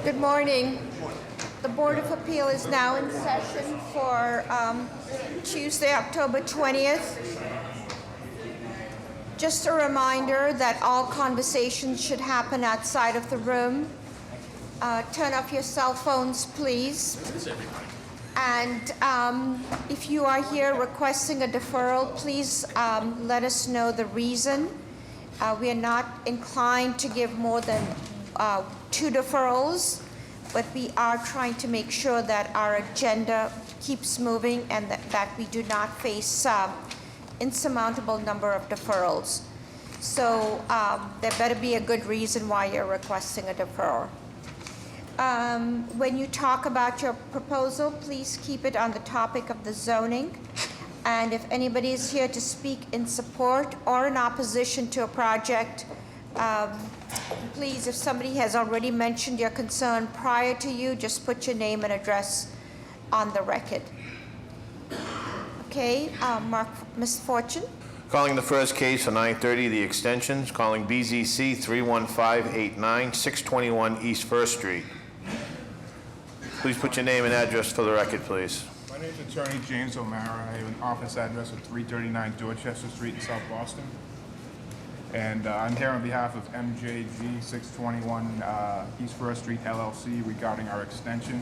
Good morning. The Board of Appeal is now in session for Tuesday, October 20th. Just a reminder that all conversations should happen outside of the room. Turn off your cell phones, please. And if you are here requesting a deferral, please let us know the reason. We are not inclined to give more than 2 deferrals, but we are trying to make sure that our agenda keeps moving and that we do not face insurmountable number of deferrals. So there better be a good reason why you're requesting a deferral. When you talk about your proposal, please keep it on the topic of the zoning. And if anybody is here to speak in support or in opposition to a project, please, if somebody has already mentioned your concern prior to you, just put your name and address on the record. Okay, Ms. Fortune. Calling the first case for 9:30, the extensions. Calling BZC 31589, 621 East First Street. Please put your name and address for the record, please. My name is Attorney James O'Mara. I have an office address of 339 Dorchester Street in South Boston. And I'm here on behalf of MJG 621 East First Street LLC regarding our extension.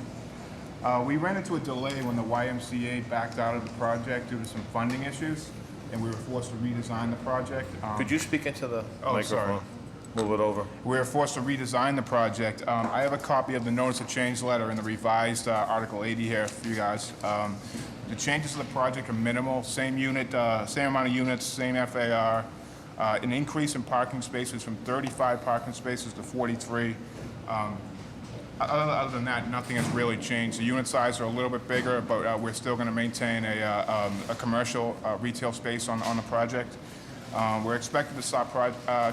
We ran into a delay when the YMCA backed out of the project due to some funding issues, and we were forced to redesign the project. Could you speak into the microphone? Sorry. Move it over. We were forced to redesign the project. I have a copy of the notice of change letter and the revised Article 80 here for you guys. The changes to the project are minimal. Same unit, same amount of units, same FAR. An increase in parking spaces from 35 parking spaces to 43. Other than that, nothing has really changed. The unit size are a little bit bigger, but we're still going to maintain a commercial retail space on the project. We're expected to start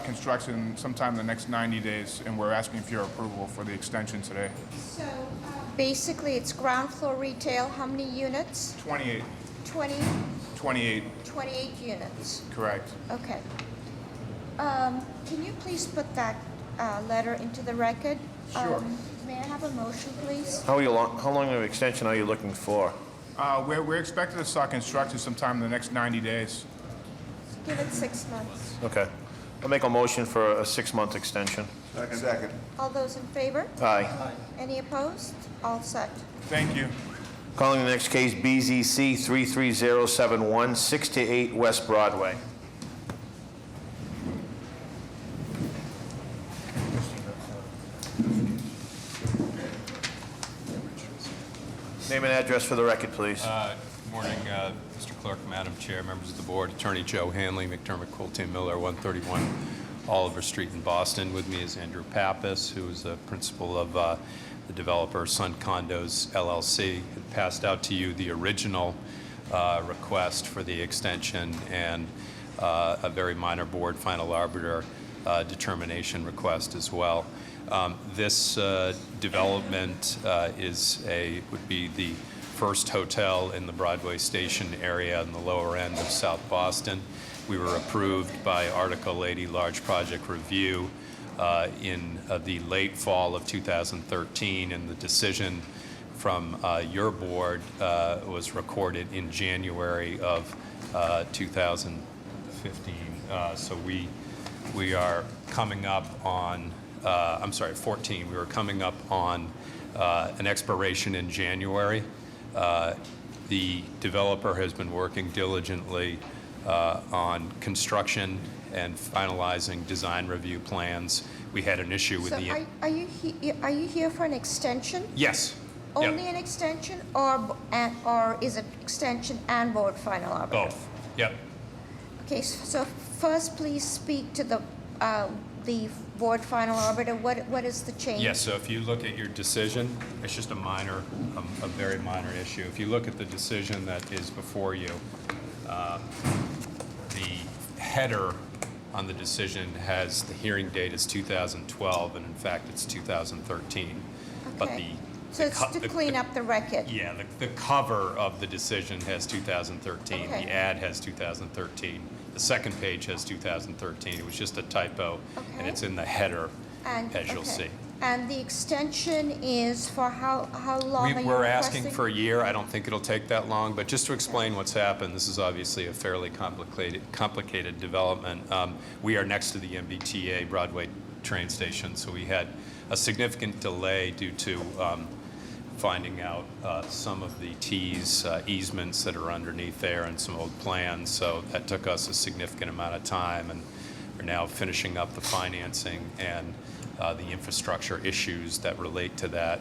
construction sometime in the next 90 days, and we're asking for your approval for the extension today. So basically, it's ground floor retail. How many units? 28. 20? 28, 28 units. correct. Okay. Can you please put that letter into the record? Sure. May I have a motion, please? How long of an extension are you looking for? We're expected to start construction sometime in the next 90 days. Give it 6 months. Okay. I'll make a motion for a 6-month extension. Second. All those in favor? Aye. Any opposed? All set. Thank you. Calling the next case, BZC 33071, 6-8 West Broadway. Name and address for the record, please. Good morning, Mr. Clerk, Madam Chair, members of the board, Attorney Joe Hanley, McDermott, Quilty, Miller, 131 Oliver Street in Boston. With me is Andrew Pappas, who is the principal of the developer Sun Condos LLC. It passed out to you the original request for the extension and a very minor board final arbiter determination request as well. This development would be the first hotel in the Broadway Station area in the lower end of South Boston. We were approved by Article 80 Large Project Review in the late fall of 2013, and the decision from your board was recorded in January of 2015. So we are coming up on 14. We were coming up on an expiration in January. The developer has been working diligently on construction and finalizing design review plans. We had an issue with So are you here for an extension? Yes. Only Yep. an extension, or is it extension and board final arbiter? Both. Yep. Okay, so first, please speak to the board final arbiter. What is the change? Yes, so if you look at your decision, it's just a very minor issue. If you look at the decision that is before you, the header on the decision has the hearing date is 2012, and in fact, it's 2013. But Okay. So it's to clean up the record. Yeah, the cover of the decision has 2013. Okay. The ad has 2013. The second page has 2013. It was just a typo, and Okay. it's in the header, And, as you'll okay. see. And the extension is for how long are you We're asking requesting? for a year. I don't think it'll take that long, but just to explain what's happened, this is obviously a fairly complicated development. We are next to the MBTA Broadway train station, so we had a significant delay due to finding out some of the T's easements that are underneath there and some old plans. So that took us a significant amount of time, and we're now finishing up the financing and the infrastructure issues that relate to that.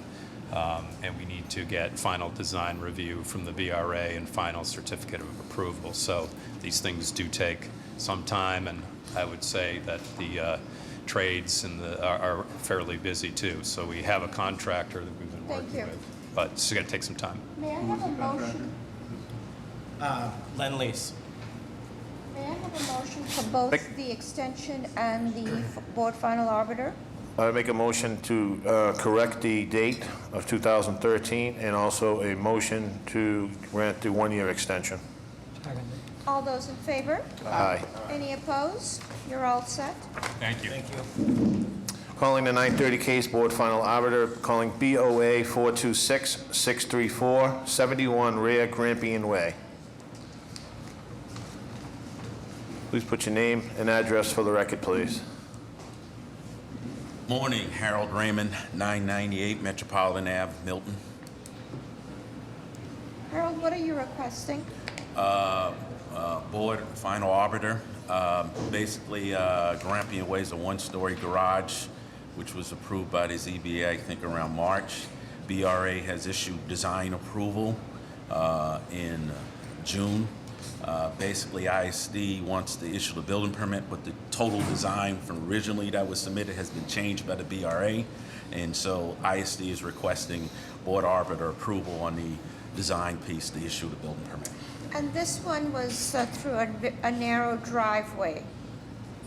And we need to get final design review from the BRA and final certificate of approval. So these things do take some time, and I would say that the trades and are fairly busy too. So we have a contractor that we've been Thank working you. with, but it's going to take some time. May I have a motion? Len Lease. May I have a motion for both the extension and the board final arbiter? I make a motion to correct the date of 2013 and also a motion to grant the one-year extension. All those in favor? Aye. Any opposed? You're all set. Thank you. Thank you. Calling the 9:30 case, Board Final Arbiter, calling BOA 426-634, 71 Rear Grampian Way. Please put your name and address for the record, please. Morning, Harold Raymond, 998 Metropolitan Ave, Milton. Harold, what are you requesting? Board Final Arbiter. Basically, Grampian Way is a one-story garage, which was approved by the ZBA, I think, around March. BRA has issued design approval in June. Basically, ISD wants to issue the building permit, but the total design from originally that was submitted has been changed by the BRA, and so ISD is requesting Board Arbiter approval on the design piece to issue the building permit. And this one was through a narrow driveway.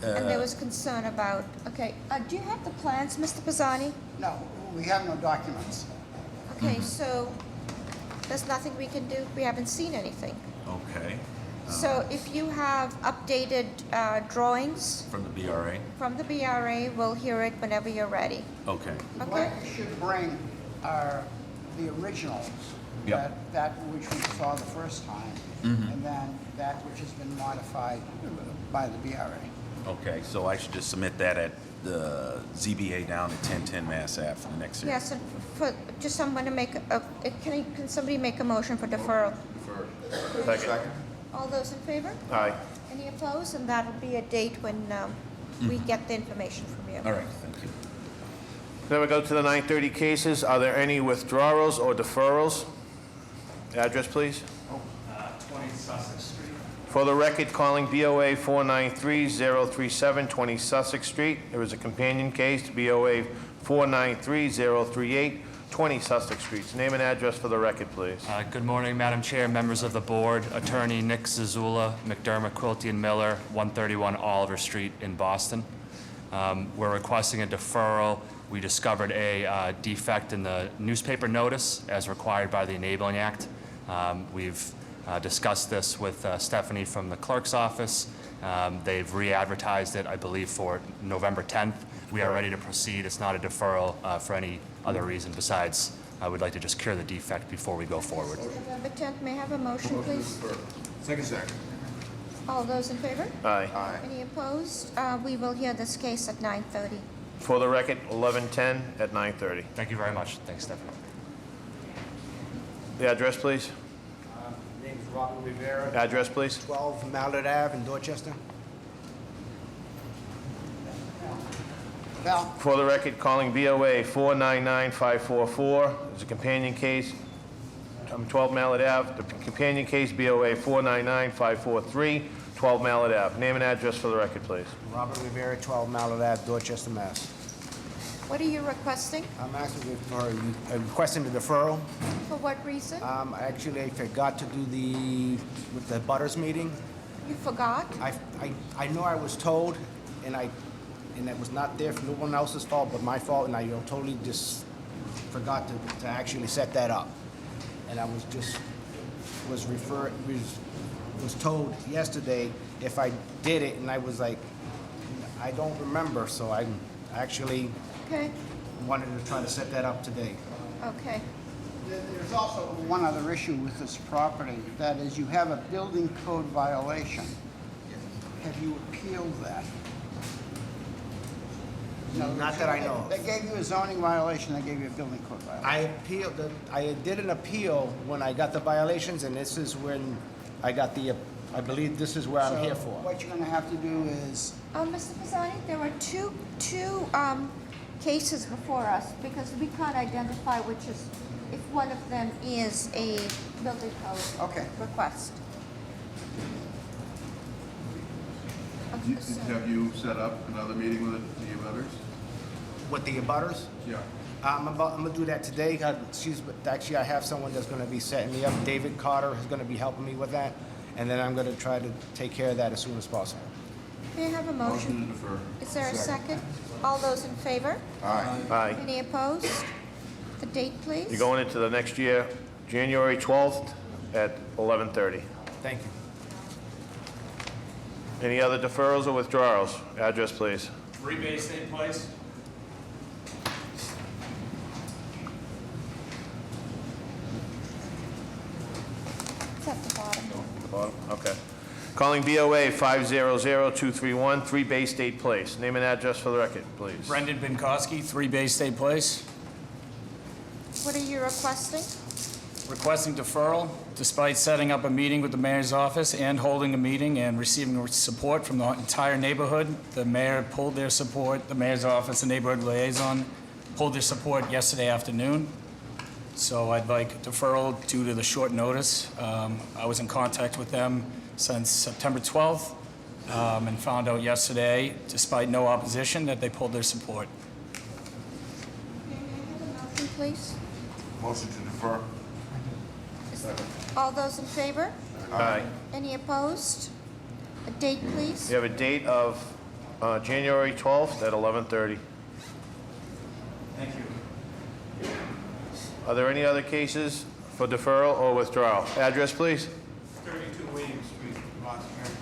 And there was concern about, okay, do you have the plans, Mr. Pisani? No, we have no documents. Okay, so there's nothing we can do? We haven't seen anything. Okay. So if you have updated drawings From the BRA? from the BRA, we'll hear it whenever you're ready. Okay. Okay? What you should bring are the originals, Yep. that which we saw the first time, and then that which has been modified by the BRA. Okay, so I should just submit that at the ZBA down at 1010 Mass Ave for the next hearing? Yes, and for, just someone to make can somebody make a motion for deferral? Second. All those in favor? Aye. Any opposed? And that'll be a date when we get the information from you. All right, thank you. Then we go to the 9:30 cases. Are there any withdrawals or deferrals? Address, please. 20 Sussex Street. For the record, calling BOA 493-037, 20 Sussex Street. There is a companion case, BOA 493-038, 20 Sussex Street. Name and address for the record, please. Good morning, Madam Chair, members of the board, Attorney Nick Zazula, McDermott, Quilty, and Miller, 131 Oliver Street in Boston. We're requesting a deferral. We discovered a defect in the newspaper notice as required by the Enabling Act. We've discussed this with Stephanie from the clerk's office. They've re-advertised it, I believe, for November 10th. We are ready to proceed. It's not a deferral for any other reason besides I would like to just cure the defect before we go forward. November 10th, may I have a motion, please? Second. All those in favor? Aye. Any opposed? We will hear this case at 9:30. For the record, 11:10 at 9:30. Thank you very much. Thanks, Stephanie. The address, please. Name's Robert Rivera, Address, please. 12 Mallard Ave in Dorchester. Val, For the record, calling BOA 499-544. There's a companion case, 12 Mallet Ave. The companion case, BOA 499-543, 12 Mallet Ave. Name and address for the record, please. Robert Rivera, 12 Mallard Ave, Dorchester, Mass. What are you requesting? I'm asking for requesting the deferral. For what reason? Actually, I forgot to do with the Butters meeting. You forgot? I know I was told, and it was not there for no one else's fault but my fault, and I totally just forgot to actually set that up. And I was told yesterday if I did it, and I was like, I don't remember, so I'm actually, Okay. wanted to try to set that up today. Okay. There's also one other issue with this property, that is you have a building code violation. Have you appealed that? No, Not that I know of. They gave you a zoning violation, they gave you a building code violation. I did an appeal when I got the violations, and this is when I got the, I believe this is where I'm here So for. what you're gonna have to do is, Mr. Pisani, there were two cases before us because we can't identify which is, if one of them is a building code Okay. request. Have you set up another meeting with the abutters? With the abutters? Yeah. I'm gonna do that today. Actually, I have someone that's gonna be setting me up. David Carter is gonna be helping me with that. And then I'm gonna try to take care of that as soon as possible. May I have a motion? Motion to defer. Is there a second? All those in favor? Aye. Any opposed? The date, please? You're going into the next year, January 12th at 11:30. Thank you. Any other deferrals or withdrawals? Address, please. 3 Bay State Place. It's at the bottom. The bottom, okay. Calling BOA 500231, 3 Bay State Place. Name and address for the record, please. Brendan Binkowski, 3 Bay State Place. What are you requesting? Requesting deferral despite setting up a meeting with the mayor's office and holding a meeting and receiving support from the entire neighborhood. The mayor pulled their support, the mayor's office, the neighborhood liaison pulled their support yesterday afternoon. So I'd like deferral due to the short notice. I was in contact with them since September 12th and found out yesterday, despite no opposition, that they pulled their support. May I have a motion, please? Motion to defer. All those in favor? Aye. Any opposed? A date, please? You have a date of January 12th at 11:30. Thank you. Are there any other cases for deferral or withdrawal? Address, please. 32 William Street, Boston.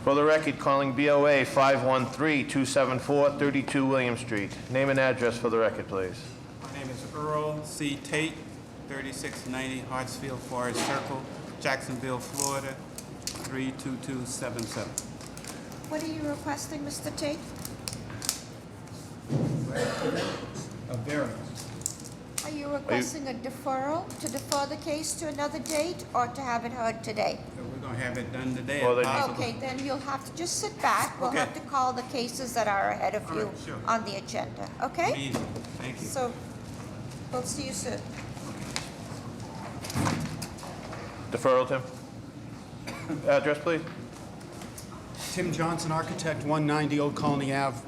For the record, calling BOA 513-274, 32 William Street. Name and address for the record, please. My name is Earl C. Tate, 3690 Hartsfield Forest Circle, Jacksonville, Florida, 32277. What are you requesting, Mr. Tate? A variance. Are you requesting a deferral, to defer the case to another date, or to have it heard today? So we're gonna have it done today Well, if then- possible. Okay, then you'll have to just sit back. We'll Okay. have to call the cases that are ahead of All you right, sure. on the agenda, okay? Easy, thank you. So, we'll see you soon. Deferral, Tim? Address, please. Tim Johnson, architect, 190 Old Colony Ave,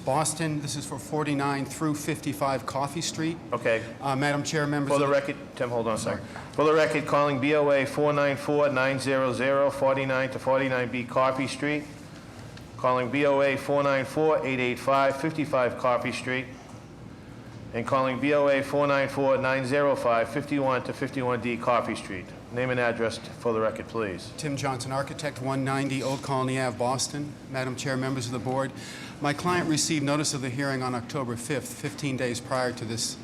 Boston. This is for 49 through 55 Coffee Street. Okay. Madam Chair, members For of the the... record, Tim, hold on a second. For the record, calling BOA 494-900, 49 to 49B Coffee Street. Calling BOA 494-885, 55 Coffee Street. And calling BOA 494-905, 51 to 51D Coffee Street. Name and address for the record, please. Tim Johnson, architect, 190 Old Colony Ave, Boston. Madam Chair, members of the board, my client received notice of the hearing on October 5th, 15 days prior to this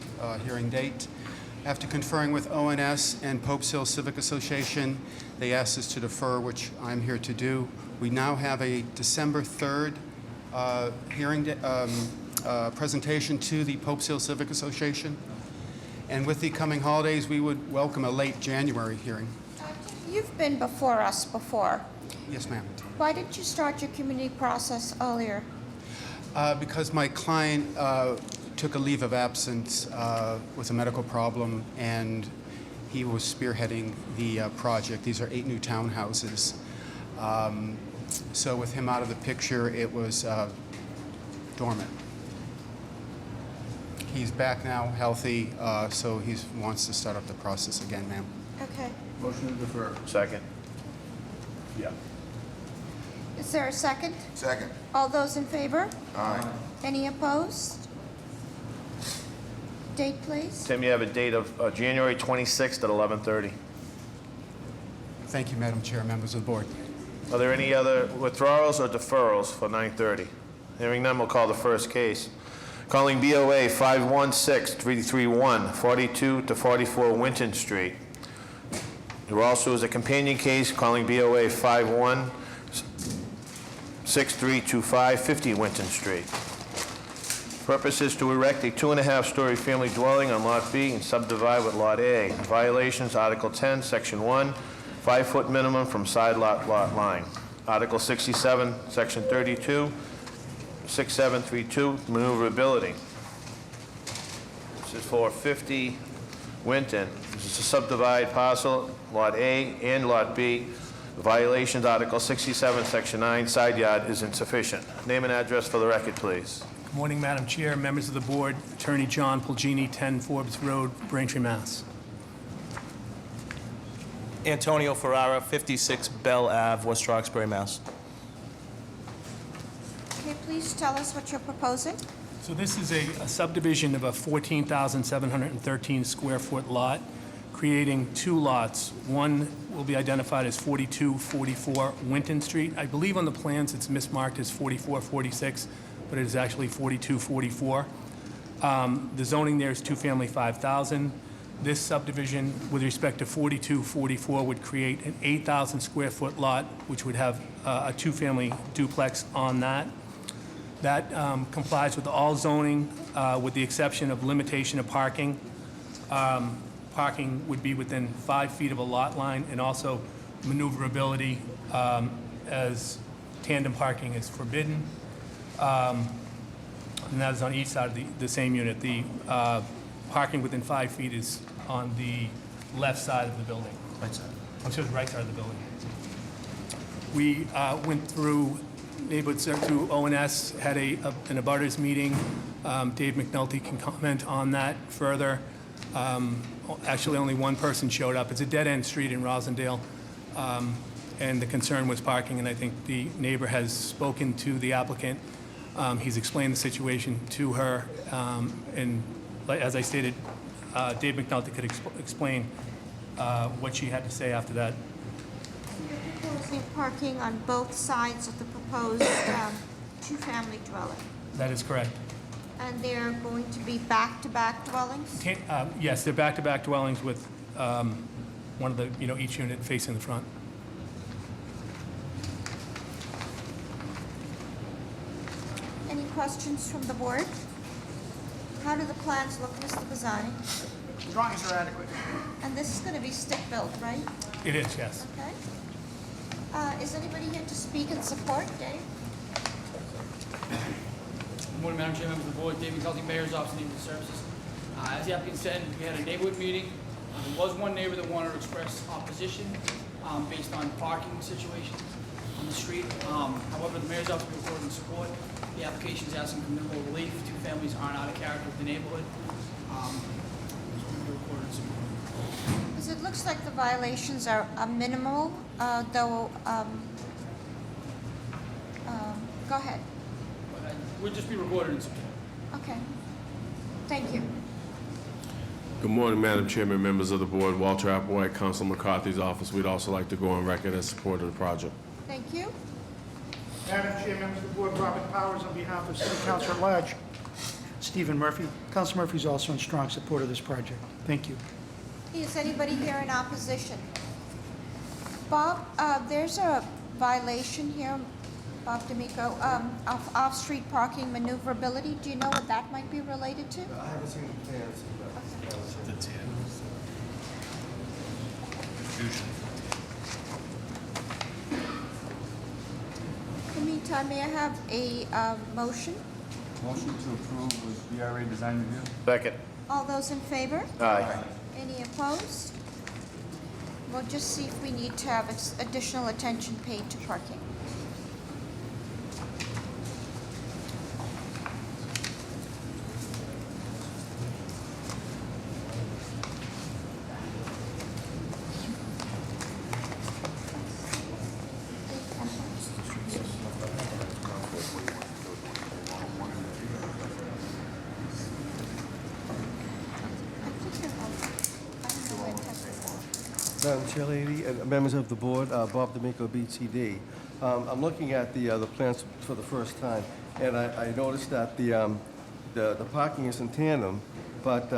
hearing date. After conferring with ONS and Pope's Hill Civic Association, they asked us to defer, which I'm here to do. We now have a December 3rd presentation to the Pope's Hill Civic Association. And with the coming holidays, we would welcome a late January hearing. You've been before us before. Yes, ma'am. Why didn't you start your community process earlier? Because my client took a leave of absence with a medical problem, and he was spearheading the project. These are 8 new townhouses. So with him out of the picture, it was dormant. He's back now, healthy, so he wants to start up the process again, ma'am. Okay. Motion to defer. Second. Yeah. Is there a second? Second. All those in favor? Aye. Any opposed? Date, please? Tim, you have a date of January 26th at 11:30. Thank you, Madam Chair, members of the board. Are there any other withdrawals or deferrals for 9:30? Hearing none, we'll call the first case. Calling BOA 516-331, 42 to 44 Winton Street. There also is a companion case calling BOA 516325, 50 Winton Street. Purpose is to erect a 2.5-story family dwelling on Lot B and subdivide with Lot A. Violations, Article 10, Section 1, 5-foot minimum from side lot line. Article 67, Section 32, 6732, maneuverability. This is for 50 Winton. This is a subdivide parcel, Lot A and Lot B. Violations, Article 67, Section 9, side yard is insufficient. Name and address for the record, please. Good morning, Madam Chair, members of the board, Attorney John Pulgini, 10 Forbes Road, Braintree, Mass. Antonio Ferrara, 56 Bell Ave, West Roxbury, Mass. Okay, please tell us what you're proposing. So this is a subdivision of a 14,713 square foot lot, creating two lots. One will be identified as 4244 Winton Street. I believe on the plans it's mismarked as 4446, but it is actually 4244. The zoning there is two-family 5,000. This subdivision, with respect to 4244, would create an 8,000 square foot lot, which would have a two-family duplex on that. That complies with all zoning, with the exception of limitation of parking. Parking would be within 5 feet of a lot line, and also maneuverability, as tandem parking is forbidden. And that is on each side of the same unit. The parking within 5 feet is on the left side of the building. Right side. I'm sorry, the right side of the building. We went through neighborhood through ONS, had an abutters meeting. Dave McNulty can comment on that further. Actually, only one person showed up. It's a dead-end street in Rosendale, and the concern was parking, and I think the neighbor has spoken to the applicant. He's explained the situation to her, and as I stated, Dave McNulty could explain what she had to say after that. You're proposing parking on both sides of the proposed two-family dwelling, That is correct. and they're going to be back-to-back dwellings? Yes, they're back-to-back dwellings with one of the, each unit facing the front. Any questions from the board? How do the plans look, Mr. Bazzani? Drawings are adequate. And this is going to be stick-built, right? It is, yes. Okay. Is anybody here to speak in support? Dave? Good morning, Madam Chair, members of the board. David McNulty, Mayor's Office of Neighborhood Services. As the applicant said, we had a neighborhood meeting. There was one neighbor that wanted to express opposition based on parking situation on the street. However, the Mayor's Office recorded in support. The application is asking for minimal relief. Two families aren't out of character with the neighborhood. We recorded in support. Because it looks like the violations are minimal, though, go ahead. But we'll just be recorded in support. Okay. Thank you. Good morning, Madam Chairman, members of the board. Walter Applewhite, Council McCarthy's office. We'd also like to go on record as support of the project. Thank you. Madam Chair, members of the board, Robert Powers on behalf of City Council at Large. Stephen Murphy. Council Murphy is also in strong support of this project. Thank you. Is anybody here in opposition? Bob, there's a violation here, Bob D'Amico, of off-street parking maneuverability. Do you know what that might be related to? I haven't seen the plans. In the meantime, may I have a motion? Motion to approve with BRA design review. Second. All those in favor? Aye. Any opposed? We'll just see if we need to have additional attention paid to parking. Madam Chairlady and members of the board, Bob D'Amico, BTD. I'm looking at the plans for the first time, and I noticed that the parking is in tandem, but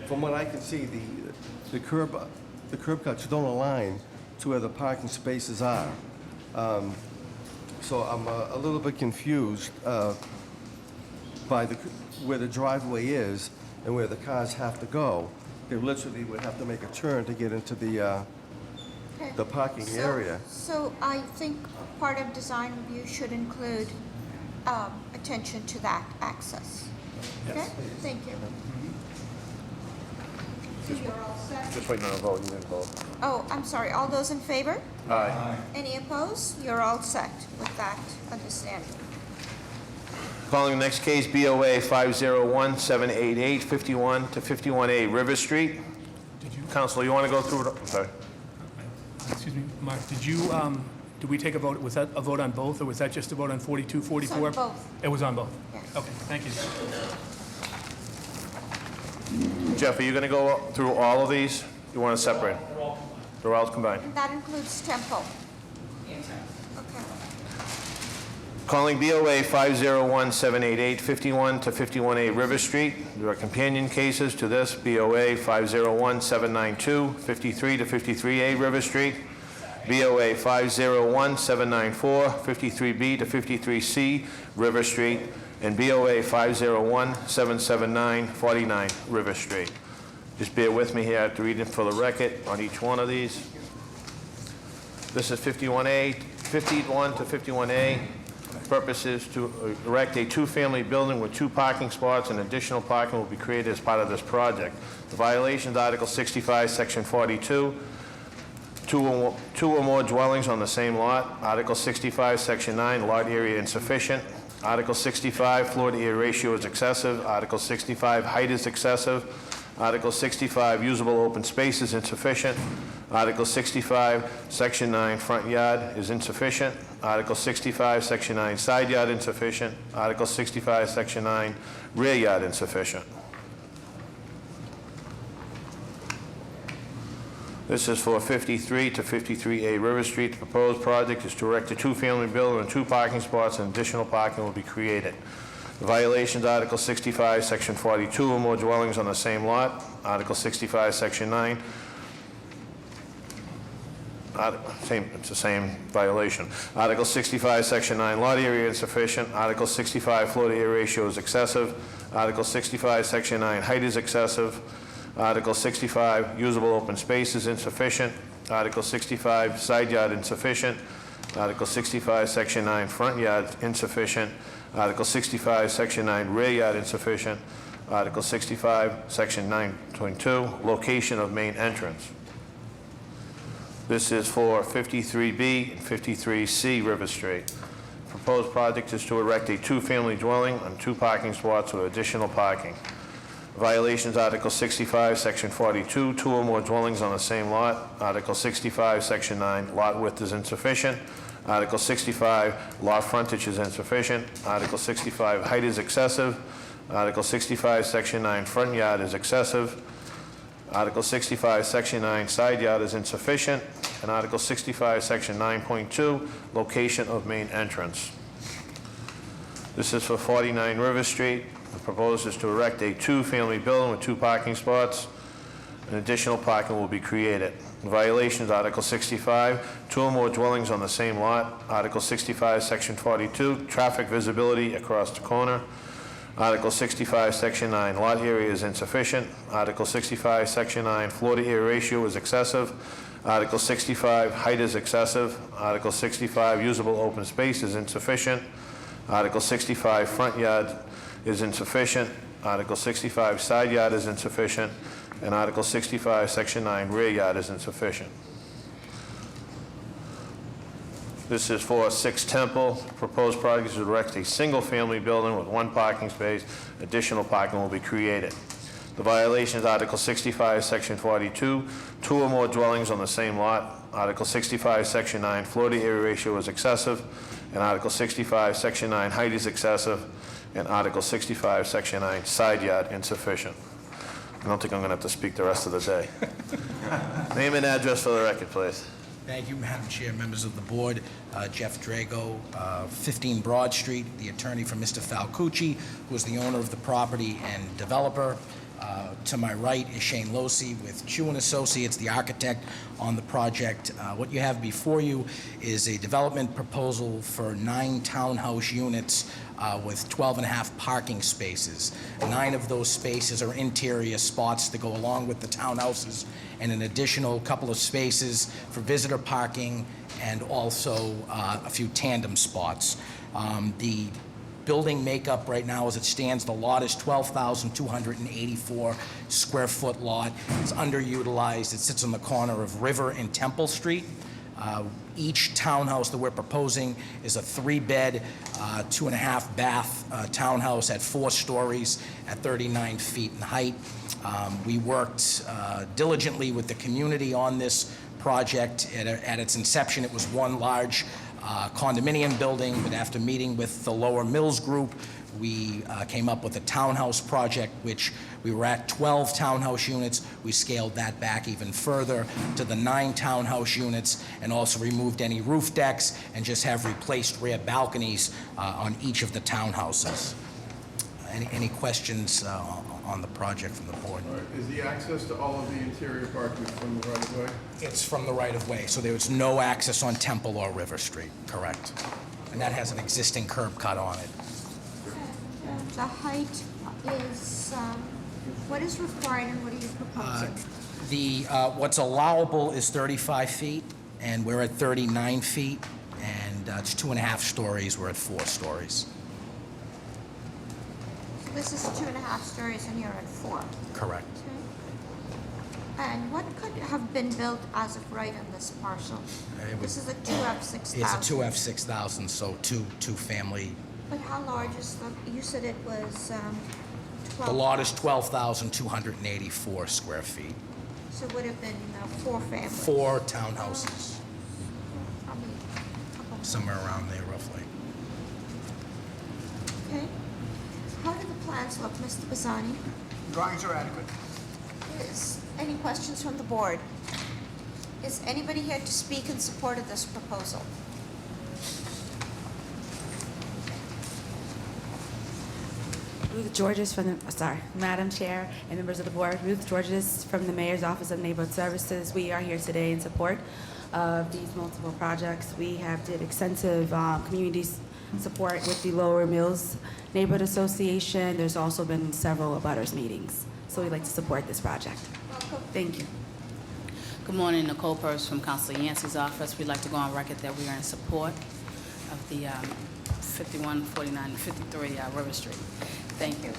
from what I can see, the curb cuts don't align to where the parking spaces are. So I'm a little bit confused by where the driveway is and where the cars have to go. They literally would have to make a turn to get into the parking area. So I think part of design review should include attention to that access. Okay, thank you. So you're all set? Just waiting on a vote, you didn't vote. Oh, I'm sorry, all those in favor? Aye. Any opposed? You're all set with that understanding. Calling the next case, BOA 501-788, 51 to 51A River Street. Counselor, you want to go through it? I'm sorry. Excuse me, Mark, did we take a vote, was that a vote on both, or was that just a vote on 42, 44? It's on both. It was on both? Yes. Okay, thank you. Jeff, are you going to go through all of these? You want to separate? They're all combined. And that includes Temple. Okay. Calling BOA 501-788, 51 to 51A River Street. There are companion cases to this, BOA 501-792, 53 to 53A River Street, BOA 501-794, 53B to 53C River Street, and BOA 501-779, 49 River Street. Just bear with me here, I have to read it for the record on each one of these. This is 51A, 51 to 51A. Purpose is to erect a two-family building with 2 parking spots, and additional parking will be created as part of this project. The violations, Article 65, Section 42, two or more dwellings on the same lot. Article 65, Section 9, lot area insufficient. Article 65, floor to area ratio is excessive. Article 65, height is excessive. Article 65, usable open space is insufficient. Article 65, Section 9, front yard is insufficient. Article 65, Section 9, side yard insufficient. Article 65, Section 9, rear yard insufficient. This is for 53 to 53A River Street. The proposed project is to erect a two-family building and 2 parking spots, and additional parking will be created. The violations, Article 65, Section 42, or more dwellings on the same lot. Article 65, Section 9. It's the same violation. Article 65, Section 9, lot area insufficient. Article 65, floor to area ratio is excessive. Article 65, Section 9, height is excessive. Article 65, usable open space is insufficient. Article 65, side yard insufficient. Article 65, Section 9, front yard insufficient. Article 65, Section 9, rear yard insufficient. Article 65, Section 9.2, location of main entrance. This is for 53B and 53C River Street. Proposed project is to erect a two-family dwelling on 2 parking spots with additional parking. Violations, Article 65, Section 42, 2 or more dwellings on the same lot. Article 65, Section 9, lot width is insufficient. Article 65, lot frontage is insufficient. Article 65, height is excessive. Article 65, Section 9, front yard is excessive. Article 65, Section 9, side yard is insufficient. And Article 65, Section 9.2, location of main entrance. This is for 49 River Street. The proposal is to erect a two-family building with 2 parking spots. An additional parking will be created. Violations, Article 65, 2 or more dwellings on the same lot. Article 65, Section 42, traffic visibility across the corner. Article 65, Section 9, lot area is insufficient. Article 65, Section 9, floor to area ratio is excessive. Article 65, height is excessive. Article 65, usable open space is insufficient. Article 65, front yard is insufficient. Article 65, side yard is insufficient. And Article 65, Section 9, rear yard is insufficient. This is for 6 Temple. Proposed project is to erect a single-family building with 1 parking space. Additional parking will be created. The violation is Article 65, Section 42, 2 or more dwellings on the same lot. Article 65, Section 9, floor to area ratio is excessive. And Article 65, Section 9, height is excessive. And Article 65, Section 9, side yard insufficient. I don't think I'm going to have to speak the rest of the day. Name and address for the record, please. Thank you, Madam Chair, members of the board. Jeff Drago, 15 Broad Street, the attorney for Mr. Falcucci, who is the owner of the property and developer. To my right is Shane Losi with Chu & Associates, the architect on the project. What you have before you is a development proposal for 9 townhouse units with 12 and a half parking spaces. 9 of those spaces are interior spots to go along with the townhouses, and an additional couple of spaces for visitor parking, and also a few tandem spots. The building makeup right now, as it stands, the lot is 12,284 square foot lot. It's underutilized. It sits on the corner of River and Temple Street. Each townhouse that we're proposing is a 3-bed, 2.5 bath townhouse at 4 stories at 39 feet in height. We worked diligently with the community on this project. At its inception, it was one large condominium building, but after meeting with the Lower Mills Group, we came up with a townhouse project, which we were at 12 townhouse units. We scaled that back even further to the 9 townhouse units, and also removed any roof decks and just have replaced rear balconies on each of the townhouses. Any questions on the project from the board? All right. Is the access to all of the interior parking from the right-of-way? It's from the right-of-way, so there was no access on Temple or River Street, correct? And that has an existing curb cut on it. The height is, what is required and what are you proposing? What's allowable is 35 feet, and we're at 39 feet, and it's 2.5 stories, we're at 4 stories. So this is 2.5 stories and you're at 4. Correct. Okay. And what could have been built as of right on this parcel? This is a 2F6000. It's a 2F6000, so two family. But how large is the, you said it was 12? The lot is 12,284 square feet. So it would have been 4 families? 4 townhouses, Probably a couple. somewhere around there roughly. Okay. How do the plans look, Mr. Bazzani? Drawings are adequate. Any questions from the board? Is anybody here to speak in support of this proposal? Ruth Georges from the, Madam Chair and members of the board, Ruth Georges from the Mayor's Office of Neighborhood Services. We are here today in support of these multiple projects. We have did extensive community support with the Lower Mills Neighborhood Association. There's also been several abutters meetings. So we'd like to support this project. Thank you. Good morning, Nicole Purse from Councilor Yancey's office. We'd like to go on record that we are in support of the 5149 and 53 River Street. Thank you.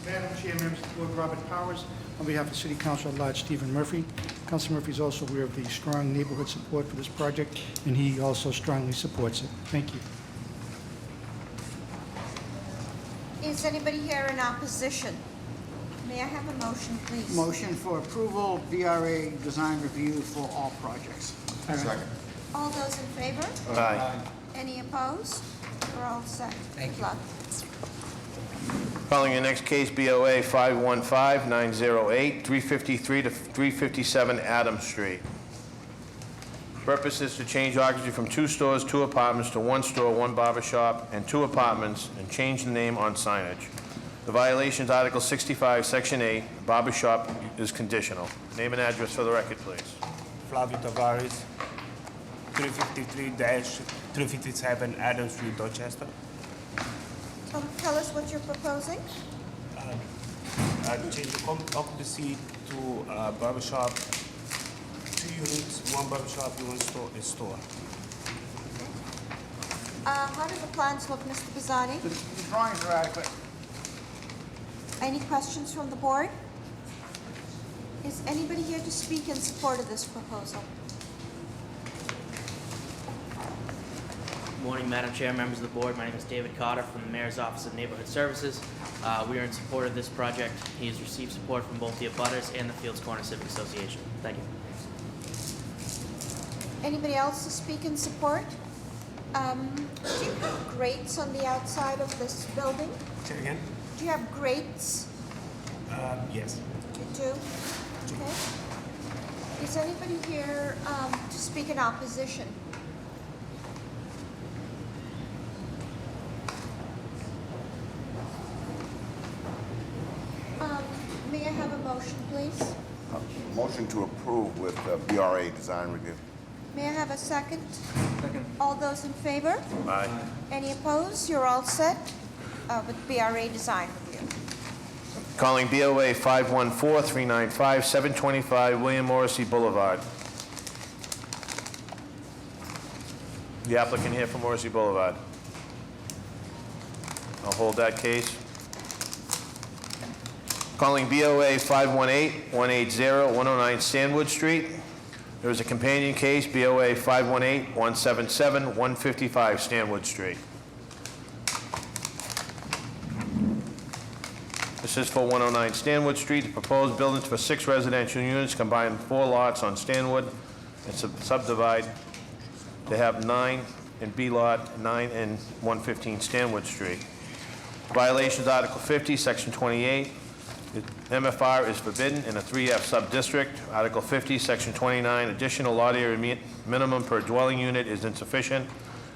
Madam Chair, members of the board, Robert Powers, on behalf of City Council at Large Stephen Murphy. Councilor Murphy is also aware of the strong neighborhood support for this project, and he also strongly supports it. Thank you. Is anybody here in opposition? May I have a motion, please? Motion for approval, VRA design review for all projects. Second. All those in favor? Aye. Any opposed? We're all set. Thank Good you. luck. Calling your next case, BOA 515-908, 353 to 357 Adams Street. Purpose is to change occupancy from 2 stores, 2 apartments to 1 store, 1 barber shop, and 2 apartments, and change the name on signage. The violation is Article 65, Section 8. Barber shop is conditional. Name and address for the record, please. Flavio Tavares, 353-357 Adams Street, Dorchester. Tell us what you're proposing. Change the occupancy to barbershop, 2 units, 1 barbershop, 1 store, a store. How do the plans look, Mr. Bazzani? The drawings are adequate. Any questions from the board? Is anybody here to speak in support of this proposal? Good morning, Madam Chair, members of the board. My name is David Cotter from the Mayor's Office of Neighborhood Services. We are in support of this project. He has received support from both the abutters and the Fields Corner Civic Association. Thank you. Anybody else to speak in support? Do you have grates on the outside of this building? Say again? Do you have grates? Yes. You do? Okay. Is anybody here to speak in opposition? May I have a motion, please? Motion to approve with BRA design review. May I have a second? Second. All those in favor? Aye. Any opposed? You're all set with BRA design review. Calling BOA 514-395-725 William Morrissey Boulevard. The applicant here for Morrissey Boulevard. I'll hold that case. Calling BOA 518-180-109 Sandwood Street. There is a companion case, BOA 518-177-155 Stanwood Street. This is for 109 Stanwood Street. The proposed buildings for 6 residential units, combine 4 lots on Stanwood and subdivide to have 9 in B lot, 9 and 115 Stanwood Street. Violations, Article 50, Section 28. The MFR is forbidden in a 3F sub-district. Article 50, Section 29, additional lot area minimum per dwelling unit is insufficient.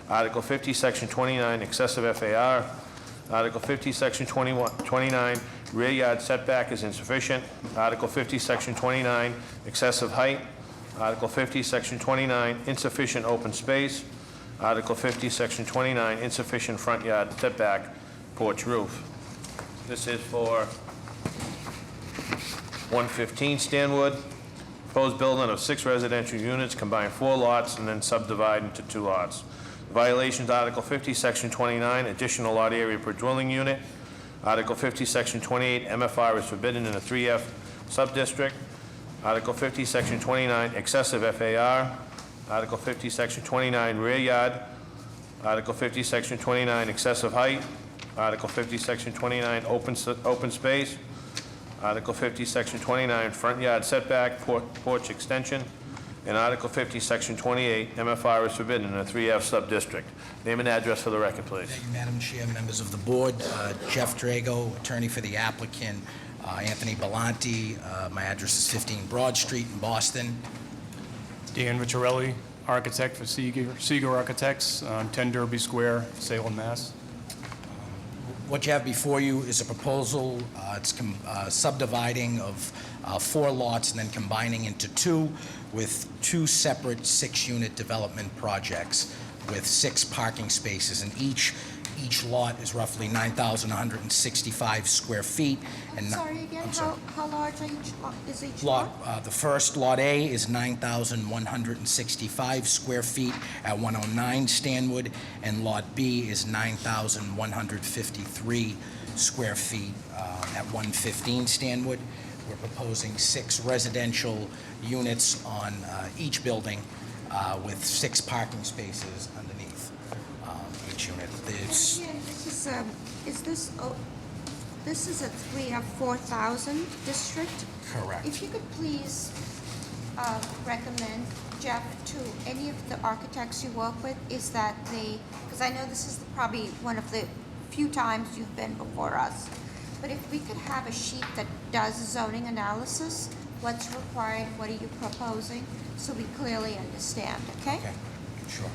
Article 50, Section 29, excessive FAR. Article 50, Section 29, rear yard setback is insufficient. Article 50, Section 29, excessive height. Article 50, Section 29, insufficient open space. Article 50, Section 29, insufficient front yard setback, porch roof. This is for 115 Stanwood. Proposed building of 6 residential units, combine 4 lots and then subdivide into 2 lots. Violations, Article 50, Section 29, additional lot area per dwelling unit. Article 50, Section 28, MFR is forbidden in a 3F sub-district. Article 50, Section 29, excessive FAR. Article 50, Section 29, rear yard. Article 50, Section 29, excessive height. Article 50, Section 29, open space. Article 50, Section 29, front yard setback, porch extension. And Article 50, Section 28, MFR is forbidden in a 3F sub-district. Name and address for the record, please. Thank you, Madam Chair, members of the board. Jeff Drago, attorney for the applicant, Anthony Belanti. My address is 15 Broad Street in Boston. Dan Ricciarelli, architect for Seeger Architects, 10 Derby Square, Salem, Mass. What you have before you is a proposal. It's subdividing of 4 lots and then combining into 2 with 2 separate 6-unit development projects with 6 parking spaces, and each lot is roughly 9,165 square feet. And Sorry again, how large is each lot? lot? The first, Lot A, is 9,165 square feet at 109 Stanwood, and Lot B is 9,153 square feet at 115 Stanwood. We're proposing 6 residential units on each building with 6 parking spaces underneath each unit. Again, this is a 3F 4,000 district? Correct. If you could please recommend, Jeff, to any of the architects you work with, is that because I know this is probably one of the few times you've been before us, but if we could have a sheet that does zoning analysis, what's required, what are you proposing, so we clearly understand, okay? Okay, sure.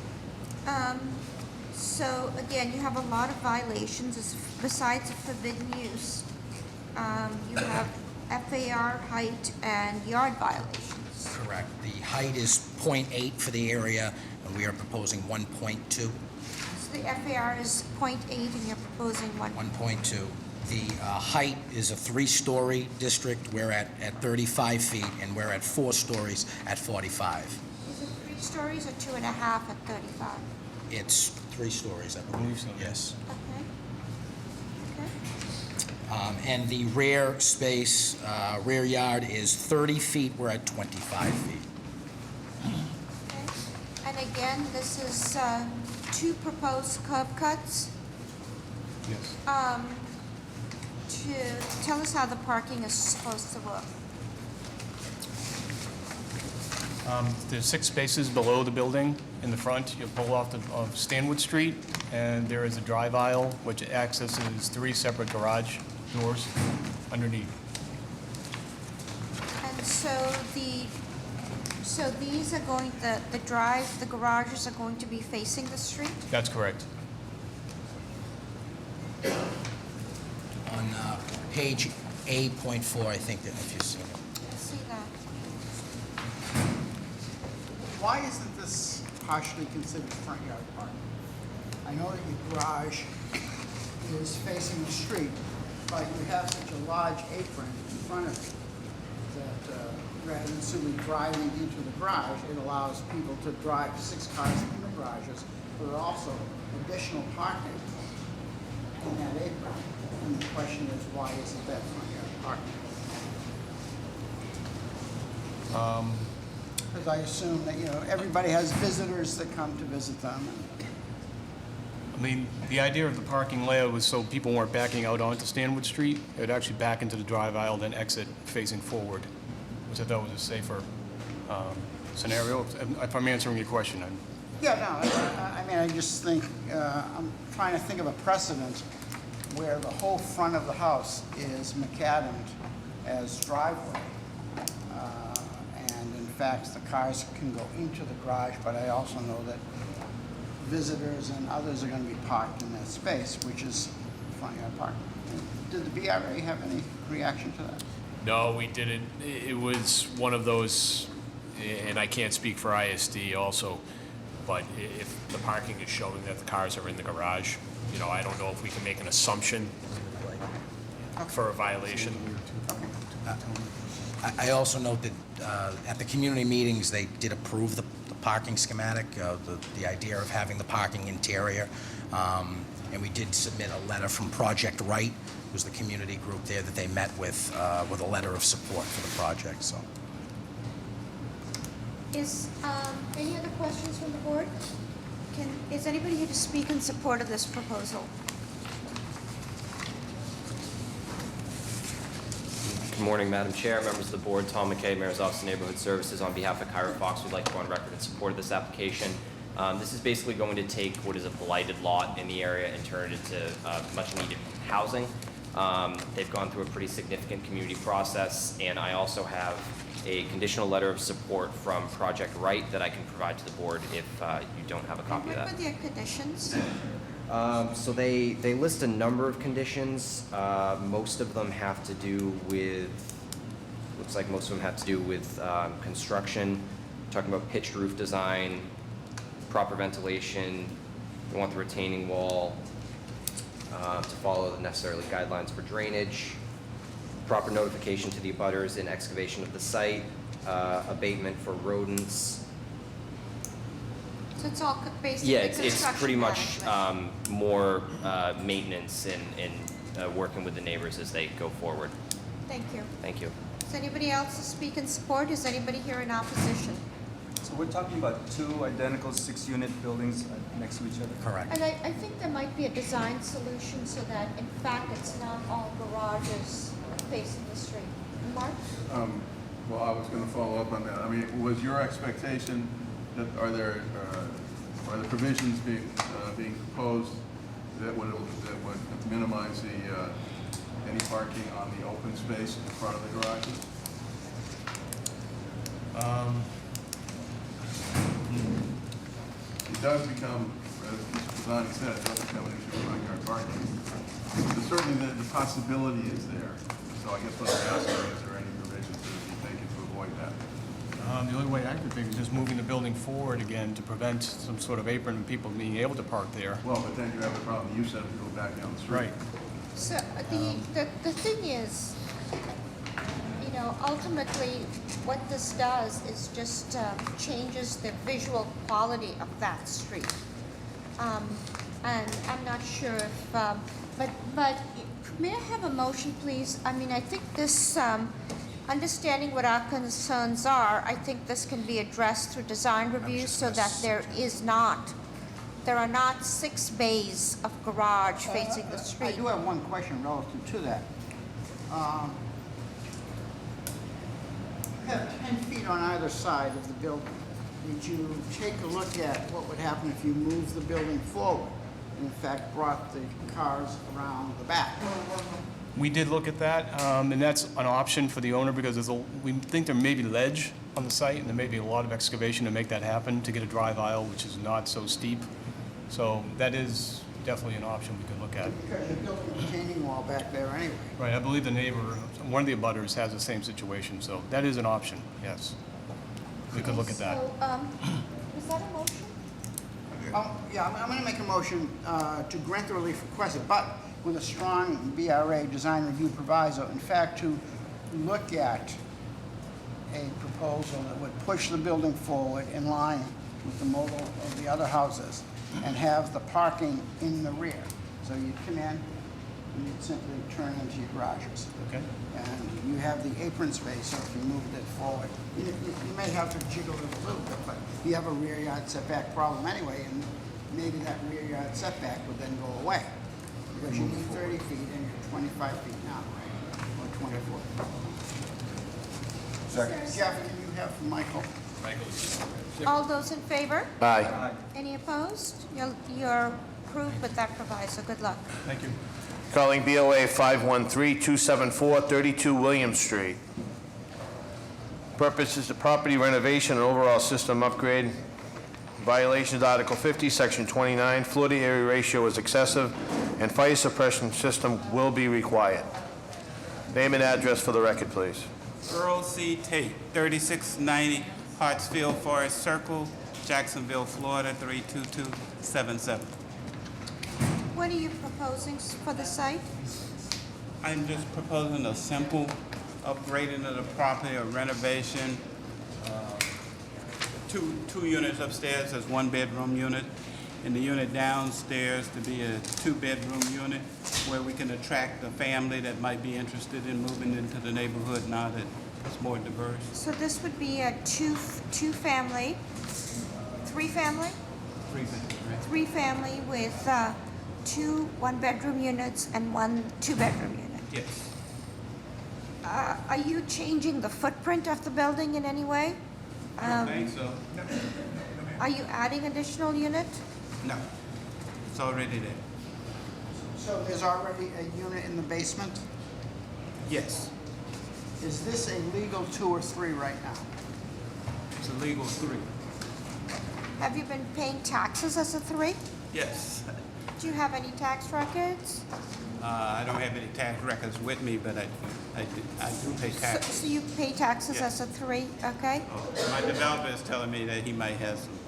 So again, you have a lot of violations besides the forbidden use. You have FAR, height, and yard violations. Correct. The height is 0.8 for the area, and we are proposing 1.2. So the FAR is 0.8 and you're proposing 1.2. The height is a 3-story district. We're at 35 feet, and we're at 4 stories at 45. Is it 3 stories or 2.5 at 35? It's 3 stories, I believe. Yes. Okay. And the rear space, rear yard is 30 feet. We're at 25 feet. Okay. And again, this is 2 proposed curb cuts. Yes. To tell us how the parking is supposed to work. There's 6 spaces below the building in the front. You pull off of Stanwood Street, and there is a drive aisle which accesses 3 separate garage doors underneath. And so the So these are going, the garages are going to be facing the street? That's correct. On page A.4, I think, that if you see it. I see that. Why isn't this partially considered front yard parking? I know that your garage is facing the street, but you have such a large apron in front of it that rather than simply driving into the garage, it allows people to drive 6 cars in the garages, but also additional parking in that apron. And the question is, why isn't that front yard parking? Because I assume that, everybody has visitors that come to visit them. I mean, the idea of the parking layout was so people weren't backing out onto Stanwood Street. They'd actually back into the drive aisle, then exit facing forward, which I thought was a safer scenario. If I'm answering your question, Yeah, no, I just think, I'm trying to think of a precedent where the whole front of the house is macadamed as driveway. And in fact, the cars can go into the garage, but I also know that visitors and others are going to be parked in that space, which is front yard parking. Did the BRA have any reaction to that? No, we didn't. It was one of those, and I can't speak for ISD also, but if the parking is showing that the cars are in the garage, I don't know if we can make an assumption for a violation. I also note that at the community meetings, they did approve the parking schematic, the idea of having the parking interior. And we did submit a letter from Project Right, who's the community group there that they met with a letter of support for the project, so. Is, any other questions from the board? Is anybody here to speak in support of this proposal? Good morning, Madam Chair, members of the board. Tom McKay, Mayor's Office of Neighborhood Services. On behalf of Kyra Fox, we'd like to go on record in support of this application. This is basically going to take what is a blighted lot in the area and turn it into much needed housing. They've gone through a pretty significant community process, and I also have a conditional letter of support from Project Right that I can provide to the board if you don't have a copy of that. What were their conditions? So they list a number of conditions. Most of them have to do with, looks like most of them have to do with construction, talking about pitched roof design, proper ventilation. They want the retaining wall to follow the necessary guidelines for drainage, proper notification to the abutters and excavation of the site, abatement for rodents. So it's all basically Yeah, it's construction pretty much management. more maintenance and working with the neighbors as they go forward. Thank you. Thank you. Is anybody else to speak in support? Is anybody here in opposition? So we're talking about 2 identical 6-unit buildings next to each other? Correct. And I think there might be a design solution so that, in fact, it's not all garages facing the street. Mark? Well, I was going to follow up on that. I mean, was your expectation that are there provisions being proposed that would minimize any parking on the open space in front of the garages? It does become, as Mr. Pisani said, it does become an issue of front yard parking. But certainly the possibility is there. So I guess what I'm asking is there any provisions that would be taken to avoid that? The only way I could think is just moving the building forward again to prevent some sort of apron and people being able to park there. Well, but then you have the problem you said to go back down the street. Right. So the thing is, ultimately, what this does is just changes the visual quality of that street. And I'm not sure if, but may I have a motion, please? I mean, I think this, understanding what our concerns are, I think this can be addressed through design review so that there are not 6 bays of garage facing the street. I do have one question relative to that. You have 10 feet on either side of the building. Did you take a look at what would happen if you moved the building forward and in fact brought the cars around the back? We did look at that, and that's an option for the owner because we think there may be ledge on the site, and there may be a lot of excavation to make that happen, to get a drive aisle, which is not so steep. So that is definitely an option we could look at. Because you're building a retaining wall back there anyway. Right, I believe the neighbor, one of the abutters has the same situation, so that is an option, yes. We could look at that. So, is that a motion? Yeah, I'm going to make a motion to grant the relief requested, but with a strong BRA design review proviso. In fact, to look at a proposal that would push the building forward in line with the model of the other houses and have the parking in the rear. So you'd come in and you'd simply turn into your garages. Okay. And you have the apron space, so if you moved it forward, you may have to jiggle it a little bit, but you have a rear yard setback problem anyway, and maybe that rear yard setback would then go away. Because you need 30 feet and you're 25 feet now, right? Or 24. Jeff, can you have from Michael? All those in favor? Aye. Any opposed? You're approved with that proviso. Good luck. Thank you. Calling BOA 513-274-32 William Street. Purpose is the property renovation and overall system upgrade. Violations Article 50, Section 29, floor to area ratio is excessive, and fire suppression system will be required. Name and address for the record, please. Earl C. Tate, 3690 Hartsfield Forest Circle, Jacksonville, Florida, 32277. What are you proposing for the site? I'm just proposing a simple upgrading of the property, a renovation. Two units upstairs as one-bedroom unit, and the unit downstairs to be a two-bedroom unit where we can attract a family that might be interested in moving into the neighborhood now that it's more diverse. So this would be a two-family, three-family? Three-family with two one-bedroom units and one two-bedroom unit. Yes. Are you changing the footprint of the building in any way? I don't think so. Are you adding additional unit? No. It's already there. So there's already a unit in the basement? Yes. Is this a legal 2 or 3 right now? It's a legal 3. Have you been paying taxes as a 3? Yes. Do you have any tax records? I don't have any tax records with me, but I do pay taxes. So you pay taxes Yes. as a 3, okay? My developer is telling me that he might have some.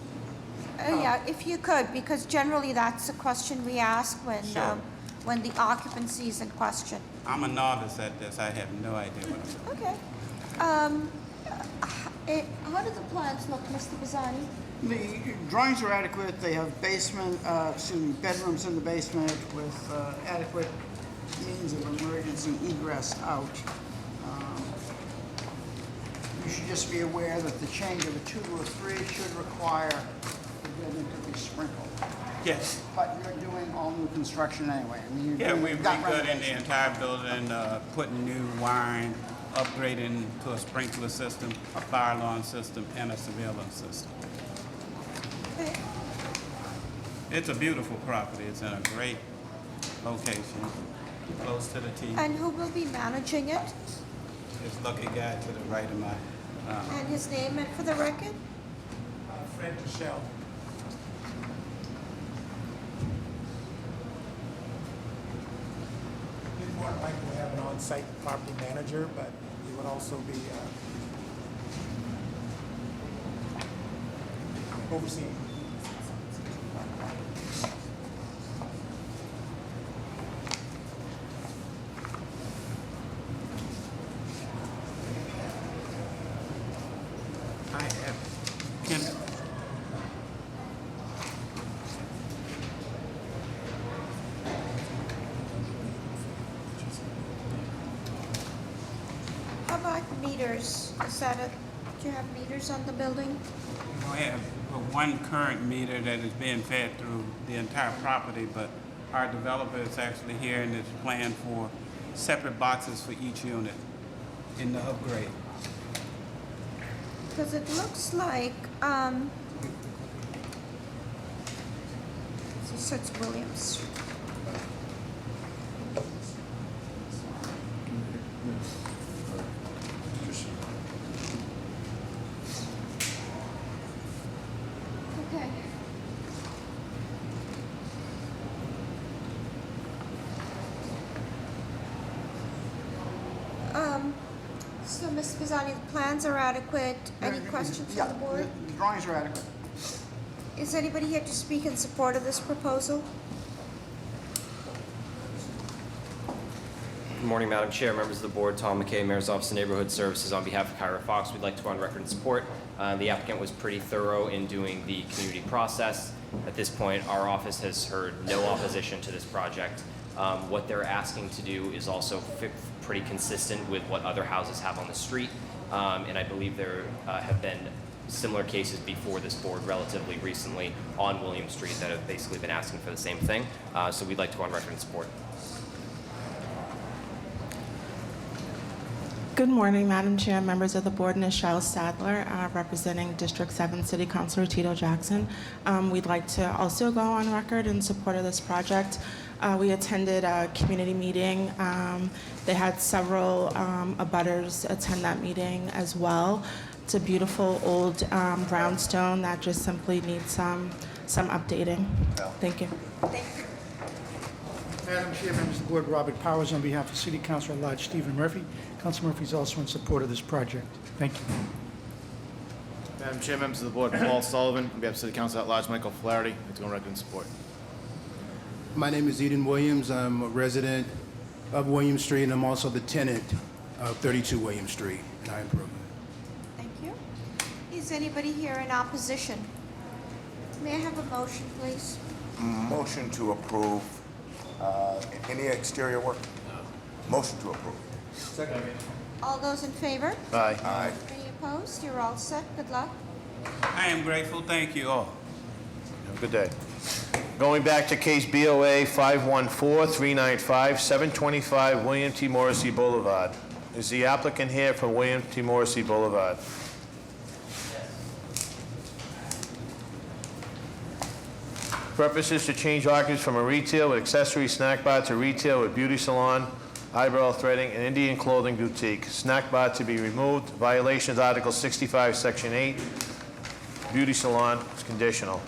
Yeah, if you could, because generally that's a question we ask when the occupancy is in question. I'm a novice at this. I have no idea what I'm doing. Okay. How do the plans look, Mr. Bazzani? The drawings are adequate. They have bedrooms in the basement with adequate means of emergency egress out. You should just be aware that the change of a 2 to a 3 should require the building to be sprinkled. Yes. But you're doing all new construction anyway. I mean, Yeah, we've got regutted the renovations. entire building, putting new wiring, upgrading to a sprinkler system, a fire alarm system, and a surveillance system. It's a beautiful property. It's in a great location, close to the T. And who will be managing it? This lucky guy to the right of my. And his name for the record? Fred Michelle. You'd more than likely have an on-site property manager, but he would also be overseeing. I have. How about meters? Do you have meters on the building? We have one current meter that is being fed through the entire property, but our developer is actually here and is planned for separate boxes for each unit in the upgrade. Because it looks like, so it's Williams. Mr. Pisani, the plans are adequate. Any questions from the board? The drawings are adequate. Is anybody here to speak in support of this proposal? Good morning, Madam Chair, members of the board. Tom McKay, Mayor's Office of Neighborhood Services. On behalf of Kyra Fox, we'd like to go on record in support. The applicant was pretty thorough in doing the community process. At this point, our office has heard no opposition to this project. What they're asking to do is also pretty consistent with what other houses have on the street. And I believe there have been similar cases before this board relatively recently on William Street that have basically been asking for the same thing. So we'd like to go on record in support. Good morning, Madam Chair, members of the board. Nichelle Sadler, representing District 7 City Councilor Tito Jackson. We'd like to also go on record in support of this project. We attended a community meeting. They had several abutters attend that meeting as well. It's a beautiful old brownstone that just simply needs some updating. Thank you. Madam Chair, members of the board, Robert Powers on behalf of City Councilor at Large Stephen Murphy. Councilor Murphy is also in support of this project. Thank you. Madam Chair, members of the board, Paul Sullivan, on behalf of City Council at Large Michael Flaherty, I'd like to go on record in support. My name is Eden Williams. I'm a resident of William Street, and I'm also the tenant of 32 William Street, and I approve. Thank you. Is anybody here in opposition? May I have a motion, please? Motion to approve. Any exterior work? Motion to approve. Second. All those in favor? Aye. Aye. Any opposed? You're all set. Good luck. I am grateful. Thank you all. Have a good day. Going back to case BOA 514-395-725 William T. Morrissey Boulevard. Is the applicant here for William T. Morrissey Boulevard? Purpose is to change occupancy from a retail with accessory snack bar to retail with beauty salon, eyebrow threading, and Indian clothing boutique. Snack bar to be removed. Violations Article 65, Section 8. Beauty salon is conditional.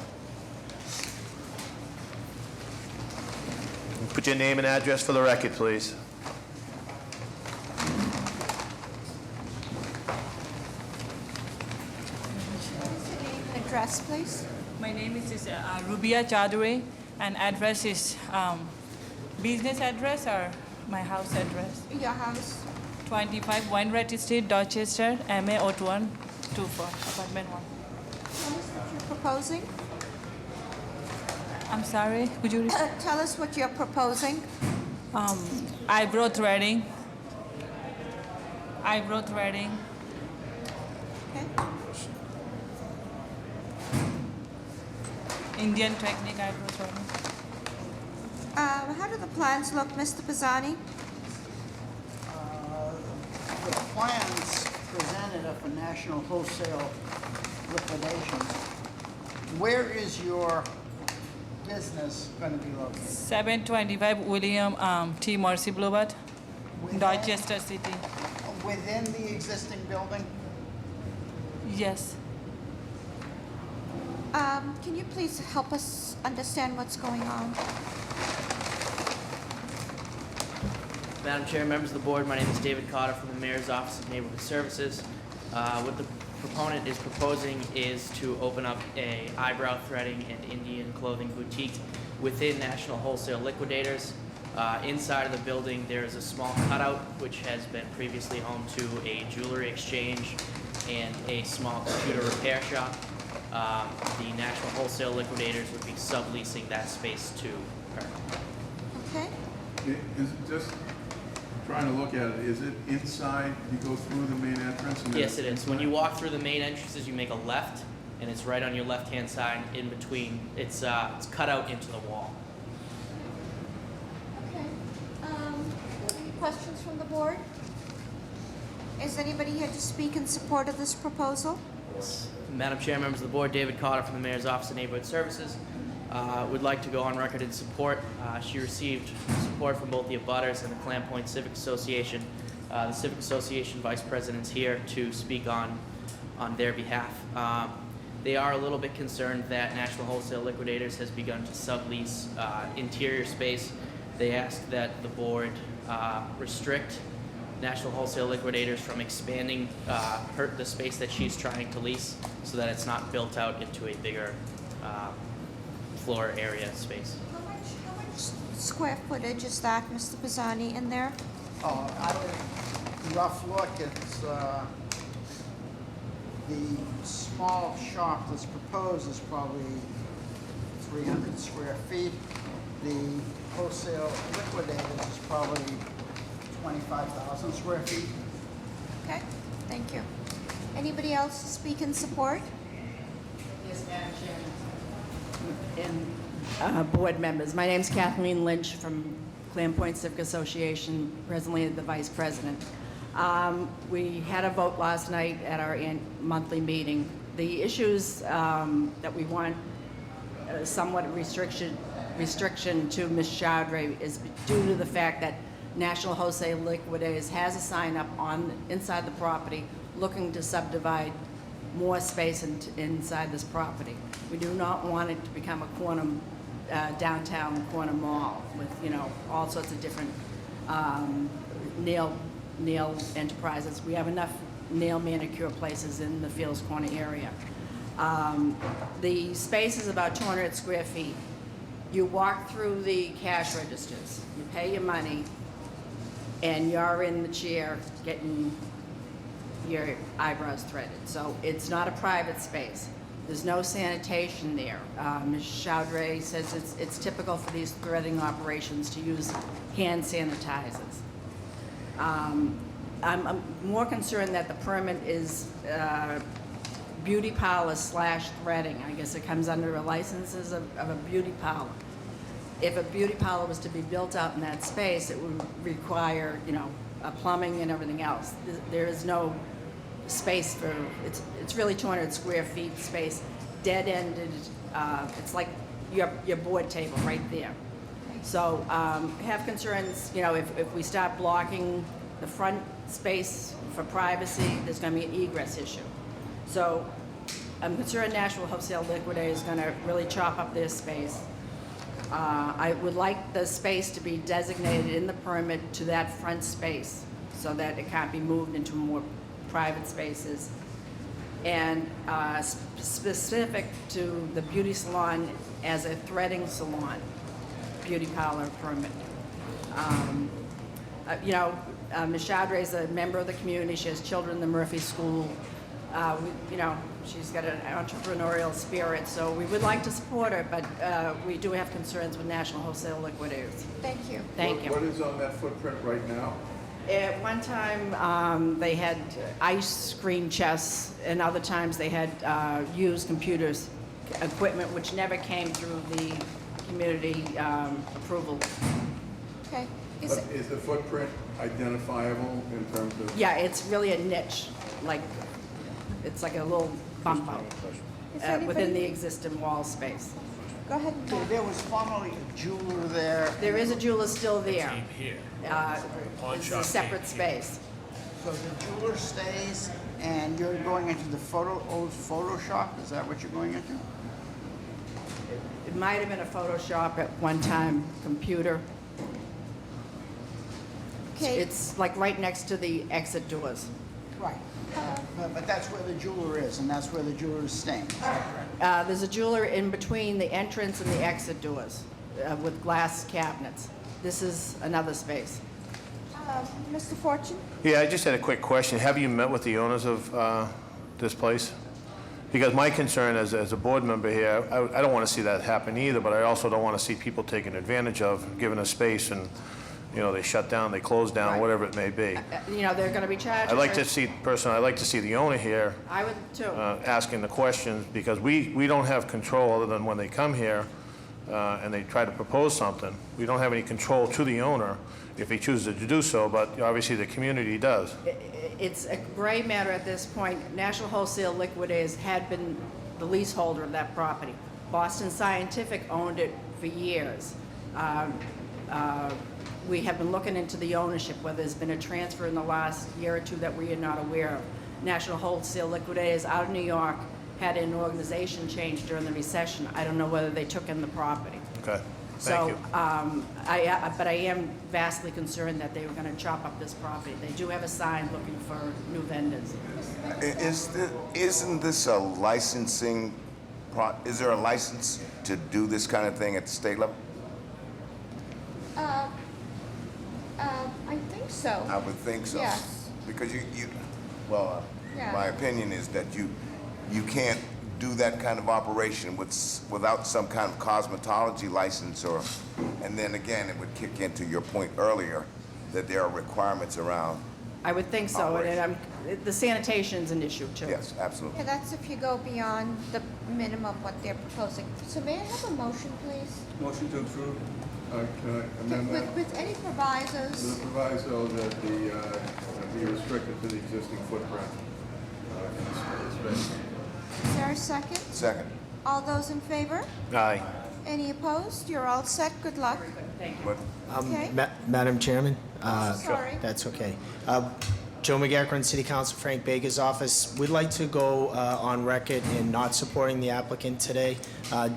Put your name and address for the record, please. Address, please. My name is Rubia Chadwe, and address is business address or my house address? Your house. 25 Wainwright Street, Dorchester, MA 02124, apartment 1. Tell us what you're proposing. I'm sorry, could you repeat? Tell us what you're proposing. Eyebrow threading. Eyebrow threading. Okay. Indian technique eyebrow threading. How do the plans look, Mr. Pisani? The plans presented are for national wholesale liquidation. Where is your business going to be located? 725 William T. Morrissey Boulevard, Dorchester City. Within the existing building? Yes. Can you please help us understand what's going on? Madam Chair, members of the board, my name is David Cotter from the Mayor's Office of Neighborhood Services. What the proponent is proposing is to open up a eyebrow threading and Indian clothing boutique within National Wholesale Liquidators. Inside of the building, there is a small cutout which has been previously home to a jewelry exchange and a small computer repair shop. The National Wholesale Liquidators would be subleasing that space to her. Okay. Is it just trying to look at it, is it inside, you go through the main entrance? And Yes, it is. When you walk through the main entrances, you make a left, and it's right on your left-hand side in between. It's cut out into the wall. Okay. Any questions from the board? Is anybody here to speak in support of this proposal? Madam Chair, members of the board, David Cotter from the Mayor's Office of Neighborhood Services. Would like to go on record in support. She received support from both the abutters and the Clam Point Civic Association. The Civic Association Vice President's here to speak on their behalf. They are a little bit concerned that National Wholesale Liquidators has begun to sublease interior space. They ask that the board restrict National Wholesale Liquidators from expanding the space that she's trying to lease so that it's not built out into a bigger floor area space. How much square footage is that, Mr. Pisani, in there? Rough look, it's, the small shop that's proposed is probably 300 square feet. The wholesale liquidators is probably 25,000 square feet. Okay, thank you. Anybody else to speak in support? Yes, Madam Chairman. And board members, my name's Kathleen Lynch from Clam Point Civic Association, presently the vice president. We had a vote last night at our monthly meeting. The issues that we want somewhat restriction to Ms. Chowdhury is due to the fact that National Wholesale Liquidators has a sign up inside the property looking to subdivide more space inside this property. We do not want it to become a corner, downtown corner mall with, all sorts of different nail enterprises. We have enough nail manicure places in the Fields Corner area. The space is about 200 square feet. You walk through the cash registers, you pay your money, and you're in the chair getting your eyebrows threaded. So it's not a private space. There's no sanitation there. Ms. Chowdhury says it's typical for these threading operations to use hand sanitizers. I'm more concerned that the permit is beauty parlor / threading. I guess it comes under a licenses of a beauty parlor. If a beauty parlor was to be built out in that space, it would require, a plumbing and everything else. There is no space for, it's really 200 square feet space, dead-ended. It's like your board table right there. So have concerns, if we start blocking the front space for privacy, there's going to be an egress issue. So I'm concerned National Wholesale Liquidator is going to really chop up their space. I would like the space to be designated in the permit to that front space so that it can't be moved into more private spaces. And specific to the beauty salon as a threading salon, beauty parlor permit. Ms. Chowdhury is a member of the community. She has children in the Murphy School. She's got an entrepreneurial spirit, so we would like to support her, but we do have concerns with National Wholesale Liquidators. Thank you. Thank you. What is on that footprint right now? At one time, they had ice cream chests, and other times they had used computers, equipment, which never came through the community approval. Okay. Is the footprint identifiable in terms of? Yeah, it's really a niche, it's like a little bump out within the existing wall space. Go ahead. There was formerly a jeweler there. There is a jeweler still there. Here. It's a separate space. So the jeweler stays, and you're going into the old Photoshop? Is that what you're going into? It might have been a Photoshop at one time, computer. Okay. It's like right next to the exit doors. Right. But that's where the jeweler is, and that's where the jeweler is staying. There's a jeweler in between the entrance and the exit doors with glass cabinets. This is another space. Mr. Fortune? Yeah, I just had a quick question. Have you met with the owners of this place? Because my concern as a board member here, I don't want to see that happen either, but I also don't want to see people taken advantage of, given a space and, they shut down, they close down, Right. whatever it may be. They're going to be charged. I'd like to see, personally, I'd like to see the owner here I would too. asking the questions, because we don't have control other than when they come here and they try to propose something. We don't have any control to the owner if he chooses to do so, but obviously the community does. It's a gray matter at this point. National Wholesale Liquidators had been the leaseholder of that property. Boston Scientific owned it for years. We have been looking into the ownership, whether there's been a transfer in the last year or two that we are not aware of. National Wholesale Liquidators out of New York had an organization change during the recession. I don't know whether they took in the property. Okay. So, but I am vastly concerned that they were going to chop up this property. They do have a sign looking for new vendors. Isn't this a licensing, is there a license to do this kind of thing at the state level? I think so. I would think so. Yes. Because Yeah. my opinion is that you can't do that kind of operation without some kind of cosmetology license, and then again, it would kick into your point earlier that there are requirements around. I would think so, and the sanitation's an issue too. Yes, absolutely. Yeah, that's if you go beyond the minimum what they're proposing. So may I have a motion, please? Motion to approve. Can I amend that? With any provisos? The proviso that be restricted to the existing footprint in the space. Is there a second? Second. All those in favor? Aye. Any opposed? You're all set. Good luck. Thank you. Okay. Madam Chairman? Sorry. That's okay. Joe McGackron, City Council, Frank Baker's office. We'd like to go on record in not supporting the applicant today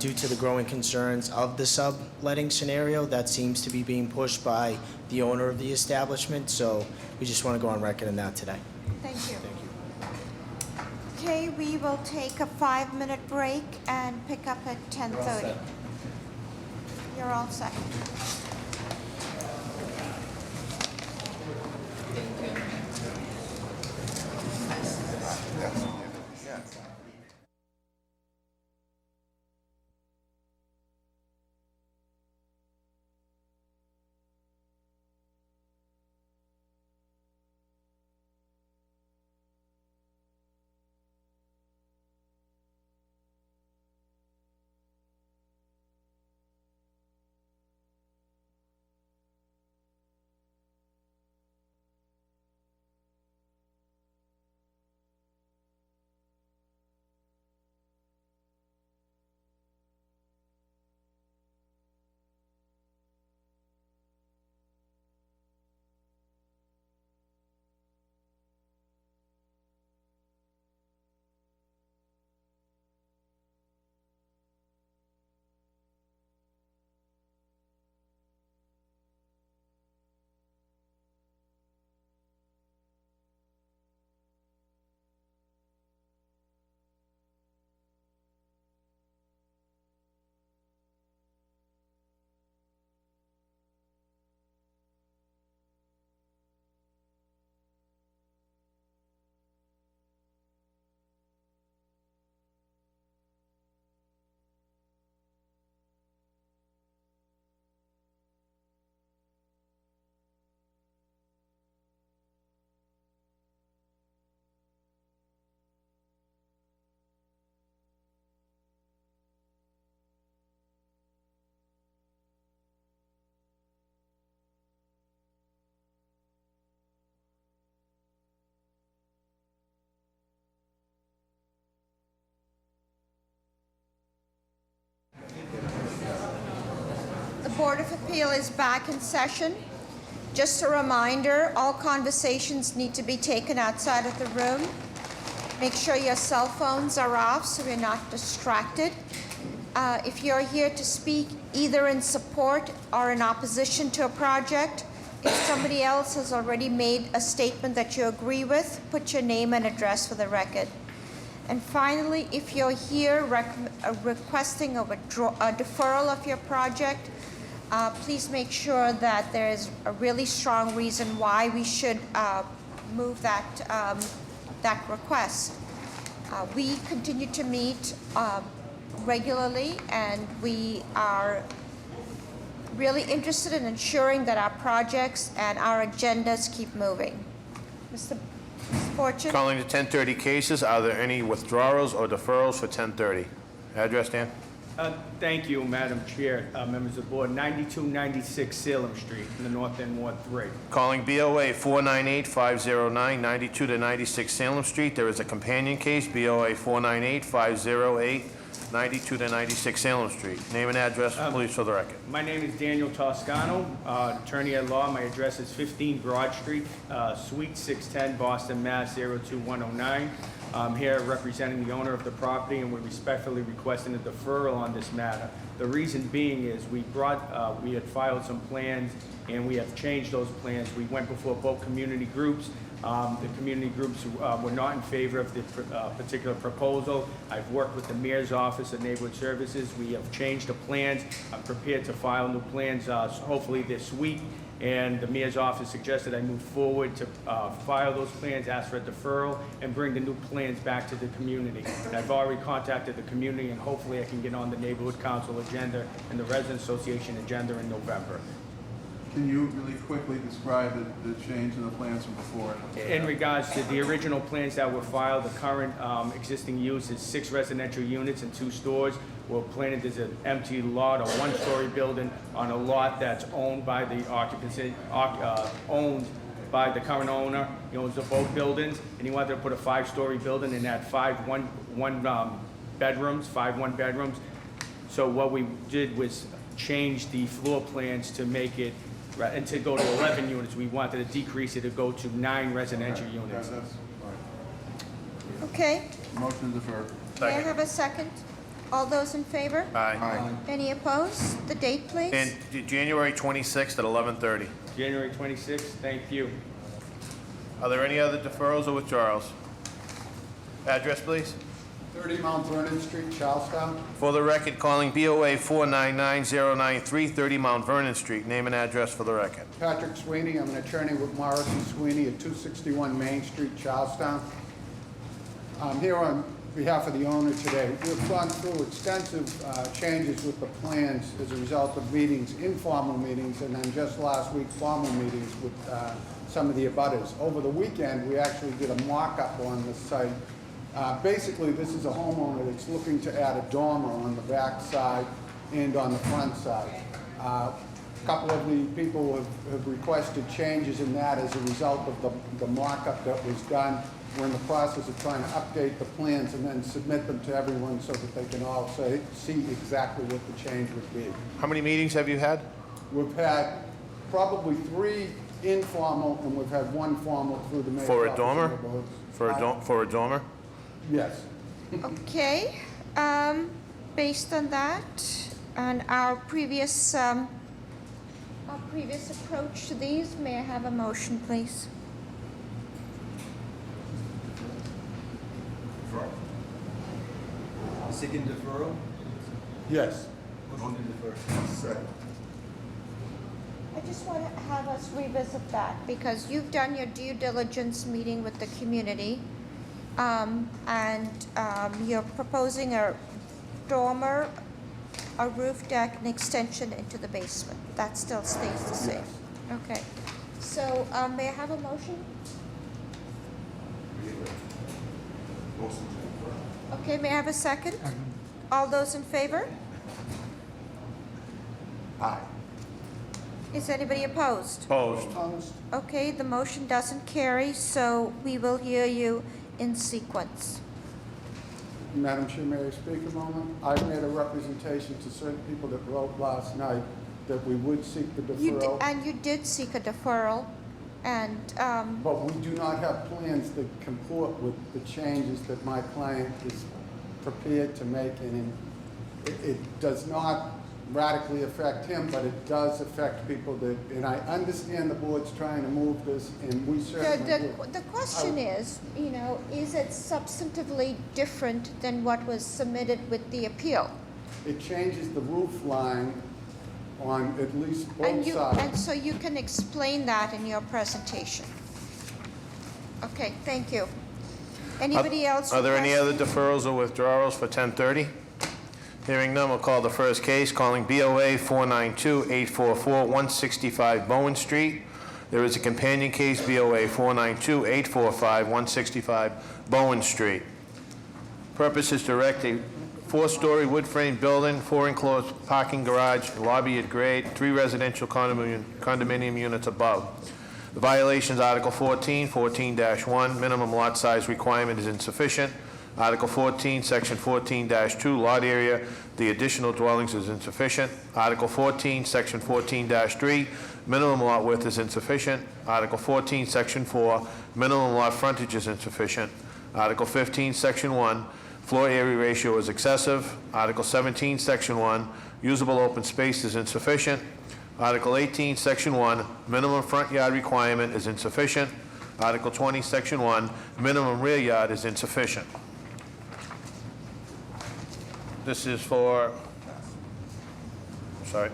due to the growing concerns of the subletting scenario that seems to be being pushed by the owner of the establishment. So we just want to go on record in that today. Thank you. Okay, we will take a 5-minute break and pick up at 10:30. You're all set. The Board of Appeal is back in session. Just a reminder, all conversations need to be taken outside of the room. Make sure your cell phones are off so we're not distracted. If you're here to speak either in support or in opposition to a project, if somebody else has already made a statement that you agree with, put your name and address for the record. And finally, if you're here requesting a deferral of your project, please make sure that there is a really strong reason why we should move that request. We continue to meet regularly, and we are really interested in ensuring that our projects and our agendas keep moving. Mr. Fortune? Calling the 10:30 cases. Are there any withdrawals or deferrals for 10:30? Address, Dan? Thank you, Madam Chair, members of the board. 9296 Salem Street in the North End, Ward 3. Calling BOA 498-509, 92 to 96 Salem Street. There is a companion case, BOA 498-508, 92 to 96 Salem Street. Name and address, please, for the record. My name is Daniel Toscano, attorney at law. My address is 15 Broad Street, Suite 610, Boston, Mass. 02109. I'm here representing the owner of the property, and we're respectfully requesting a deferral on this matter. The reason being is we had filed some plans, and we have changed those plans. We went before both community groups. The community groups were not in favor of the particular proposal. I've worked with the Mayor's Office of Neighborhood Services. We have changed the plans. I'm prepared to file new plans hopefully this week. And the Mayor's Office suggested I move forward to file those plans, ask for a deferral, and bring the new plans back to the community. And I've already contacted the community, and hopefully I can get on the Neighborhood Council agenda and the Resident Association agenda in November. Can you really quickly describe the change in the plans from before? In regards to the original plans that were filed, the current existing use is 6 residential units and 2 stores. We're planning there's an empty lot, a 1-story building on a lot that's owned by the owned by the current owner. He owns the both buildings, and he wanted to put a 5-story building and add 5 one-bedrooms. So what we did was change the floor plans to make it, and to go to 11 units. We wanted to decrease it to go to 9 residential units. Okay. Motion to defer. May I have a second? All those in favor? Aye. Any opposed? The date, please. And January 26th at 11:30. January 26th, thank you. Are there any other deferrals or withdrawals? Address, please. 30 Mount Vernon Street, Charlestown. For the record, calling BOA 499-093, 30 Mount Vernon Street. Name and address for the record. Patrick Sweeney, I'm an attorney with Morrison Sweeney at 261 Main Street, Charlestown. I'm here on behalf of the owner today. We've gone through extensive changes with the plans as a result of meetings, informal meetings, and then just last week, formal meetings with some of the abutters. Over the weekend, we actually did a mock-up on the site. Basically, this is a homeowner that's looking to add a dormer on the back side and on the front side. A couple of the people have requested changes in that as a result of the mock-up that was done. We're in the process of trying to update the plans and then submit them to everyone so that they can all see exactly what the change would be. How many meetings have you had? We've had probably 3 informal, and we've had 1 formal through the mayor's For a office dormer? in the boards. For a dormer? Yes. Okay. Based on that and our previous approach to these, may I have a motion, please? Seeking deferral? Yes. Motion to defer. Second. I just want to have us revisit that because you've done your due diligence meeting with the community, and you're proposing a dormer, a roof deck, and extension into the basement. That still stays the same. Okay. So may I have a motion? Okay, may I have a second? All those in favor? Aye. Is anybody opposed? Opposed. Okay, the motion doesn't carry, so we will hear you in sequence. Madam Chair, may I speak a moment? I made a representation to certain people that wrote last night that we would seek the deferral. And you did seek a deferral, and But we do not have plans that comport with the changes that my client is prepared to make, and it does not radically affect him, but it does affect people that, and I understand the board's trying to move this, and we certainly would. the question is, is it substantively different than what was submitted with the appeal? It changes the roof line on at least And both sides. and so you can explain that in your presentation. Okay, thank you. Anybody else? Are there any request- other deferrals or withdrawals for 10:30? Hearing none, we'll call the first case, calling BOA 492-844-165 Bowen Street. There is a companion case, BOA 492-845-165 Bowen Street. Purpose is to erect a 4-story wood frame building, 4 enclosed parking garage, lobby at grade, 3 residential condominium units above. The violations, Article 14, 14-1, minimum lot size requirement is insufficient. Article 14, Section 14-2, lot area, the additional dwellings is insufficient. Article 14, Section 14-3, minimum lot width is insufficient. Article 14, Section 4, minimum lot frontage is insufficient. Article 15, Section 1, floor area ratio is excessive. Article 17, Section 1, usable open space is insufficient. Article 18, Section 1, minimum front yard requirement is insufficient. Article 20, Section 1, minimum rear yard is insufficient. This is for, sorry.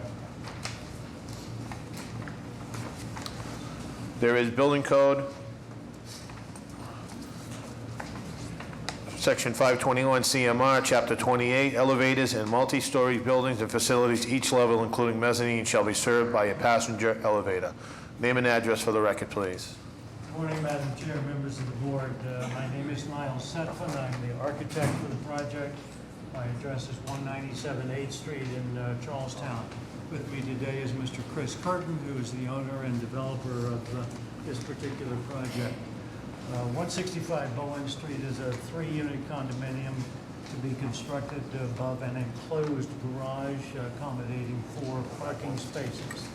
There is building code, Section 521 CMR, Chapter 28, elevators in multi-story buildings and facilities, each level, including mezzanine, shall be served by a passenger elevator. Name and address for the record, please. Good morning, Madam Chair, members of the board. My name is Niall Setfin. I'm the architect for the project. My address is 197 8th Street in Charlestown. With me today is Mr. Chris Curtin, who is the owner and developer of this particular project. 165 Bowen Street is a 3-unit condominium to be constructed above an enclosed garage accommodating 4 parking spaces.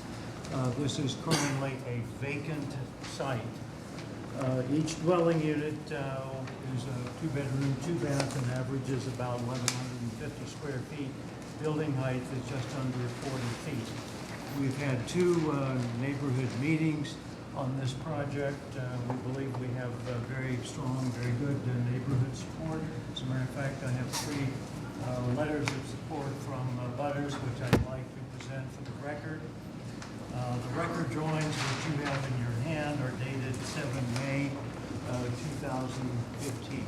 This is currently a vacant site. Each dwelling unit is a 2-bedroom, 2-bath, and averages about 1,150 square feet. Building height is just under 40 feet. We've had 2 neighborhood meetings on this project. We believe we have very strong, very good neighborhood support. As a matter of fact, I have 3 letters of support from butters, which I'd like to present for the record. The record drawings that you have in your hand are dated 7 May 2015.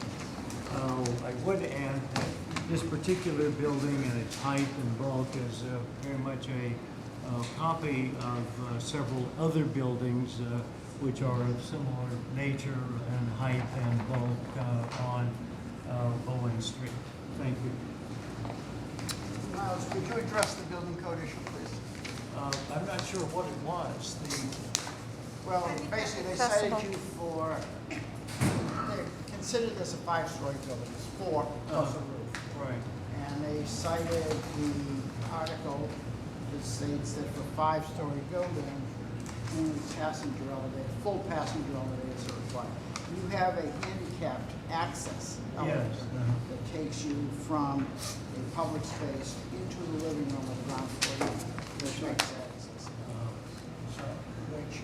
I would add that this particular building and its height and bulk is very much a copy of several other buildings which are of similar nature and height and bulk on Bowen Street. Thank you. Miles, could you address the building code issue, please? I'm not sure what it was. Well, basically, they cited you for, they considered this a 5-story building, it's 4 plus a roof. Right. And they cited the article that states that for 5-story building, only passenger elevator, full passenger elevators are required. You have a handicapped access elevator that takes you from a public space into the living room of the ground floor unit, which makes access. Which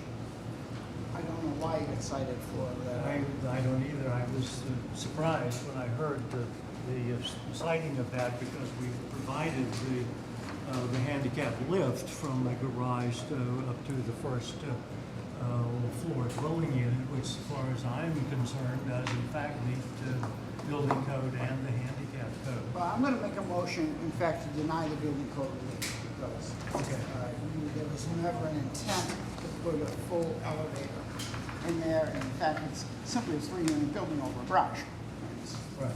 I don't know why you got cited for that. I don't either. I was surprised when I heard the citing of that because we provided the handicap lift from the garage up to the first floor dwelling unit, which, as far as I'm concerned, does in fact meet the building code and the handicap code. Well, I'm going to make a motion, in fact, to deny the building code relief because there was never an intent to put a full elevator in there. In fact, it's simply a 3-unit building over a garage. Right.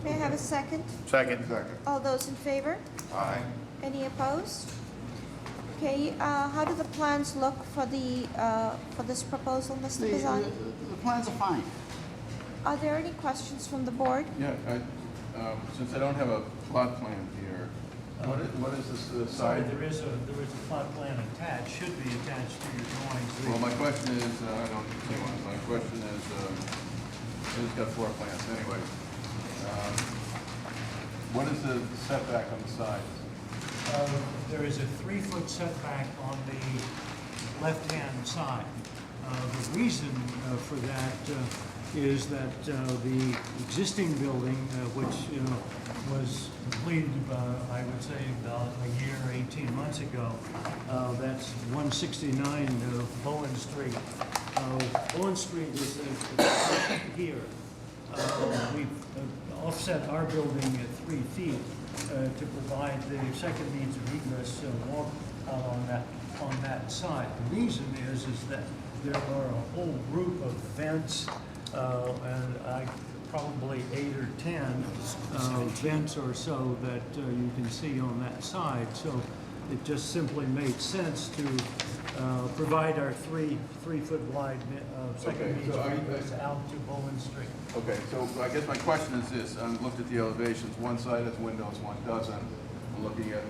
May I have a second? Second. All those in favor? Aye. Any opposed? Okay, how do the plans look for the for this proposal, Mr. Pisani? The plans are fine. Are there any questions from the board? Yeah, since I don't have a plot plan here, what is this Sorry, side? there is a plot plan attached, should be attached to your drawings. Well, my question is, I don't see one. My question is, it's got floor plans anyway. What is the setback on the sides? There is a 3-foot setback on the left-hand side. The reason for that is that the existing building, which was completed, I would say, about a year, 18 months ago, that's 169 Bowen Street. Bowen Street is here. We've offset our building at 3 feet to provide the second means of egress walk out on that side. The reason is that there are a whole group of vents, and probably 8 or 10 vents or so that you can see on that side. So it just simply made sense to provide our three-foot wide second Okay, means so of egress out to Bowen Street. Okay, so I guess my question is this, I looked at the elevations, one side has windows, one doesn't. I'm looking at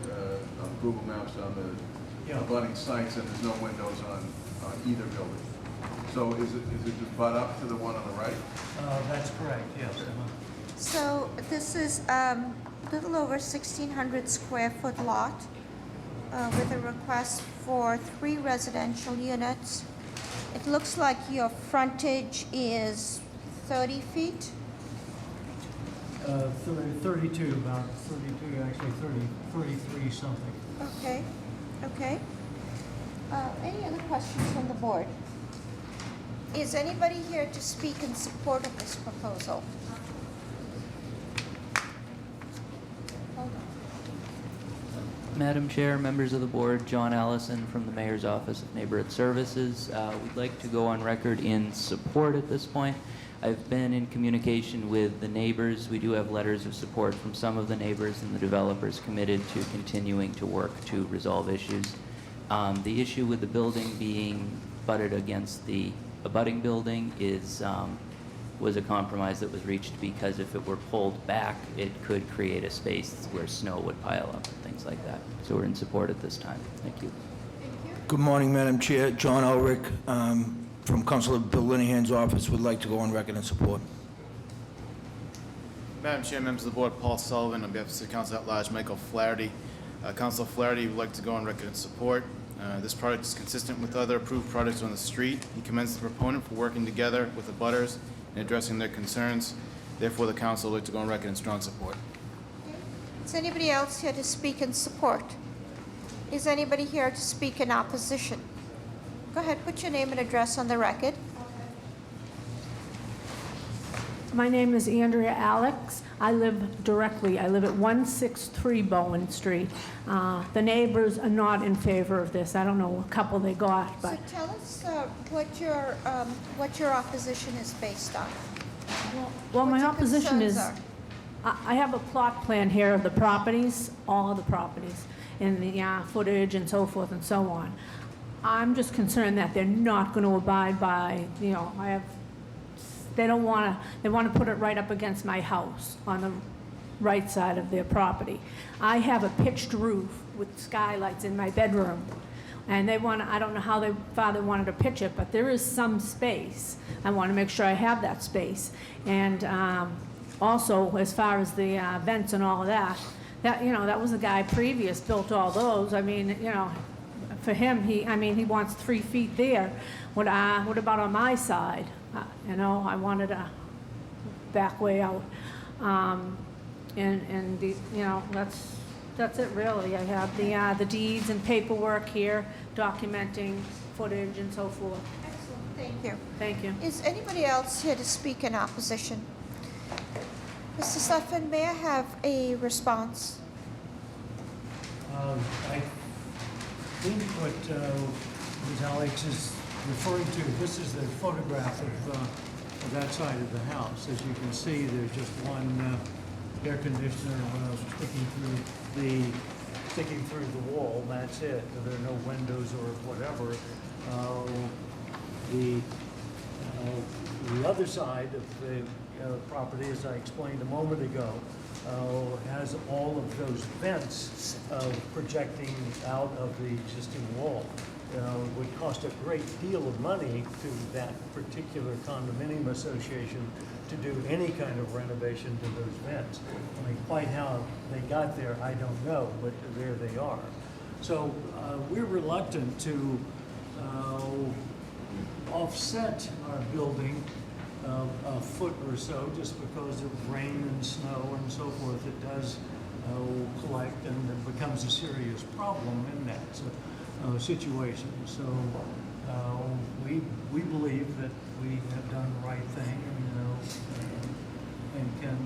on Google Maps on the abutting sites, and there's no windows on either building. So is it to butt up to the one on the right? That's correct, yes. So this is a little over 1,600 square foot lot with a request for 3 residential units. It looks like your frontage is 30 feet. 32, about 32, actually 33 something. Okay, okay. Any other questions from the board? Is anybody here to speak in support of this proposal? Hold on. Madam Chair, members of the board, John Allison from the Mayor's Office of Neighborhood Services. We'd like to go on record in support at this point. I've been in communication with the neighbors. We do have letters of support from some of the neighbors, and the developers committed to continuing to work to resolve issues. The issue with the building being butted against the abutting building was a compromise that was reached, because if it were pulled back, it could create a space where snow would pile up and things like that. So we're in support at this time. Thank you. Good morning, Madam Chair. John Ulrich from Councilor Bill Linehan's office would like to go on record in support. Madam Chair, members of the board, Paul Sullivan, on behalf of City Council at Large, Michael Flaherty. Councilor Flaherty would like to go on record in support. This project is consistent with other approved projects on the street. He commends the proponent for working together with the butters and addressing their concerns. Therefore, the council would like to go on record in strong support. Is anybody else here to speak in support? Is anybody here to speak in opposition? Go ahead, put your name and address on the record. My name is Andrea Alex. I live at 163 Bowen Street. The neighbors are not in favor of this. I don't know what couple they got, but. So tell us what your opposition is based on. Well, What my your opposition concerns is, are. I have a plot plan here of the properties, all of the properties, and the footage and so forth and so on. I'm just concerned that they're not going to abide by, they want to put it right up against my house on the right side of their property. I have a pitched roof with skylights in my bedroom, and I don't know how far they wanted to pitch it, but there is some space. I want to make sure I have that space. And also, as far as the vents and all of that was the guy previous built all those. I mean, for him, he wants 3 feet there. What about on my side? I wanted a back way out. That's it really. I have the deeds and paperwork here documenting footage and so forth. Excellent, thank you. Thank you. Is anybody else here to speak in opposition? Mr. Sutphin, may I have a response? I think what Ms. Alex is referring to, this is the photograph of that side of the house. As you can see, there's just one air conditioner sticking through the wall. That's it. There are no windows or whatever. The other side of the property, as I explained a moment ago, has all of those vents projecting out of the existing wall. It would cost a great deal of money to that particular condominium association to do any kind of renovation to those vents. I mean, quite how they got there, I don't know, but there they are. So we're reluctant to offset our building a foot or so, just because of rain and snow and so forth. It does collect, and it becomes a serious problem in that situation. So we believe that we have done the right thing, and can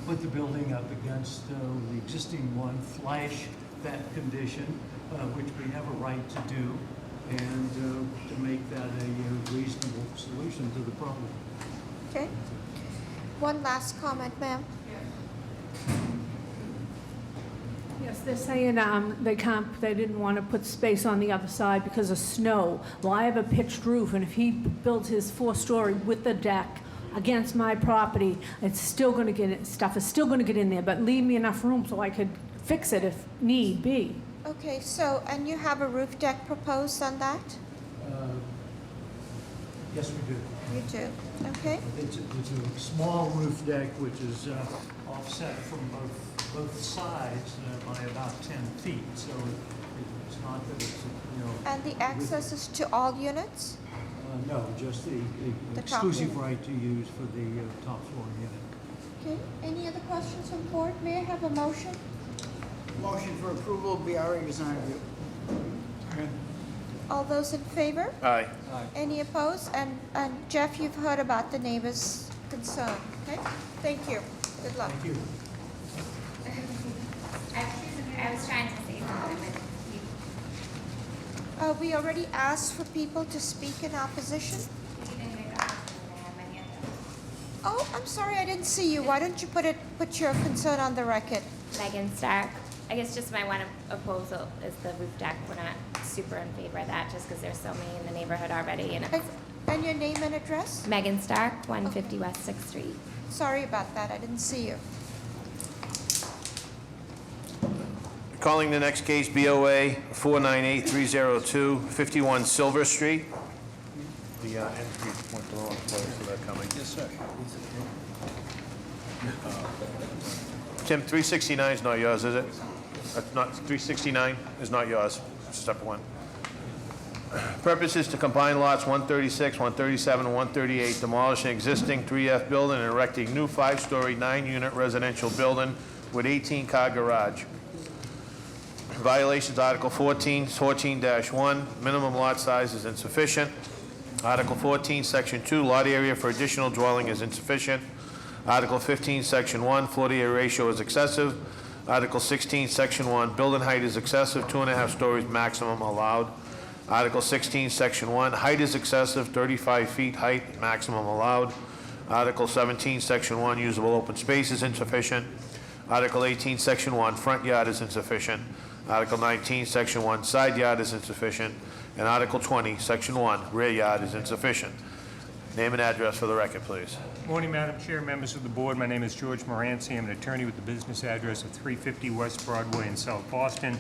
put the building up against the existing one, flash that condition, which we have a right to do, and to make that a reasonable solution to the problem. Okay. One last comment, ma'am. Yeah, Yes, they're saying they didn't want to put space on the other side because of snow. Well, I have a pitched roof, and if he builds his 4-story with the deck against my property, it's still going to get, stuff is still going to get in there, but leave me enough room so I could fix it if need be. Okay, so, and you have a roof deck proposed on that? Yes, we do. You do, okay. It's a small roof deck which is offset from both sides by about 10 feet, so it's not that it's, you know... And the access is to all units? No, just the top exclusive unit. right to use for the top floor unit. Okay, any other questions from board? May I have a motion? Motion for approval, BRA design review. All those in favor? Aye. Any opposed? And Jeff, you've heard about the neighbor's concern, okay? Thank you. Good luck. Thank you. I was trying to say something, but We already asked for people to speak in opposition. you didn't make up and I had my hand up. Oh, I'm sorry, I didn't see you. Why don't you put your concern on the record? Megan Stark. I guess just my one opposal is the roof deck. We're not super in favor of that just because there's so many in the neighborhood already. And it's And your name and address? Megan Stark, 150 West 6th Street. Sorry about that, I didn't see you. Calling the next case, BOA 498302, 51 Silver Street. The entry went the wrong place, so they're coming. Yes, sir. Tim, 369 is not yours, is it? Not 369 is not yours. Step one. Purpose is to combine lots 136, 137, and 138, demolish an existing 3F building and erecting new 5-story, 9-unit residential building with 18-car garage. Violations, Article 14, 14-1, minimum lot size is insufficient. Article 14, Section 2, lot area for additional dwelling is insufficient. Article 15, Section 1, floor-to-area ratio is excessive. Article 16, Section 1, building height is excessive, 2.5 stories maximum allowed. Article 16, Section 1, height is excessive, 35 feet height maximum allowed. Article 17, Section 1, usable open space is insufficient. Article 18, Section 1, front yard is insufficient. Article 19, Section 1, side yard is insufficient. And Article 20, Section 1, rear yard is insufficient. Name and address for the record, please. Morning, Madam Chair, members of the board. My name is George Moranci. I'm an attorney with the business address of 350 West Broadway in South Boston.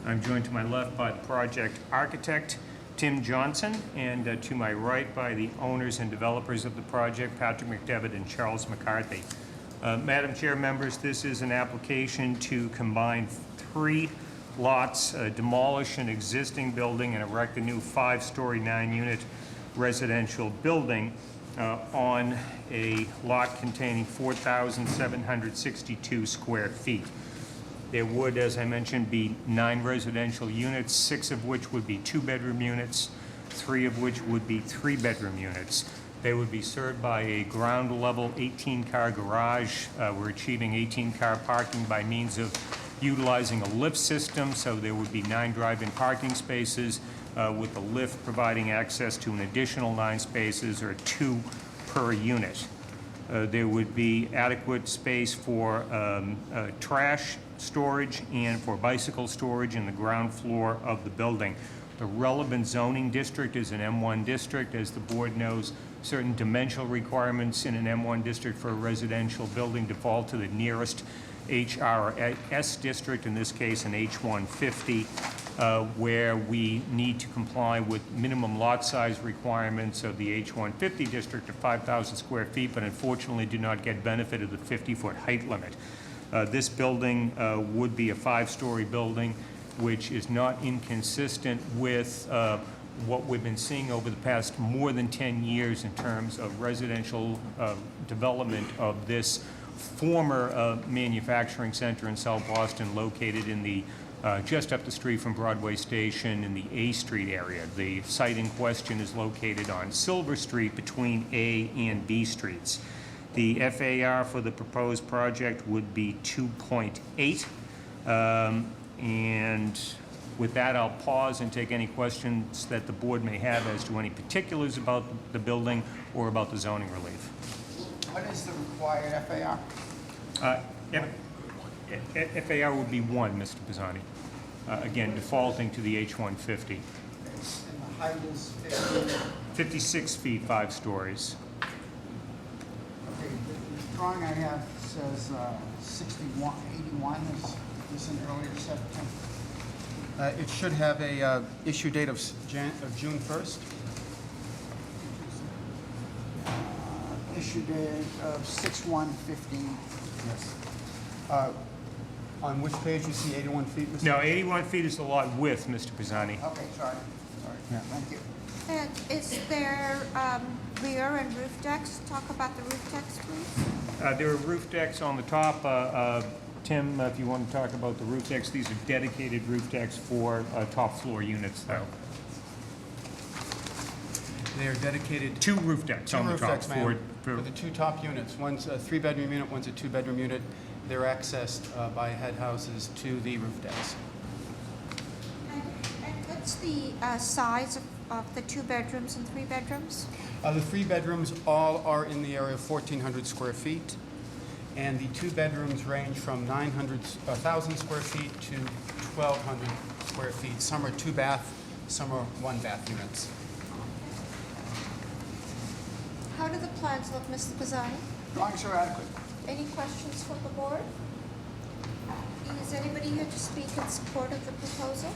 I'm joined to my left by the project architect, Tim Johnson, and to my right by the owners and developers of the project, Patrick McDevitt and Charles McCarthy. Madam Chair, members, this is an application to combine 3 lots, demolish an existing building and erect a new 5-story, 9-unit residential building on a lot containing 4,762 square feet. There would, as I mentioned, be 9 residential units, 6 of which would be 2-bedroom units, 3 of which would be 3-bedroom units. They would be served by a ground-level 18-car garage. We're achieving 18-car parking by means of utilizing a lift system, so there would be 9 drive-in parking spaces, with the lift providing access to an additional 9 spaces, or 2 per unit. There would be adequate space for trash storage and for bicycle storage in the ground floor of the building. The relevant zoning district is an M1 district. As the board knows, certain dimensional requirements in an M1 district for a residential building default to the nearest HRS district, in this case an H150, where we need to comply with minimum lot size requirements of the H150 district of 5,000 square feet, but unfortunately do not get benefit of the 50-foot height limit. This building would be a 5-story building, which is not inconsistent with what we've been seeing over the past more than 10 years in terms of residential development of this former manufacturing center in South Boston, located in the just up the street from Broadway Station in the A Street area. The site in question is located on Silver Street between A and B Streets. The FAR for the proposed project would be 2.8. And with that, I'll pause and take any questions that the board may have as to any particulars about the building or about the zoning relief. What is the required FAR? FAR would be 1, Mr. Pisani. Again, defaulting to the H-150. And the height is 15. 56 feet, 5 stories. Okay, the drawing I have says 61, 81. Is this an earlier set? It should have a issue date of June 1st. Issue date of 6/1/15. Yes. On which page you see 81 feet, Mr.? No, 81 feet is the lot width, Mr. Pisani. Okay, sorry. Yeah. Thank you. And is there rear and roof decks? Talk about the roof decks, please. There are roof decks on the top. Tim, if you want to talk about the roof decks, these are dedicated roof decks for top floor units, though. They are dedicated... 2 roof decks on the top. Two roof decks, ma'am, for the 2 top units. One's a 3-bedroom unit, one's a 2-bedroom unit. They're accessed by head houses to the roof decks. And what's the size of the 2 bedrooms and 3 bedrooms? The 3 bedrooms all are in the area of 1,400 square feet, and the 2 bedrooms range from 1,000 square feet to 1,200 square feet. Some are 2-bath, some are 1-bath units. How do the plans look, Mr. Pisani? Drawings are adequate. Any questions from the board? Is anybody here to speak in support of the proposal?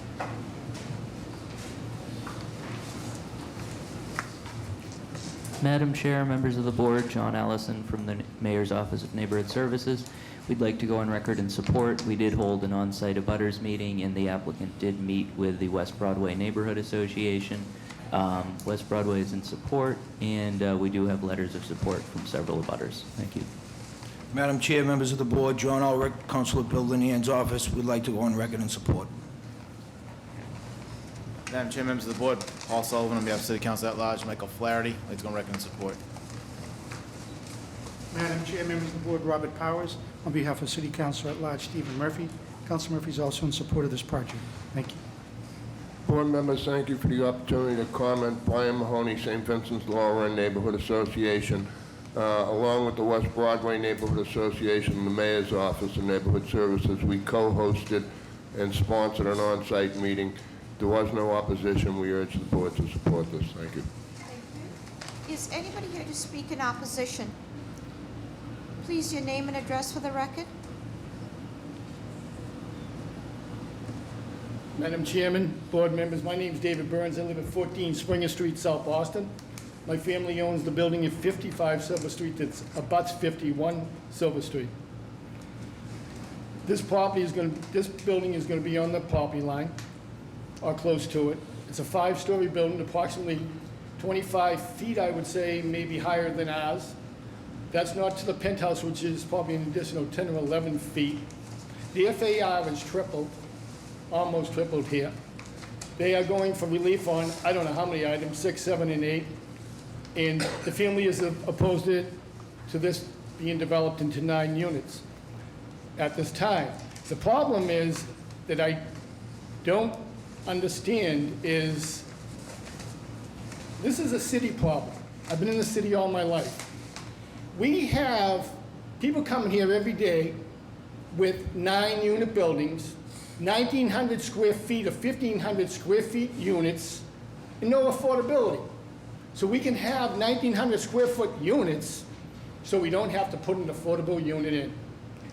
Madam Chair, members of the board, John Allison from the Mayor's Office of Neighborhood Services. We'd like to go on record in support. We did hold an on-site abutters meeting, and the applicant did meet with the West Broadway Neighborhood Association. West Broadway is in support, and we do have letters of support from several abutters. Thank you. Madam Chair, members of the board, John Ulrich, Councilor Bill Linehan's office, would like to go on record in support. Madam Chair, members of the board, Paul Sullivan on behalf of City Council at Large, Michael Flaherty, I'd like to go on record in support. Madam Chair, members of the board, Robert Powers, on behalf of City Councilor at Large Stephen Murphy. Councilor Murphy is also in support of this project. Thank you. Board members, thank you for the opportunity to comment. Brian Mahoney, St. Vincent's Lower End Neighborhood Association, along with the West Broadway Neighborhood Association and the Mayor's Office of Neighborhood Services, we co-hosted and sponsored an on-site meeting. There was no opposition. We urge the board to support this. Thank you. Thank you. Is anybody here to speak in opposition? Please, your name and address for the record. Madam Chairman, board members, my name is David Burns. I live at 14 Springer Street, South Boston. My family owns the building at 55 Silver Street that abuts 51 Silver Street. This building is going to be on the property line, or close to it. It's a 5-story building, approximately 25 feet, I would say, maybe higher than ours. That's not to the penthouse, which is probably an additional 10 or 11 feet. The FAR is tripled, almost tripled here. They are going for relief on, I don't know how many items, 6, 7, and 8. And the family is opposed to this being developed into 9 units at this time. The problem is that I don't understand is this is a city problem. I've been in the city all my life. We have people coming here every day with 9-unit buildings, 1,900 square feet or 1,500 square feet units, and no affordability. So we can have 1,900 square foot units so we don't have to put an affordable unit in.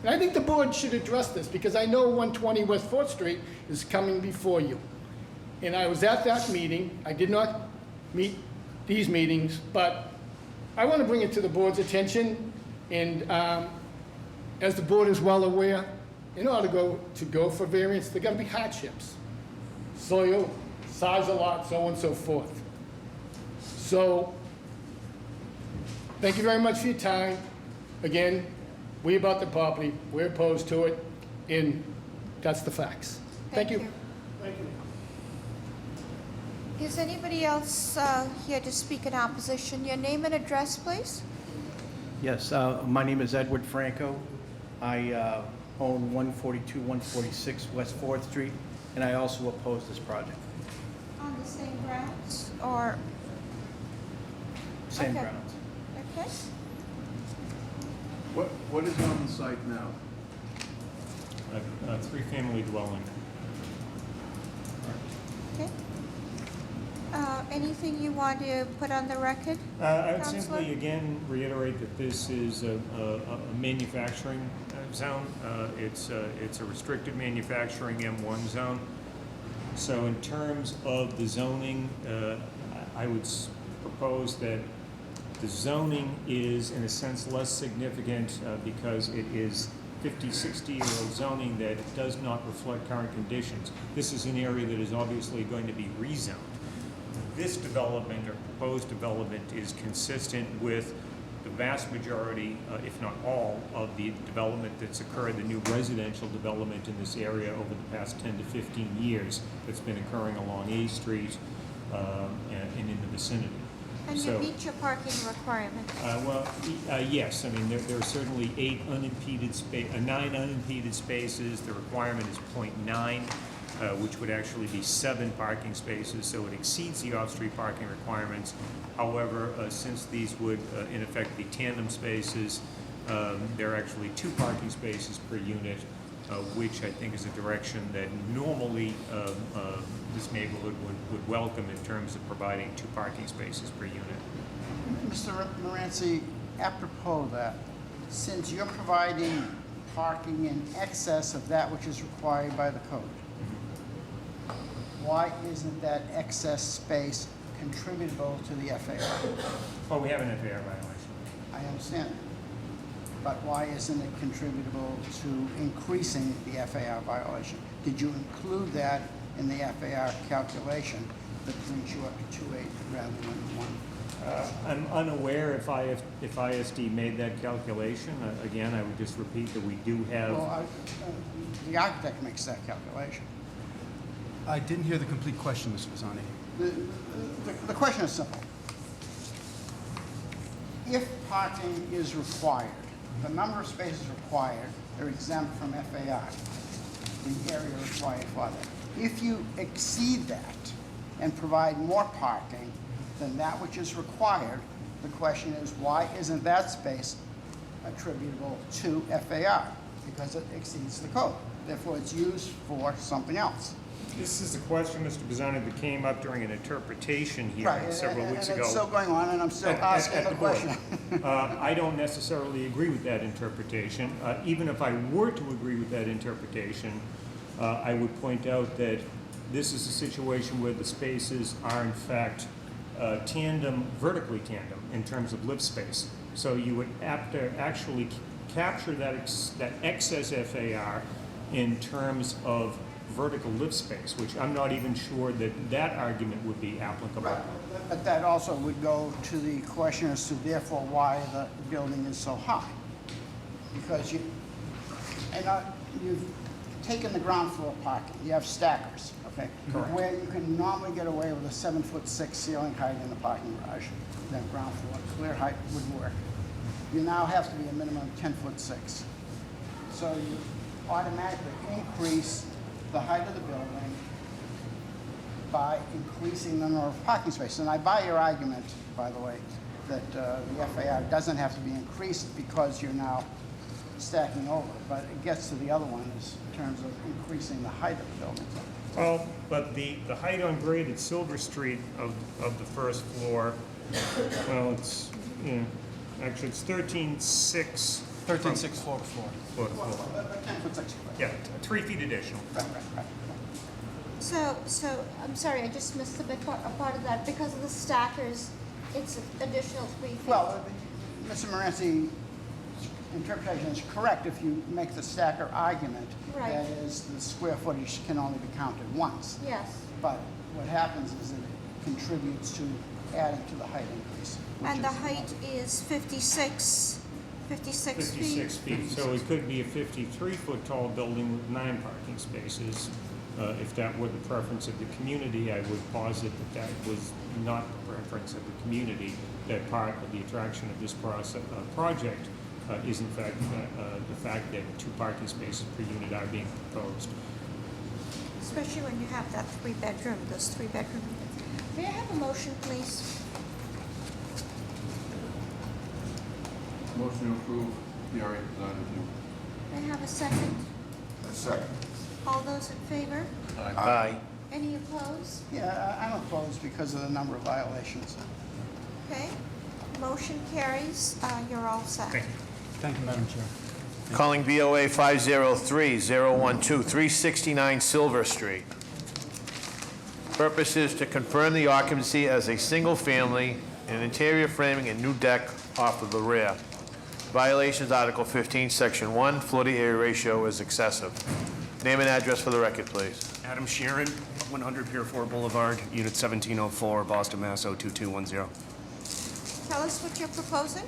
And I think the board should address this because I know 120 West 4th Street is coming before you. And I was at that meeting. I did not meet these meetings, but I want to bring it to the board's attention. And as the board is well aware, in order to go for variance, there got to be hardships. Soil, size of lot, so on and so forth. So, thank you very much for your time. Again, we about the property, we're opposed to it, and that's the facts. Thank you. Thank you. Is anybody else here to speak in opposition? Your name and address, please. Yes, my name is Edward Franco. I own 142, 146 West 4th Street, and I also oppose this project. On the same grounds, or? Same Okay. grounds. Okay. What is on the site now? a three-family dwelling. Okay. Anything you want to put on the record? I would Counselor? simply again reiterate that this is a manufacturing zone. It's a restricted manufacturing M1 zone. So in terms of the zoning, I would propose that the zoning is in a sense less significant because it is 50, 60-year-old zoning that does not reflect current conditions. This is an area that is obviously going to be rezoned. This development or proposed development is consistent with the vast majority, if not all, of the development that's occurred, the new residential development in this area over the past 10 to 15 years that's been occurring along A Street and in the vicinity. And you meet your parking requirements. Yes. I mean, there are certainly 9 unimpeded spaces. The requirement is 0.9, which would actually be 7 parking spaces, so it exceeds the off-street parking requirements. However, since these would, in effect, be tandem spaces, there are actually 2 parking spaces per unit, which I think is a direction that normally this neighborhood would welcome in terms of providing 2 parking spaces per unit. Mr. Moranci, apropos of that, since you're providing parking in excess of that which is required by the code, why isn't that excess space contributable to the FAR? Oh, we have an FAR violation. I understand. But why isn't it contributable to increasing the FAR violation? Did you include that in the FAR calculation that brings you up to 2.8 rather than 1? I'm unaware if ISD made that calculation. Again, I would just repeat that we do have. Well, the architect makes that calculation. I didn't hear the complete question, Mr. Pisani. The question is simple. If parking is required, the number of spaces required are exempt from FAR, the area required for that. If you exceed that and provide more parking than that which is required, the question is, why isn't that space attributable to FAR? Because it exceeds the code. Therefore, it's used for something else. This is a question, Mr. Pisani, that came up during an interpretation hearing Right, several weeks ago. And it's still going on, and I'm still asking the question. I don't necessarily agree with that interpretation. Even if I were to agree with that interpretation, I would point out that this is a situation where the spaces are in fact vertically tandem in terms of lift space. So you would have to actually capture that excess FAR in terms of vertical lift space, which I'm not even sure that argument would be applicable. Right. But that also would go to the question as to therefore why the building is so high. Because you've taken the ground floor parking, you have stackers, okay? Correct. Where you can normally get away with a 7'6" ceiling height in the parking garage, that ground floor clear height would work. You now have to be a minimum of 10'6". So you automatically increase the height of the building by increasing the number of parking spaces. And I buy your argument, by the way, that the FAR doesn't have to be increased because you're now stacking over, but it gets to the other one in terms of increasing the height of the building. Well, but the height on grade at Silver Street of the first floor, well, it's, actually it's 13.6. 13.6 floor to floor. 10'6". Yeah, 3 feet additional. Right. So I'm sorry, I just missed a part of that. Because of the stackers, it's additional 3 feet. Well, Mr. Moranci's interpretation is correct if you make the stacker argument. Right. That is, the square footage can only be counted once. Yes. But what happens is that it contributes to adding to the height increase. And the height is 56 feet? 56 feet. So it could be a 53-foot tall building with 9 parking spaces. If that were the preference of the community, I would posit that was not the preference of the community, that part of the attraction of this project is in fact the fact that 2 parking spaces per unit are being proposed. Especially when you have that 3-bedroom, those 3-bedroom units. May I have a motion, please? Motion to approve the area design review. May I have a second? Second. All those in favor? Aye. Any opposed? Yeah, I'm opposed because of the number of violations. Okay. Motion carries. You're all set. Thank you, Madam Chair. Calling BOA 503-012, 369 Silver Street. Purpose is to confirm the occupancy as a single-family, an interior framing and new deck off of the rear. Violations, Article 15, Section 1, floor-to-area ratio is excessive. Name and address for the record, please. Adam Sheeran, 100 Pier 4 Boulevard, Unit 1704, Boston, Mass. 02210. Tell us what you're proposing.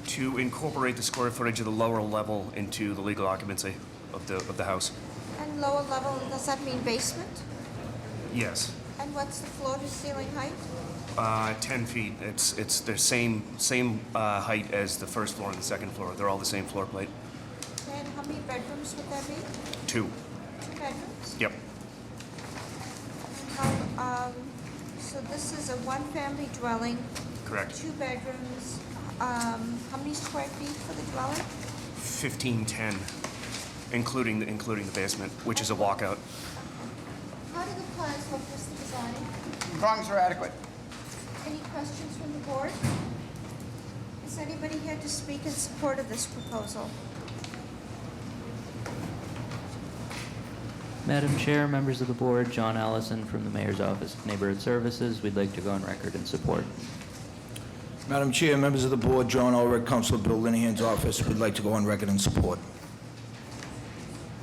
To incorporate the square footage of the lower level into the legal occupancy of the house. And lower level, does that mean basement? Yes. And what's the floor-to-ceiling height? 10 feet. It's the same height as the first floor and the second floor. They're all the same floor plate. And how many bedrooms would there be? 2. 2 bedrooms? Yep. And so this is a one-family dwelling, Correct. 2 bedrooms. How many square feet for the dwelling? 1510, including the basement, which is a walkout. How do the plans look, Mr. Bazzani? Drawings are adequate. Any questions from the board? Is anybody here to speak in support of this proposal? Madam Chair, members of the board, John Allison from the Mayor's Office of Neighborhood Services. We'd like to go on record in support. Madam Chair, members of the board, John Ulrich, Councilor Bill Linehan's office, would like to go on record in support.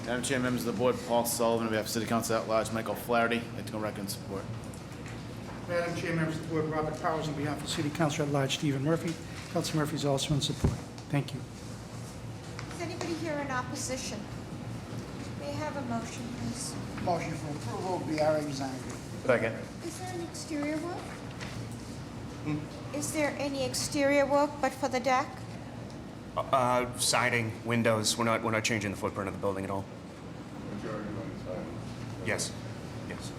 Madam Chair, members of the board, Paul Sullivan, on behalf of City Council at Large, Michael Flaherty, I'd like to go on record in support. Madam Chair, members of the board, Robert Powers on behalf of City Council at Large, Stephen Murphy. Council Murphy is also in support. Thank you. Is anybody here in opposition? May I have a motion, please? Motion for approval of BRA design review. Second. Is there any exterior work? Is there any exterior work but for the deck? Siding, windows. We're not changing the footprint of the building at all. Majority on the side. Yes. Yes.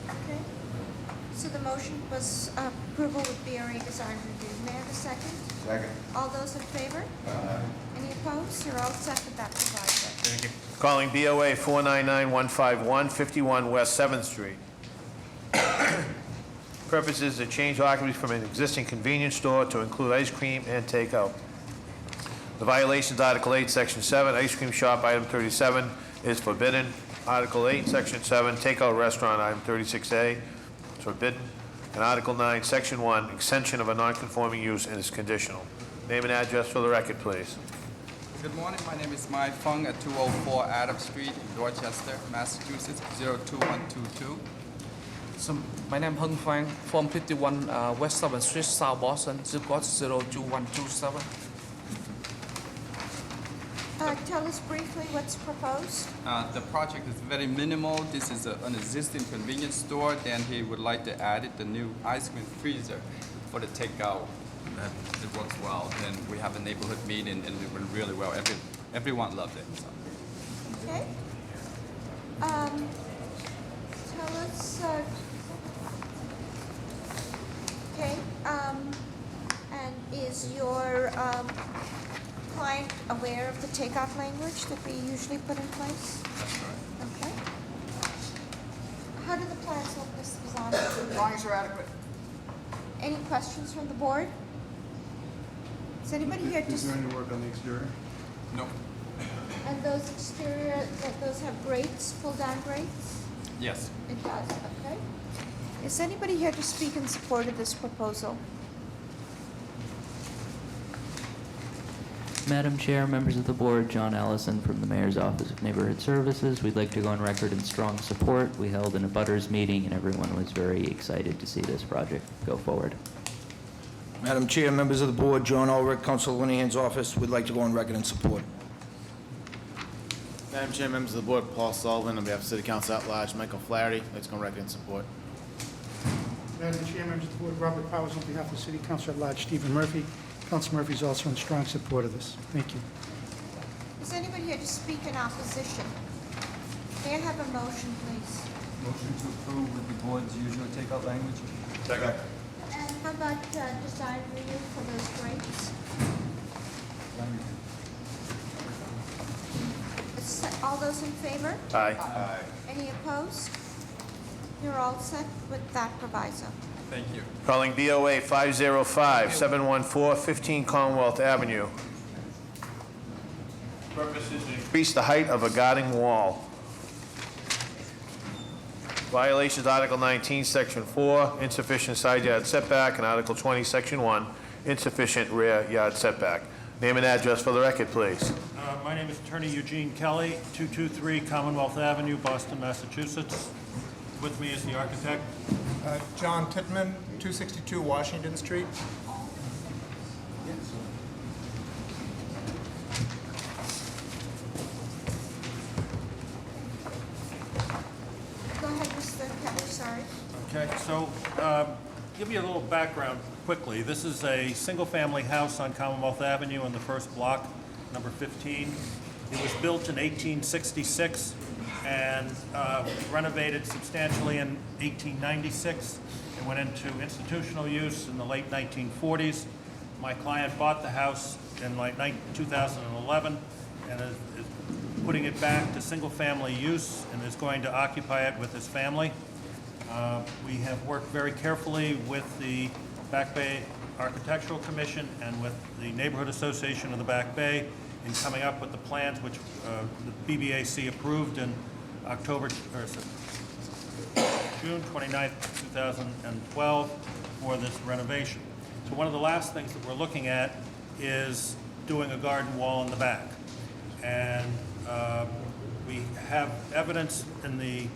Okay. So the motion was approval with BRA design review. May I have a second? Second. All those in favor? Any opposed? You're all set with that proviso. Thank you. Calling BOA 499-151, 51 West 7th Street. Purpose is to change occupancy from an existing convenience store to include ice cream and takeout. The violations, Article 8, Section 7, ice cream shop, item 37, is forbidden. Article 8, Section 7, takeout restaurant, item 36A, is forbidden. And Article 9, Section 1, extension of a non-conforming use and is conditional. Name and address for the record, please. Good morning, my name is Mai Feng at 204 Adams Street in Dorchester, Massachusetts, 02122. So my name is Hung Fang from 51 West 7th Street, South Boston, zip code 02127. Tell us briefly what's proposed. The project is very minimal. This is an existing convenience store. Then he would like to add the new ice cream freezer for the takeout. It works well. And we have a neighborhood meeting and it went really well. Everyone loved it. So. Okay. Tell us. Okay. And is your client aware of the takeoff language that we usually put in place? That's right. Okay. How do the plans look, Mr. Bazzani? Drawings are adequate. Any questions from the board? Is anybody here to? Is there any work on the exterior? No. And those exterior, those have grates, pull-down grates? Yes. It does, okay. Is anybody here to speak in support of this proposal? Madam Chair, members of the board, John Allison from the Mayor's Office of Neighborhood Services. We'd like to go on record in strong support. We held an abutters meeting and everyone was very excited to see this project go forward. Madam Chair, members of the board, John Ulrich, Councilor Linehan's office, would like to go on record in support. Madam Chair, members of the board, Paul Sullivan, on behalf of City Council at Large, Michael Flaherty, I'd like to go on record in support. Madam Chair, members of the board, Robert Powers on behalf of City Council at Large, Stephen Murphy. Council Murphy is also in strong support of this. Thank you. Is anybody here to speak in opposition? May I have a motion, please? Motion to approve with the board's usual takeout language. Second. And how about design review for those grates? set. All those in favor? Aye. Any opposed? You're all set with that proviso. Thank you. Calling BOA 505-714, 15 Commonwealth Avenue. Purpose is to increase the height of a garden wall. Violations, Article 19, Section 4, insufficient side yard setback, and Article 20, Section 1, insufficient rear yard setback. Name and address for the record, please. My name is Attorney Eugene Kelly, 223 Commonwealth Avenue, Boston, Massachusetts. With me is the architect. John Tittman, 262 Washington Street. Go ahead, Mr. Kelly, sorry. Okay, so give you a little background quickly. This is a single-family house on Commonwealth Avenue in the first block, number 15. It was built in 1866 and renovated substantially in 1896. It went into institutional use in the late 1940s. My client bought the house in like 2011 and is putting it back to single-family use and is going to occupy it with his family. We have worked very carefully with the Back Bay Architectural Commission and with the Neighborhood Association of the Back Bay in coming up with the plans which the BBAC approved in June 29th, 2012 for this renovation. So one of the last things that we're looking at is doing a garden wall in the back. And we have evidence in that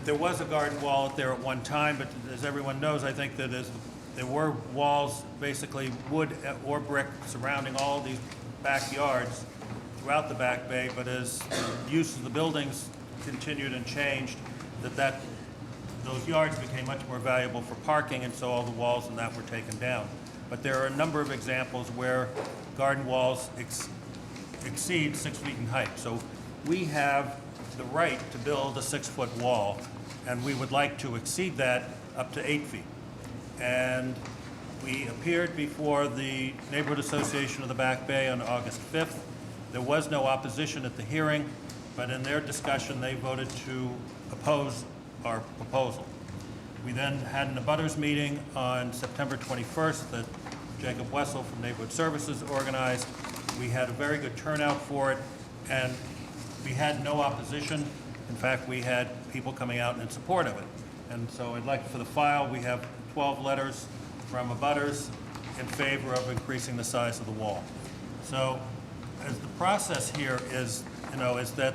there was a garden wall there at one time, but as everyone knows, I think that there were walls, basically wood or brick, surrounding all these backyards throughout the Back Bay, but as the use of the buildings continued and changed, those yards became much more valuable for parking, and so all the walls and that were taken down. But there are a number of examples where garden walls exceed 6 feet in height. So we have the right to build a 6-foot wall, and we would like to exceed that up to 8 feet. And we appeared before the Neighborhood Association of the Back Bay on August 5th. There was no opposition at the hearing, but in their discussion, they voted to oppose our proposal. We then had an abutters meeting on September 21st that Jacob Wessel from Neighborhood Services organized. We had a very good turnout for it, and we had no opposition. In fact, we had people coming out in support of it. And so I'd like, for the file, we have 12 letters from abutters in favor of increasing the size of the wall. So as the process here is, is that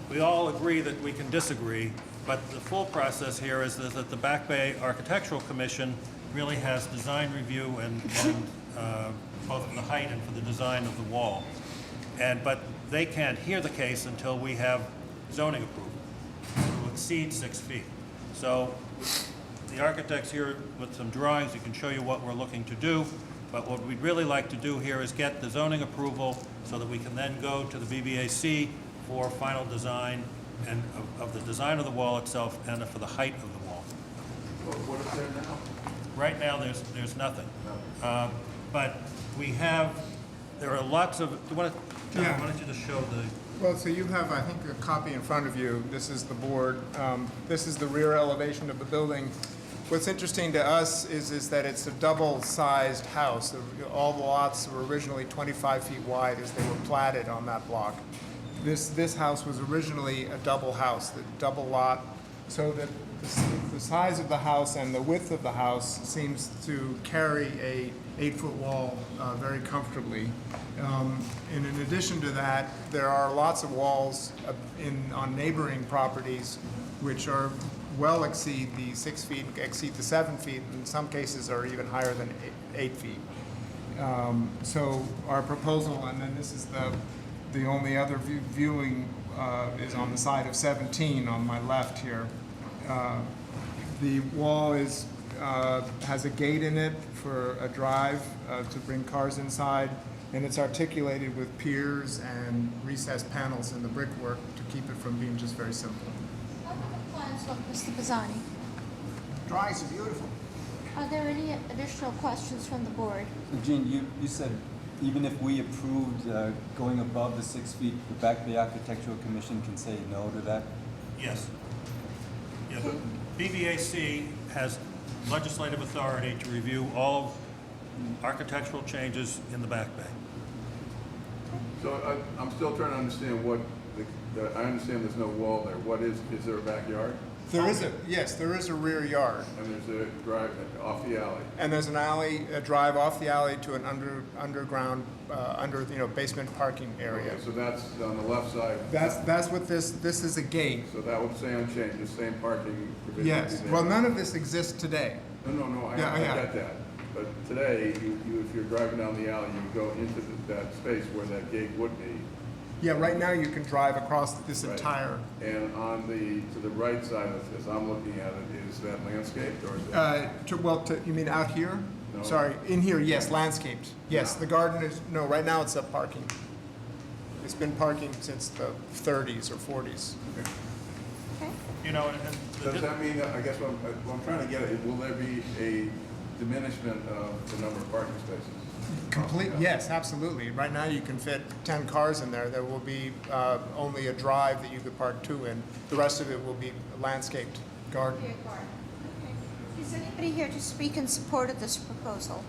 we all agree that we can disagree, but the full process here is that the Back Bay Architectural Commission really has design review and both for the height and for the design of the wall. But they can't hear the case until we have zoning approval to exceed 6 feet. So the architect's here with some drawings. He can show you what we're looking to do. But what we'd really like to do here is get the zoning approval so that we can then go to the BBAC for final design and of the design of the wall itself and for the height of the wall. Well, what is there now? Right now, there's nothing. But we have, there are lots of, John, why don't you just show the... Well, so you have, I think, a copy in front of you. This is the board. This is the rear elevation of the building. What's interesting to us is that it's a double-sized house. All the lots were originally 25 feet wide as they were platted on that block. This house was originally a double house, the double lot, so that the size of the house and the width of the house seems to carry a 8-foot wall very comfortably. And in addition to that, there are lots of walls on neighboring properties which are well exceed the 6 feet, exceed the 7 feet, in some cases are even higher than 8 feet. So our proposal, and then this is the only other viewing is on the side of 17 on my left here. The wall has a gate in it for a drive to bring cars inside, and it's articulated with piers and recessed panels in the brickwork to keep it from being just very simple. How do the plans look, Mr. Pisani? Drawings are beautiful. Are there any additional questions from the board? Gene, you said even if we approved going above the 6 feet, the Back Bay Architectural Commission can say no to that? Yes. Yeah, the BBAC has legislative authority to review all architectural changes in the Back Bay. So I'm still trying to understand what, I understand there's no wall there. What is there a backyard? There is there is a rear yard. And there's a drive off the alley. And there's an alley, a drive off the alley to an underground, basement parking area. Okay, so that's on the left side. That's what this is a gate. So that would stay unchanged, the same parking provision. Yes, well, none of this exists today. No, I get that. But today, if you're driving down the alley, you go into that space where that gate would be. Yeah, right now you can drive across this Right. entire, And to the right side, as I'm looking at it, is that landscaped or is it? you mean out here? No. Sorry, in here, yes, landscaped. Yes, the garden is, no, right now it's up parking. It's been parking since the 30s or 40s. You know, Does that mean, I guess what I'm trying to get at, will there be a diminishment of the number of parking spaces? Yes, absolutely. Right now you can fit 10 cars in there. There will be only a drive that you could park 2 in. The rest of it will be a landscaped garden. Is anybody here to speak in support of this proposal?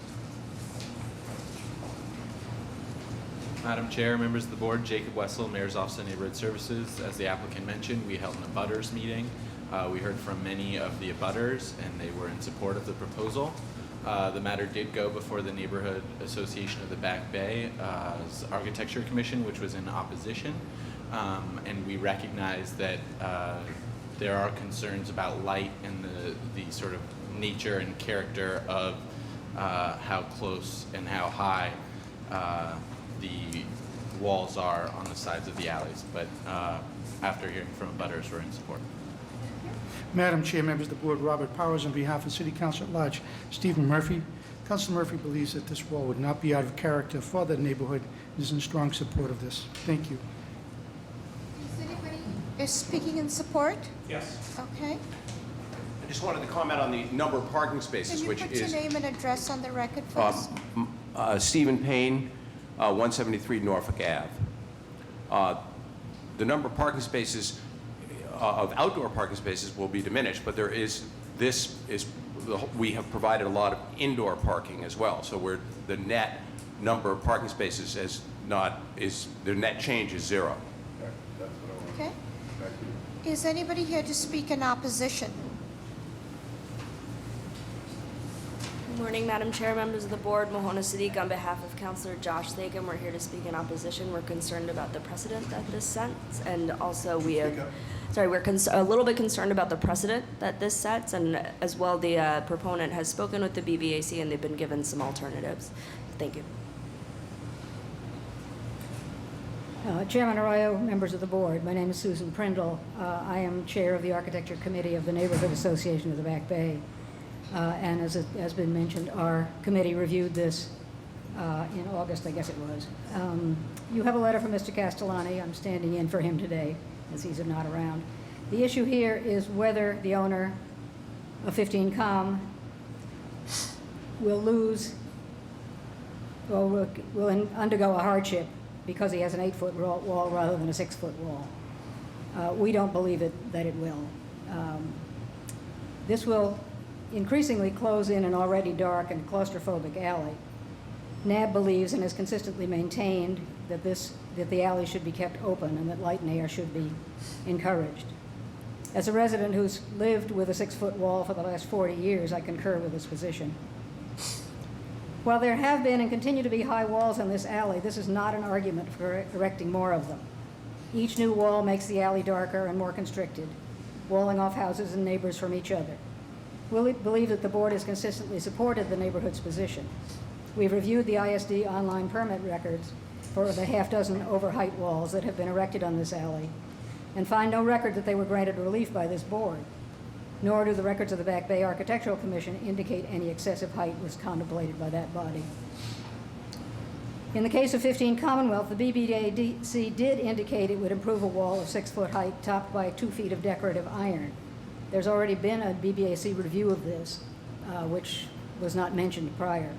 Madam Chair, members of the board, Jacob Wessel, Mayor's Office of Neighborhood Services. As the applicant mentioned, we held an abutters meeting. We heard from many of the abutters, and they were in support of the proposal. The matter did go before the Neighborhood Association of the Back Bay Architecture Commission, which was in opposition. And we recognize that there are concerns about light and the sort of nature and character of how close and how high the walls are on the sides of the alleys. But after hearing from abutters, we're in support. Madam Chair, members of the board, Robert Powers on behalf of City Council at Large, Stephen Murphy. Councilor Murphy believes that this wall would not be out of character for the neighborhood and is in strong support of this. Thank you. Is anybody speaking in support? Yes. Okay. I just wanted to comment on the number of parking spaces, Can you which put is your name and address on the record, please? Stephen Payne, 173 Norfolk Ave. The number of parking spaces, of outdoor parking spaces will be diminished, but we have provided a lot of indoor parking as well. So the net number of parking spaces the net change is 0. Okay. Is anybody here to speak in opposition? Good morning, Madam Chair, members of the board. Mohona Sadiq on behalf of Councilor Josh Thagum. We're here to speak in opposition. We're concerned about the precedent that this sets, and also we're a little bit concerned about the precedent that this sets, and as well the proponent has spoken with the BBAC and they've been given some alternatives. Thank you. Chairman Arroyo, members of the board, my name is Susan Prindle. I am chair of the Architecture Committee of the Neighborhood Association of the Back Bay. And as it has been mentioned, our committee reviewed this in August, I guess it was. You have a letter from Mr. Castellani. I'm standing in for him today, as he's not around. The issue here is whether the owner of 15 Com will lose or will undergo a hardship because he has an 8-foot wall rather than a 6-foot wall. We don't believe that it will. This will increasingly close in an already dark and claustrophobic alley. NAB believes and has consistently maintained that the alley should be kept open and that light and air should be encouraged. As a resident who's lived with a 6-foot wall for the last 40 years, I concur with this position. While there have been and continue to be high walls in this alley, this is not an argument for erecting more of them. Each new wall makes the alley darker and more constricted, walling off houses and neighbors from each other. We believe that the board has consistently supported the neighborhood's position. We've reviewed the ISD online permit records for the half-dozen overheight walls that have been erected on this alley and find no record that they were granted relief by this board, nor do the records of the Back Bay Architectural Commission indicate any excessive height was contemplated by that body. In the case of 15 Commonwealth, the BBAC did indicate it would improve a wall of 6-foot height topped by 2 feet of decorative iron. There's already been a BBAC review of this, which was not mentioned prior.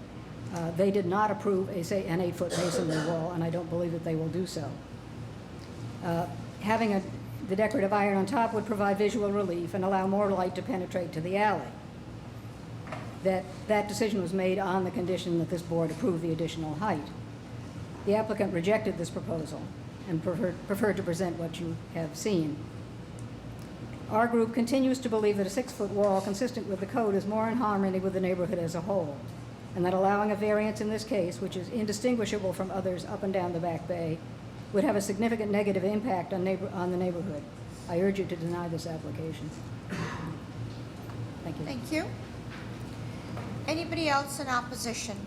They did not approve an 8-foot masonry wall, and I don't believe that they will do so. Having the decorative iron on top would provide visual relief and allow more light to penetrate to the alley. That decision was made on the condition that this board approve the additional height. The applicant rejected this proposal and preferred to present what you have seen. Our group continues to believe that a 6-foot wall consistent with the code is more in harmony with the neighborhood as a whole, and that allowing a variance in this case, which is indistinguishable from others up and down the Back Bay, would have a significant negative impact on the neighborhood. I urge you to deny this application. Thank you. Thank you. Anybody else in opposition?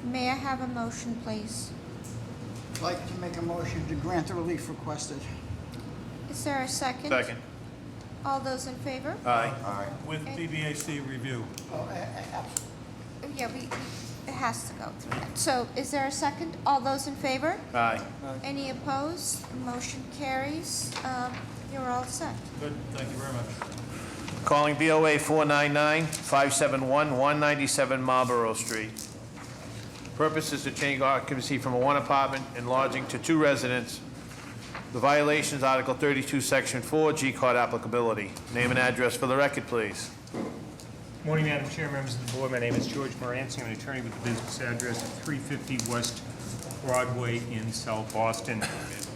May I have a motion, please? I'd like to make a motion to grant the relief requested. Is there a second? Second. All those in favor? Aye. With BBAC review. Yeah, it has to go through that. So is there a second? All those in favor? Aye. Any opposed? Motion carries. You're all set. Good, thank you very much. Calling BOA 499-571-197 Marlborough Street. Purpose is to change occupancy from a 1 apartment and lodging to 2 residents. The violations, Article 32, Section 4, G-Card applicability. Name and address for the record, please. Morning, Madam Chair, members of the board. My name is George Moranci. I'm an attorney with the business address of 350 West Broadway in South Boston.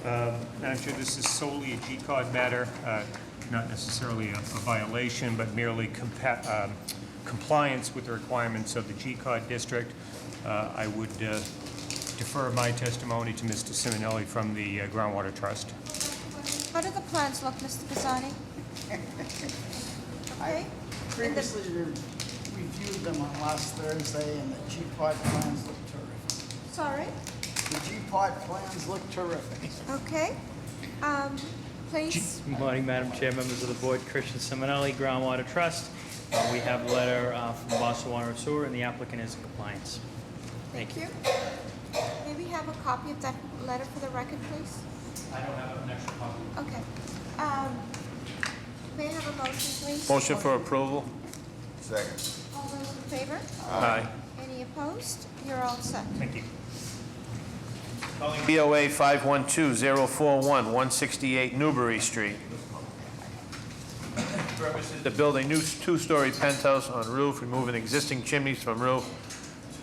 Madam Chair, this is solely a G-Card matter, not necessarily a violation, but merely compliance with the requirements of the G-Card district. I would defer my testimony to Mr. Simonelli from the Groundwater Trust. How do the plans look, Mr. Pisani? Okay. Previously reviewed them on last Thursday, and the G-Pod plans look terrific. Sorry? The G-Pod plans look terrific. Okay. Please. Good morning, Madam Chair, members of the board. Christian Simonelli, Groundwater Trust. We have a letter from Boston Water and Sewer, and the applicant is in compliance. Thank you. May we have a copy of that letter for the record, please? I don't have an extra copy. Okay. May I have a motion, please? Motion for approval. Second. All those in favor? Aye. Any opposed? You're all set. Thank you. Calling BOA 512-041-168 Newbury Street. Purpose is to build a new 2-story penthouse on roof, removing existing chimneys from roof,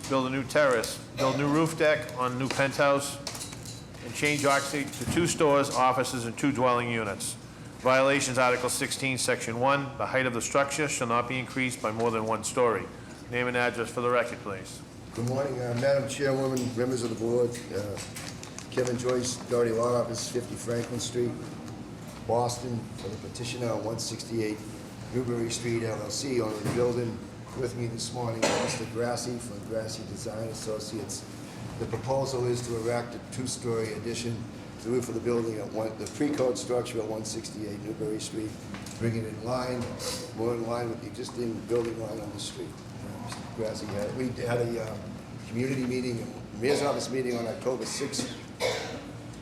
build a new terrace, build new roof deck on new penthouse, and change occupancy to 2 stores, offices, and 2 dwelling units. Violations, Article 16, Section 1. The height of the structure shall not be increased by more than 1 story. Name and address for the record, please. Good morning, Madam Chairwoman, members of the board. Kevin Joyce, Doherty Law Office, 50 Franklin Street, Boston, for the petitioner, 168 Newbury Street, LLC, owner of the building. With me this morning, Mr. Grassi from Grassi Design Associates. The proposal is to erect a 2-story addition to the roof of the building at the pre-code structure at 168 Newbury Street, bring it in line, more in line with the existing building line on the street. Mr. Grassi, we had a community meeting, mayor's office meeting on October 6th,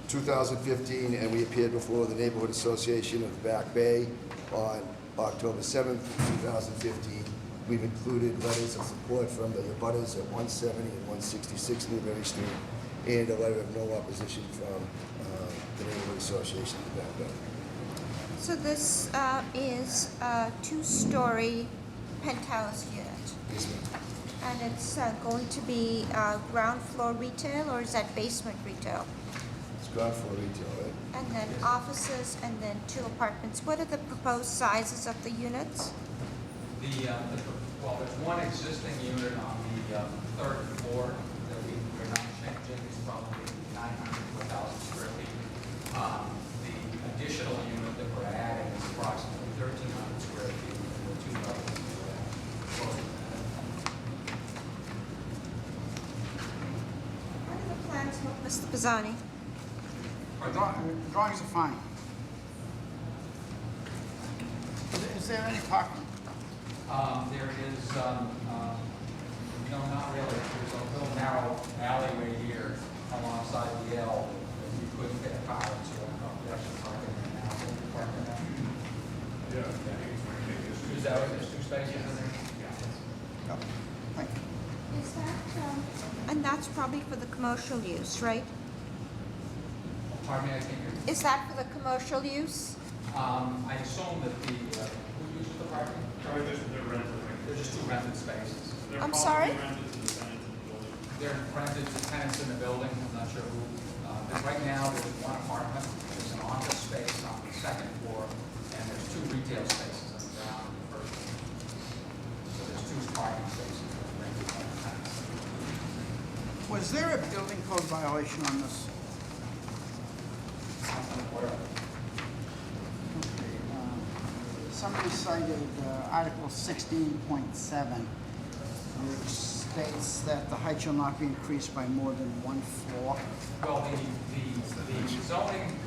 2015, and we appeared before the Neighborhood Association of the Back Bay on October 7th, 2015. We've included letters of support from the abutters at 170 and 166 Newbury Street, and a letter of no opposition from the Neighborhood Association of the Back Bay. So this is a 2-story penthouse unit. Yes, ma'am. And it's going to be ground floor retail, or is that basement retail? It's ground floor retail, right? And then offices, and then 2 apartments. What are the proposed sizes of the units? Well, there's one existing unit on the 3rd floor that we're not changing. It's probably 900 to 1,000 square feet. The additional unit that we're adding is approximately 1,300 square feet with 2 levels. How do the plans look, Mr. Pisani? Drawings are fine. Is there any parking? There is, no, not really. There's a little narrow alleyway here alongside the L that you couldn't get a car into. There's some parking there now. So we're parking there. Is that right? There's 2 spaces in there? Thank you. Is that, and that's probably for the commercial use, right? Pardon me, I can't hear you. Is that for the commercial use? I assume that who uses the parking? They're just two rented spaces. I'm sorry? They're rented to tenants in the building, I'm not sure who. Right now, there's one apartment, there's an office space on the second floor, and there's two retail spaces on the ground and the first floor. So there's two parking spaces that are rented by the tenants. Was there a building code violation on this? Somebody cited Article 16.7, which states that the height shall not be increased by more than 1 floor. Well, the zoning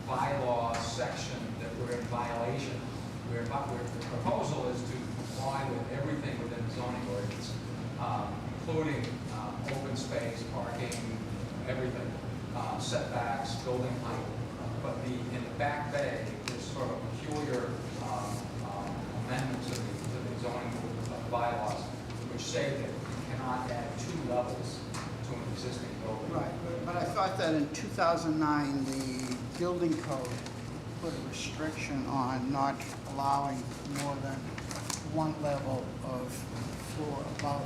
bylaw section that we're in violation, the proposal is to comply with everything within the zoning ordinance, including open space, parking, everything, setbacks, building height. But in the back bay, there's sort of peculiar amendments to the zoning bylaws, which say that you cannot add 2 levels to an existing building. Right, but I thought that in 2009, the building code put a restriction on not allowing more than 1 level of floor above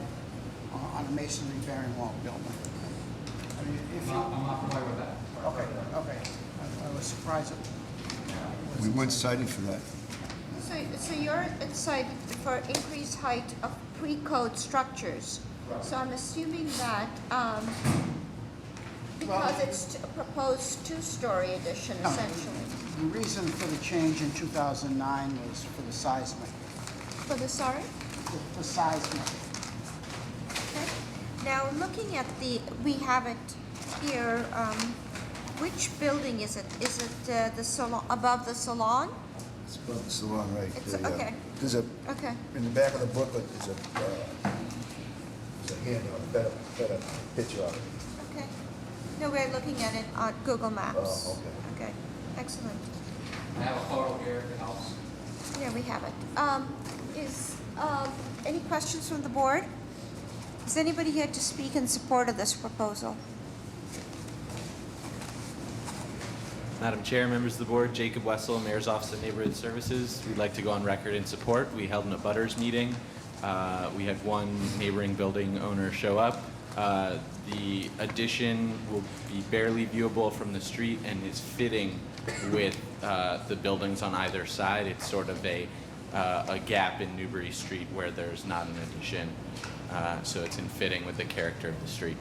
on a masonry bearing wall building. I mean, if you... I'm not familiar with that. Okay. I was surprised. We weren't cited for that. So you're cited for increased height of pre-code structures. So I'm assuming that, because it's a proposed 2-story addition No. essentially. The reason for the change in 2009 was for the seismic. For the, sorry? The seismic. Okay. Now, looking at we have it here, which building is it? Is it the salon, above the salon? It's above the salon, right. It's, The, okay. There's a, Okay. in the back of the booklet, there's a handout, a better picture of it. Okay. No, we're looking at it on Google Maps. Oh, okay. Okay, excellent. I have a photo here if it helps. Yeah, we have it. Any questions from the board? Is anybody here to speak in support of this proposal? Madam Chair, members of the board, Jacob Wessel, Mayor's Office of Neighborhood Services. We'd like to go on record in support. We held an abutters meeting. We had one neighboring building owner show up. The addition will be barely viewable from the street and is fitting with the buildings on either side. It's sort of a gap in Newbury Street where there's not an addition. So it's in fitting with the character of the street.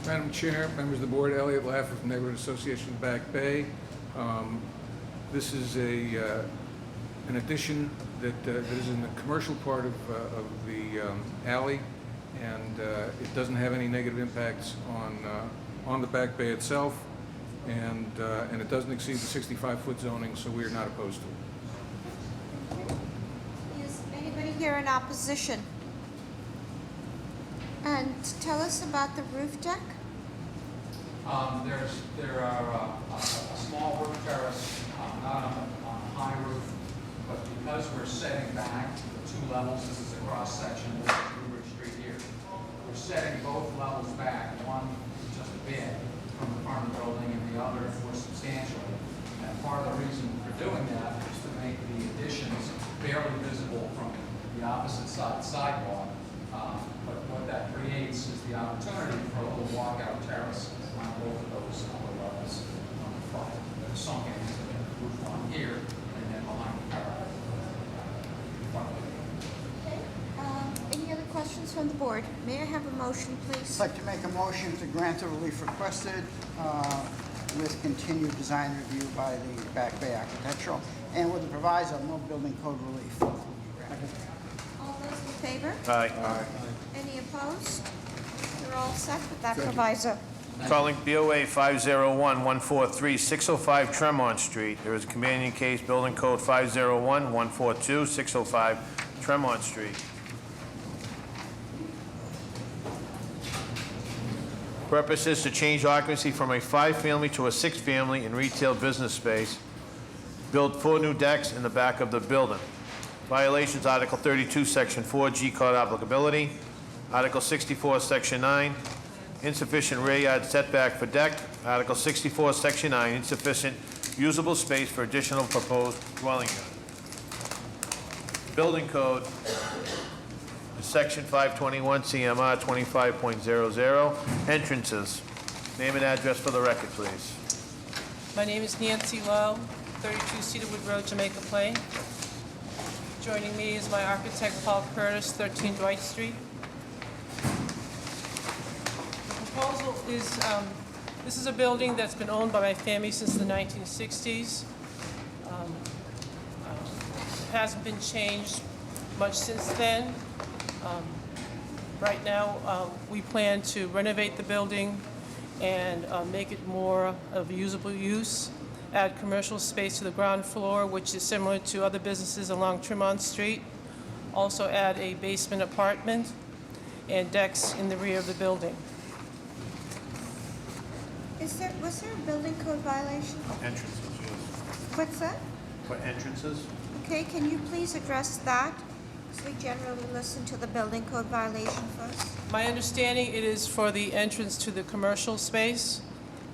Madam Chair, members of the board, Elliot Laffer from Neighborhood Association Back Bay. This is an addition that is in the commercial part of the alley, and it doesn't have any negative impacts on the Back Bay itself, and it doesn't exceed the 65-foot zoning, so we are not opposed to it. Is anybody here in opposition? And tell us about the roof deck. There are a small roof terrace, not on a high roof, but because we're setting back the 2 levels, this is a cross section of Newbury Street here. We're setting both levels back, one just a bit from the front of the building and the other more substantially. And part of the reason for doing that is to make the additions barely visible from the opposite side sidewalk. But what that creates is the opportunity for a little walkout terrace on both of those upper levels on the front. They're sunken into the roof line here and then behind the parapet. Okay. Any other questions from the board? May I have a motion, please? I'd like to make a motion to grant the relief requested with continued design review by the Back Bay Architectural and with the proviso of no building code relief. All those in favor? Aye. Any opposed? You're all set with that proviso. Calling BOA 501-143, 605 Tremont Street. There is a companion case, building code 501-142, 605 Tremont Street. Purpose is to change occupancy from a 5-family to a 6-family in retail business space. Build 4 new decks in the back of the building. Violations, Article 32, Section 4, G-code applicability. Article 64, Section 9, insufficient rear yard setback for deck. Article 64, Section 9, insufficient usable space for additional proposed dwelling unit. Building code, Section 521, CMR 25.00, entrances. Name and address for the record, please. My name is Nancy Lowe, 32 Cedarwood Road, Jamaica Plain. Joining me is my architect, Paul Curtis, 13 Dwight Street. The proposal is, this is a building that's been owned by my family since the 1960s. It hasn't been changed much since then. Right now, we plan to renovate the building and make it more of a usable use, add commercial space to the ground floor, which is similar to other businesses along Tremont Street. Also add a basement apartment and decks in the rear of the building. Was there a building code violation? Entrances, yes. What's that? For entrances? Okay, can you please address that? So we generally listen to the building code violation first. My understanding, it is for the entrance to the commercial space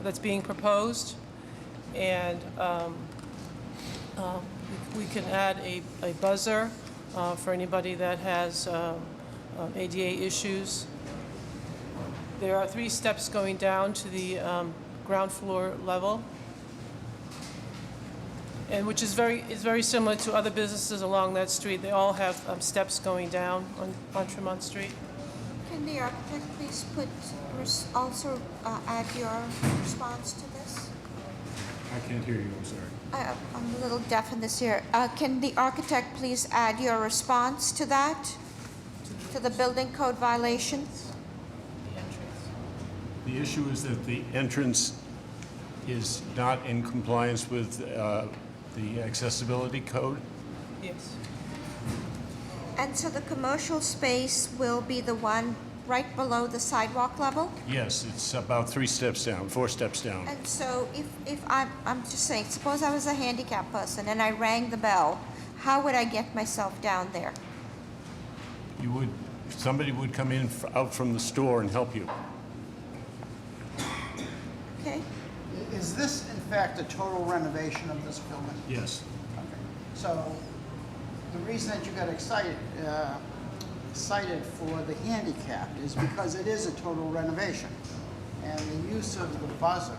that's being proposed. And we can add a buzzer for anybody that has ADA issues. There are 3 steps going down to the ground floor level, and which is very similar to other businesses along that street. They all have steps going down on Tremont Street. Can the architect please also add your response to this? I can't hear you, I'm sorry. I'm a little deaf in this ear. Can the architect please add your response to that, to the building code violation? The issue is that the entrance is not in compliance with the accessibility code. Yes. And so the commercial space will be the one right below the sidewalk level? Yes, it's about 4 steps down. And so if I'm just saying, suppose I was a handicapped person and I rang the bell, how would I get myself down there? Somebody would come in out from the store and help you. Okay. Is this in fact a total renovation of this building? Yes. Okay. So the reason that you got cited for the handicap is because it is a total renovation. And the use of the buzzer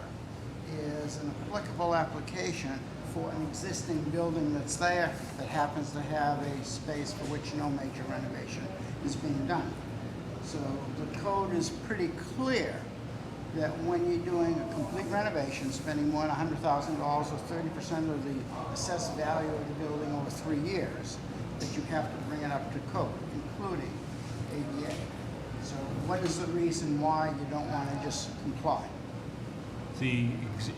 is an applicable application for an existing building that's there that happens to have a space for which no major renovation is being done. So the code is pretty clear that when you're doing a complete renovation, spending more than $100,000 or 30% of the assessed value of the building over 3 years, that you have to bring it up to code, including ADA. So what is the reason why you don't want to just comply? The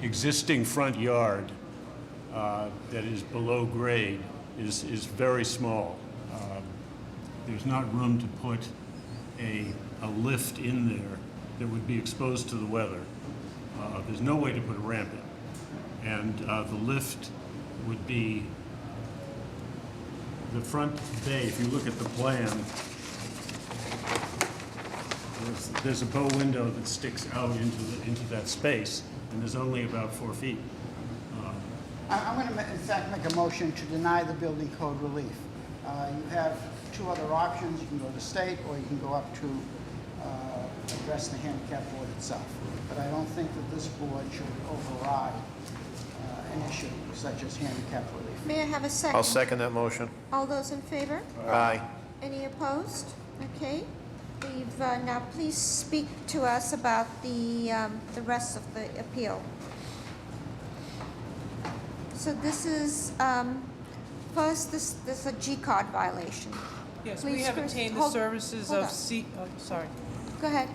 existing front yard that is below grade is very small. There's not room to put a lift in there that would be exposed to the weather. There's no way to put a ramp in. And the lift would be the front bay. If you look at the plan, there's a bow window that sticks out into that space, and there's only about 4 feet. I'm going to, in fact, make a motion to deny the building code relief. You have 2 other options. You can go to state, or you can go up to address the handicap board itself. But I don't think that this board should override an issue such as handicap relief. May I have a second? I'll second that motion. All those in favor? Aye. Any opposed? Okay. We've, now please speak to us about the rest of the appeal. So this is, first, this is a G-card violation. Yes, Please, we have Chris, obtained the hold- services hold of on. sorry. Go ahead.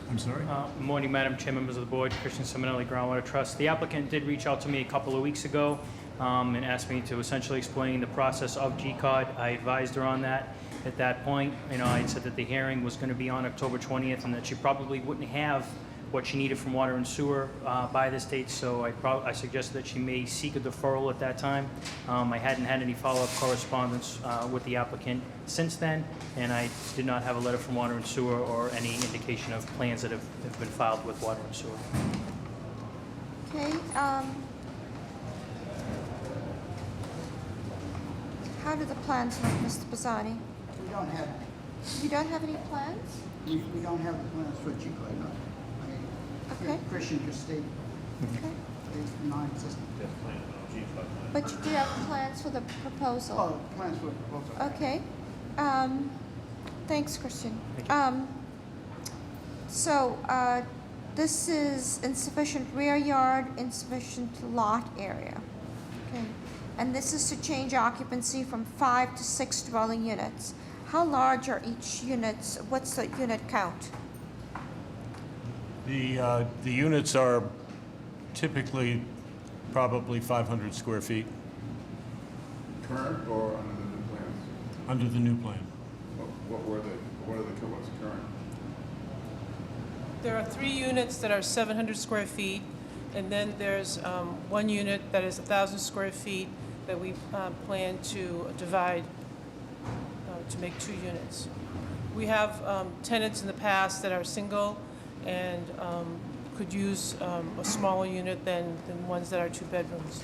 I'm sorry? Morning, Madam Chair, members of the board, Christian Simonelli, Groundwater Trust. The applicant did reach out to me a couple of weeks ago and asked me to essentially explain the process of G-card. I advised her on that. At that point, I said that the hearing was going to be on October 20th and that she probably wouldn't have what she needed from water and sewer by this date, so I suggested that she may seek a deferral at that time. I hadn't had any follow-up correspondence with the applicant since then, and I did not have a letter from water and sewer or any indication of plans that have been filed with water and sewer. Okay, how do the plans look, Mr. Bazzani? We don't have any. You don't have any plans? We don't have the plans for G-Clay, no. I mean, Okay. Christian just stated Okay. it's non-existent. But you do have plans for the proposal? Oh, plans for the proposal. Okay. Thanks, Christian. So, this is insufficient rear yard, insufficient lot area. Okay. And this is to change occupancy from 5 to 6 dwelling units. How large are each units? What's the unit count? The units are typically probably 500 square feet Current or under the new plans? under the new plan. What were they, what's current? There are 3 units that are 700 square feet, and then there's one unit that is 1,000 square feet that we plan to divide to make 2 units. We have tenants in the past that are single and could use a smaller unit than ones that are 2 bedrooms.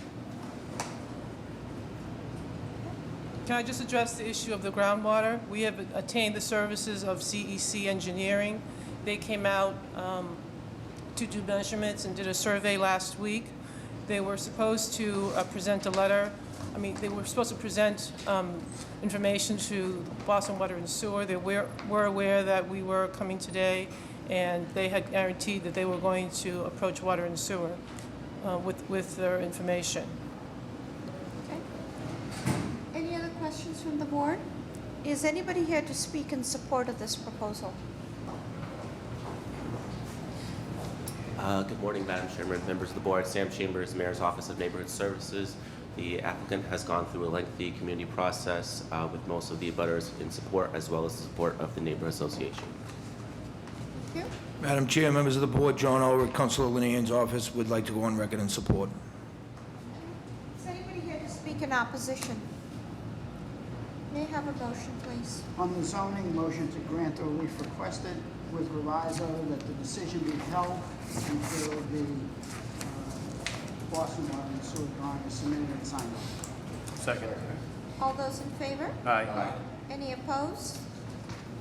Can I just address the issue of the groundwater? We have attained the services of CEC Engineering. They came out to do measurements and did a survey last week. They were supposed to present a letter. They were supposed to present information to Boston Water and Sewer. They were aware that we were coming today, and they had guaranteed that they were going to approach Water and Sewer with their information. Any other questions from the board? Is anybody here to speak in support of this proposal? Good morning, Madam Chairman, members of the board. Sam Chambers, Mayor's Office of Neighborhood Services. The applicant has gone through a lengthy community process with most of the abutters in support, as well as the support of the Neighborhood Association. Thank you. Madam Chair, members of the board, John Ulrich, Councilor Linean's office, would like to go on record in support. Is anybody here to speak in opposition? May I have a motion, please? On the zoning, motion to grant the relief requested with proviso that the decision be held until the Boston Water and Sewer bond is submitted and signed off. Second. All those in favor? Aye. Any opposed?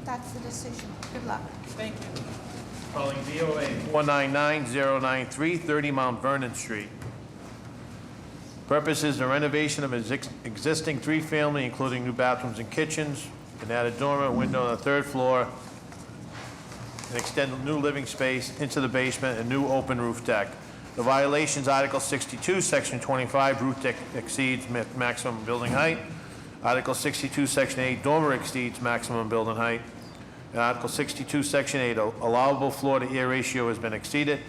That's the decision. Good luck. Thank you. Calling VOA 199093, 30 Mount Vernon Street. Purpose is the renovation of existing 3-family, including new bathrooms and kitchens, an added dormer, window on the 3rd floor, and extend new living space into the basement, and new open roof deck. The violations, Article 62, Section 25, roof deck exceeds maximum building height. Article 62, Section 8, dormer exceeds maximum building height. And Article 62, Section 8, allowable floor-to-air ratio has been exceeded.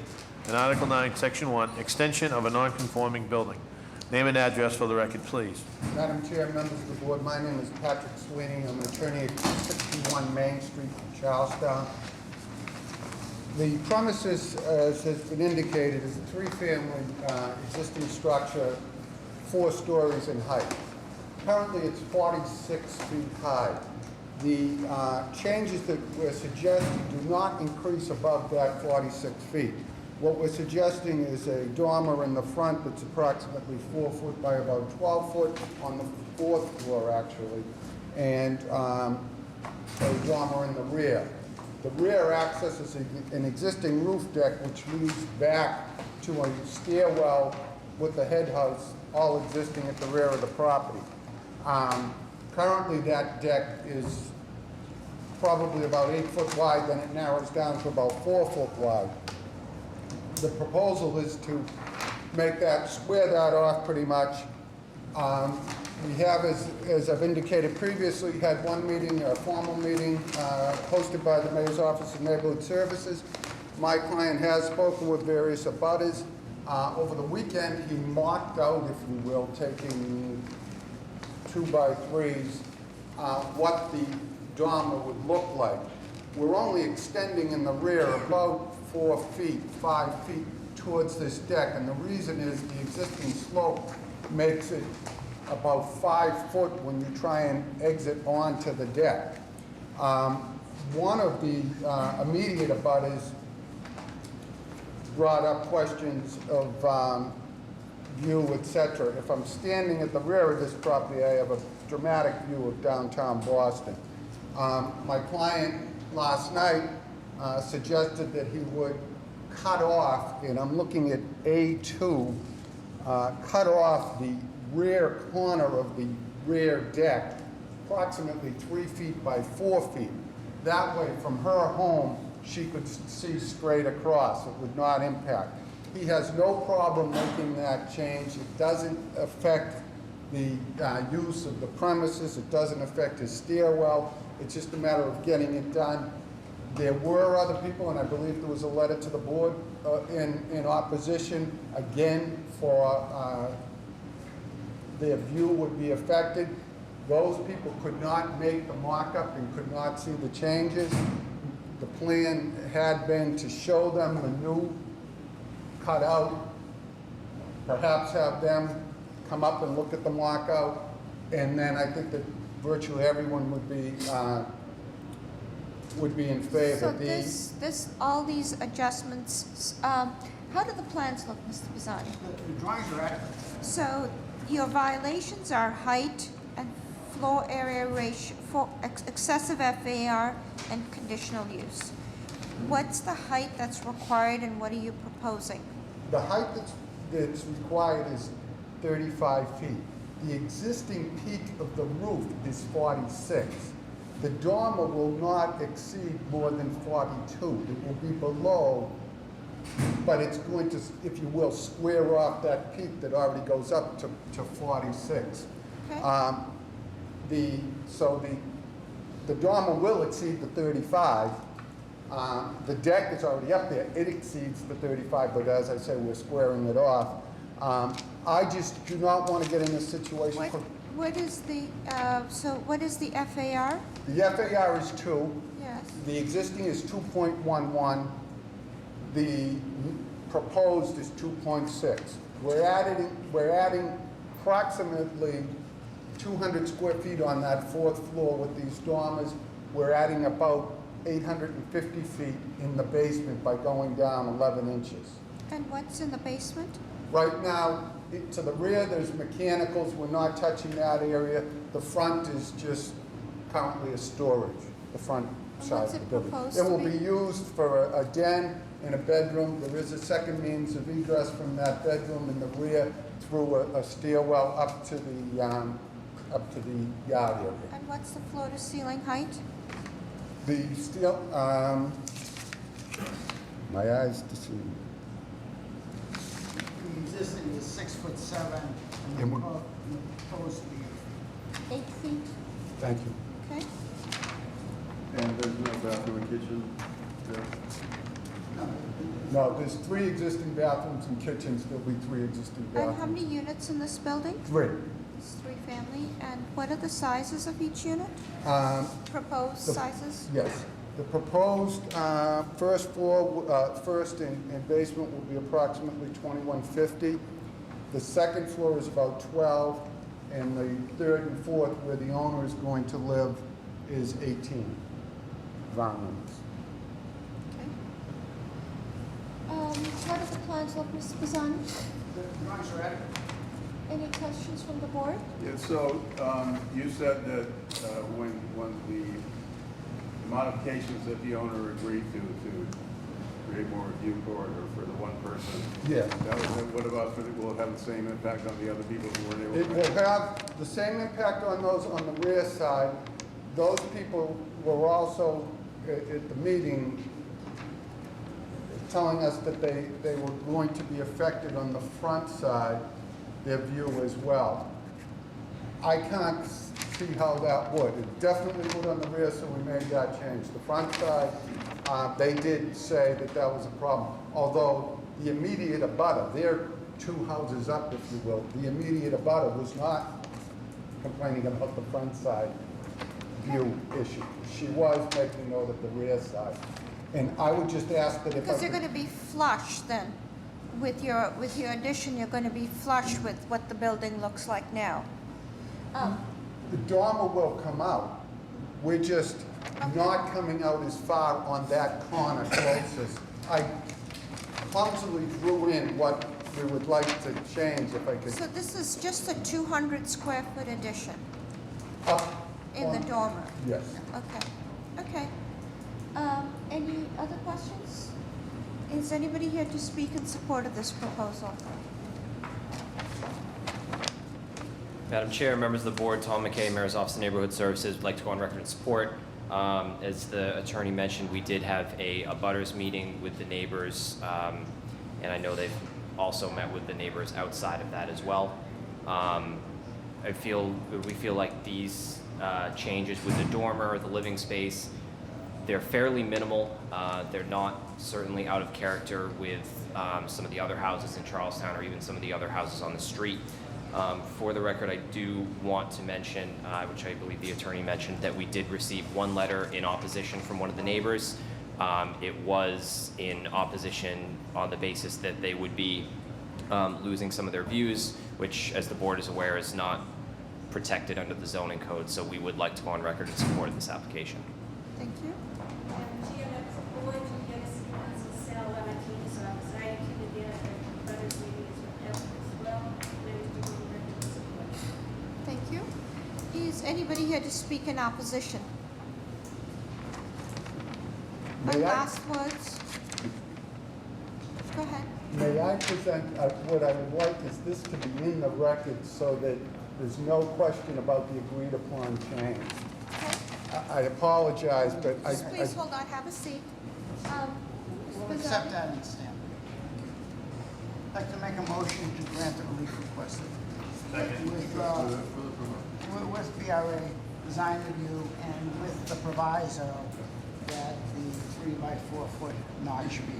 And Article 9, Section 1, extension of a non-conforming building. Name and address for the record, please. Madam Chair, members of the board, my name is Patrick Sweeney. I'm an attorney at 61 Main Street, Charlestown. The premises, as has been indicated, is a 3-family existing structure, 4 stories in height. Currently, it's 46 feet high. The changes that we're suggesting do not increase above that 46 feet. What we're suggesting is a dormer in the front that's approximately 4 foot by about 12 foot on the 4th floor, actually, and a dormer in the rear. The rear accesses an existing roof deck which leads back to a stairwell with the head house all existing at the rear of the property. Currently, that deck is probably about 8 foot wide, then it narrows down to about 4 foot wide. The proposal is to make that, square that off pretty much. We have, as I've indicated previously, had one meeting, a formal meeting, hosted by the Mayor's Office of Neighborhood Services. My client has spoken with various abutters. Over the weekend, he mocked out, if you will, taking 2x3s, what the dormer would look like. We're only extending in the rear about 4 feet, 5 feet towards this deck. And the reason is the existing slope makes it about 5 foot when you try and exit onto the deck. One of the immediate abutters brought up questions of view, etc. If I'm standing at the rear of this property, I have a dramatic view of downtown Boston. My client last night suggested that he would cut off, and I'm looking at A2, cut off the rear corner of the rear deck, approximately 3 feet by 4 feet. That way, from her home, she could see straight across. It would not impact. He has no problem making that change. It doesn't affect the use of the premises. It doesn't affect his stairwell. It's just a matter of getting it done. There were other people, and I believe there was a letter to the board in opposition, again, for their view would be affected. Those people could not make the mock-up and could not see the changes. The plan had been to show them the new cutout, perhaps have them come up and look at the mock-out, and then I think that virtually everyone would be in favor. So all these adjustments, how do the plans look, Mr. Pisani? The drawings are accurate. So your violations are height and floor area ratio, for excessive FAR and conditional use. What's the height that's required and what are you proposing? The height that's required is 35 feet. The existing peak of the roof is 46. The dormer will not exceed more than 42. It will be below, but it's going to, if you will, square off that peak that already goes up to 46. Okay. The dormer will exceed the 35. The deck is already up there. It exceeds the 35, but as I say, we're squaring it off. I just do not want to get in a situation. What is the FAR? The FAR is 2. Yes. The existing is 2.11. The proposed is 2.6. We're adding approximately 200 square feet on that 4th floor with these dormers. We're adding about 850 feet in the basement by going down 11 inches. And what's in the basement? Right now, to the rear, there's mechanicals. We're not touching that area. The front is just currently a storage, the front side of the building. It will be used for a den and a bedroom. There is a second means of egress from that bedroom in the rear through a stairwell up to the yard area. And what's the floor to ceiling height? The steel, my eyes deceive me. The existing is 6'7", and And the we- proposed to be 8 feet. Thank you. Okay. And there's no bathroom and kitchen there? No, there's 3 existing bathrooms and kitchens. There'll be 3 existing And how bathrooms. many units in this building? 3. It's 3 family. And what are the sizes of each unit? Proposed sizes? Yes. The proposed first floor, first and basement will be approximately 2150. The second floor is about 12, and the third and fourth, where the owner is going to live, is 18 volumes. How do the plans look, Mr. Pisani? The drawings are accurate. Any questions from the board? Yeah, so you said that when the modifications that the owner agreed to create more review corridor for the one person. Yeah. What about, will it have the same impact on the other people who weren't able It to? will have the same impact on those on the rear side. Those people were also at the meeting telling us that they were going to be affected on the front side, their view as well. I can't see how that would. It definitely would on the rear, so we made that change. The front side, they did say that that was a problem. Although the immediate abutter, they're 2 houses up, if you will, the immediate abutter was not complaining about the front side view issue. She was making note of the rear side. And I would just ask that if I Because you're could... going to be flush then. With your addition, you're going to be flush with what the building looks like now. The dormer will come out. We're just not coming out as far on that corner closest. I clumsily drew in what we would like to change if I could. So this is just a 200 square foot addition Up in the on- dormer? Yes. Okay, okay. Any other questions? Is anybody here to speak in support of this proposal? Madam Chair, members of the board, Tom McKay, Mayor's Office of Neighborhood Services, would like to go on record in support. As the attorney mentioned, we did have a butters meeting with the neighbors, and I know they've also met with the neighbors outside of that as well. We feel like these changes with the dormer, the living space, they're fairly minimal. They're not certainly out of character with some of the other houses in Charlestown or even some of the other houses on the street. For the record, I do want to mention, which I believe the attorney mentioned, that we did receive one letter in opposition from one of the neighbors. It was in opposition on the basis that they would be losing some of their views, which, as the board is aware, is not protected under the zoning code. So we would like to go on record in support of this application. Thank you. Thank you. Is anybody here to speak in opposition? May I- Last words? Go ahead. May I present, what I would like is this to be in the record so that there's no question about the agreed upon change. I apologize, but Just please hold on, have a seat. We'll accept that and stamp it. I'd like to make a motion to grant the relief requested. With BRA design review and with the proviso that the 3x4 foot notch be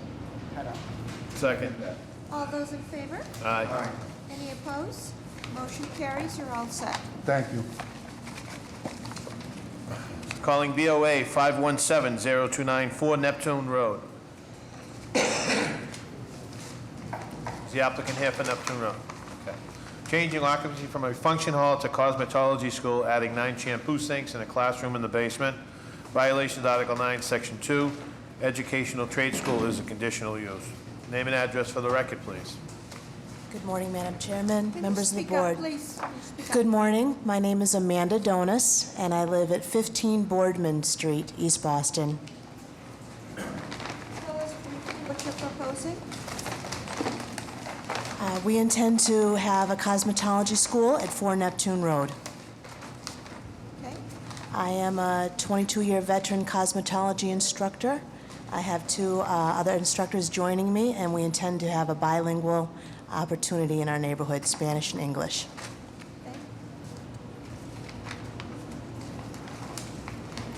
cut out. Second. All those in favor? Aye. Any opposed? Motion carries, you're all set. Thank you. Calling BOA 517-0294 Neptune Road. Is the applicant here for Neptune Road? Okay. Changing occupancy from a function hall to cosmetology school, adding 9 shampoo sinks and a classroom in the basement. Violation of Article 9, Section 2. Educational trade school is a conditional use. Name and address for the record, please. Good morning, Madam Chairman, Can you members of the speak up, board. please? Speak up. Good morning. My name is Amanda Donis, and I live at 15 Boardman Street, East Boston. Tell us what you're proposing. We intend to have a cosmetology school at 4 Neptune Road. Okay. I am a 22-year veteran cosmetology instructor. I have 2 other instructors joining me, and we intend to have a bilingual opportunity in our neighborhood, Spanish and English.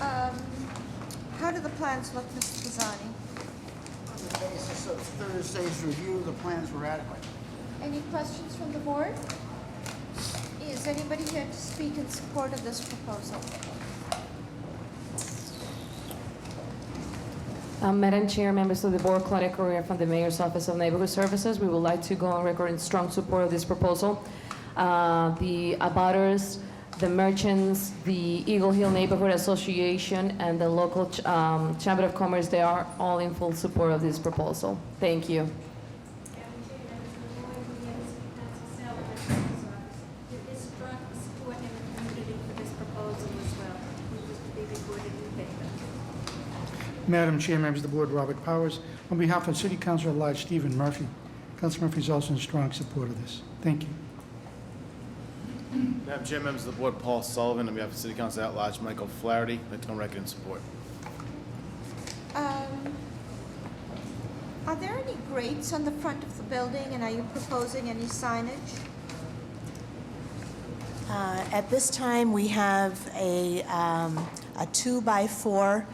How do the plans look, Mr. Pisani? On the basis of Thursday's review, the plans were adequate. Any questions from the board? Is anybody here to speak in support of this proposal? Madam Chair, members of the board, Claudia Correa from the Mayor's Office of Neighborhood Services. We would like to go on record in strong support of this proposal. The abutters, the merchants, the Eagle Hill Neighborhood Association, and the local Chamber of Commerce, they are all in full support of this proposal. Thank you. Madam Chair, members of the board, Robert Powers. On behalf of City Councilor at Large Stephen Murphy, Councilor Murphy is also in strong support of this. Thank you. Madam Chair, members of the board, Paul Sullivan, on behalf of City Council at Large, Michael Flaherty, I go on record in support. Are there any grates on the front of the building, and are you proposing any signage? At this time, we have a 2x4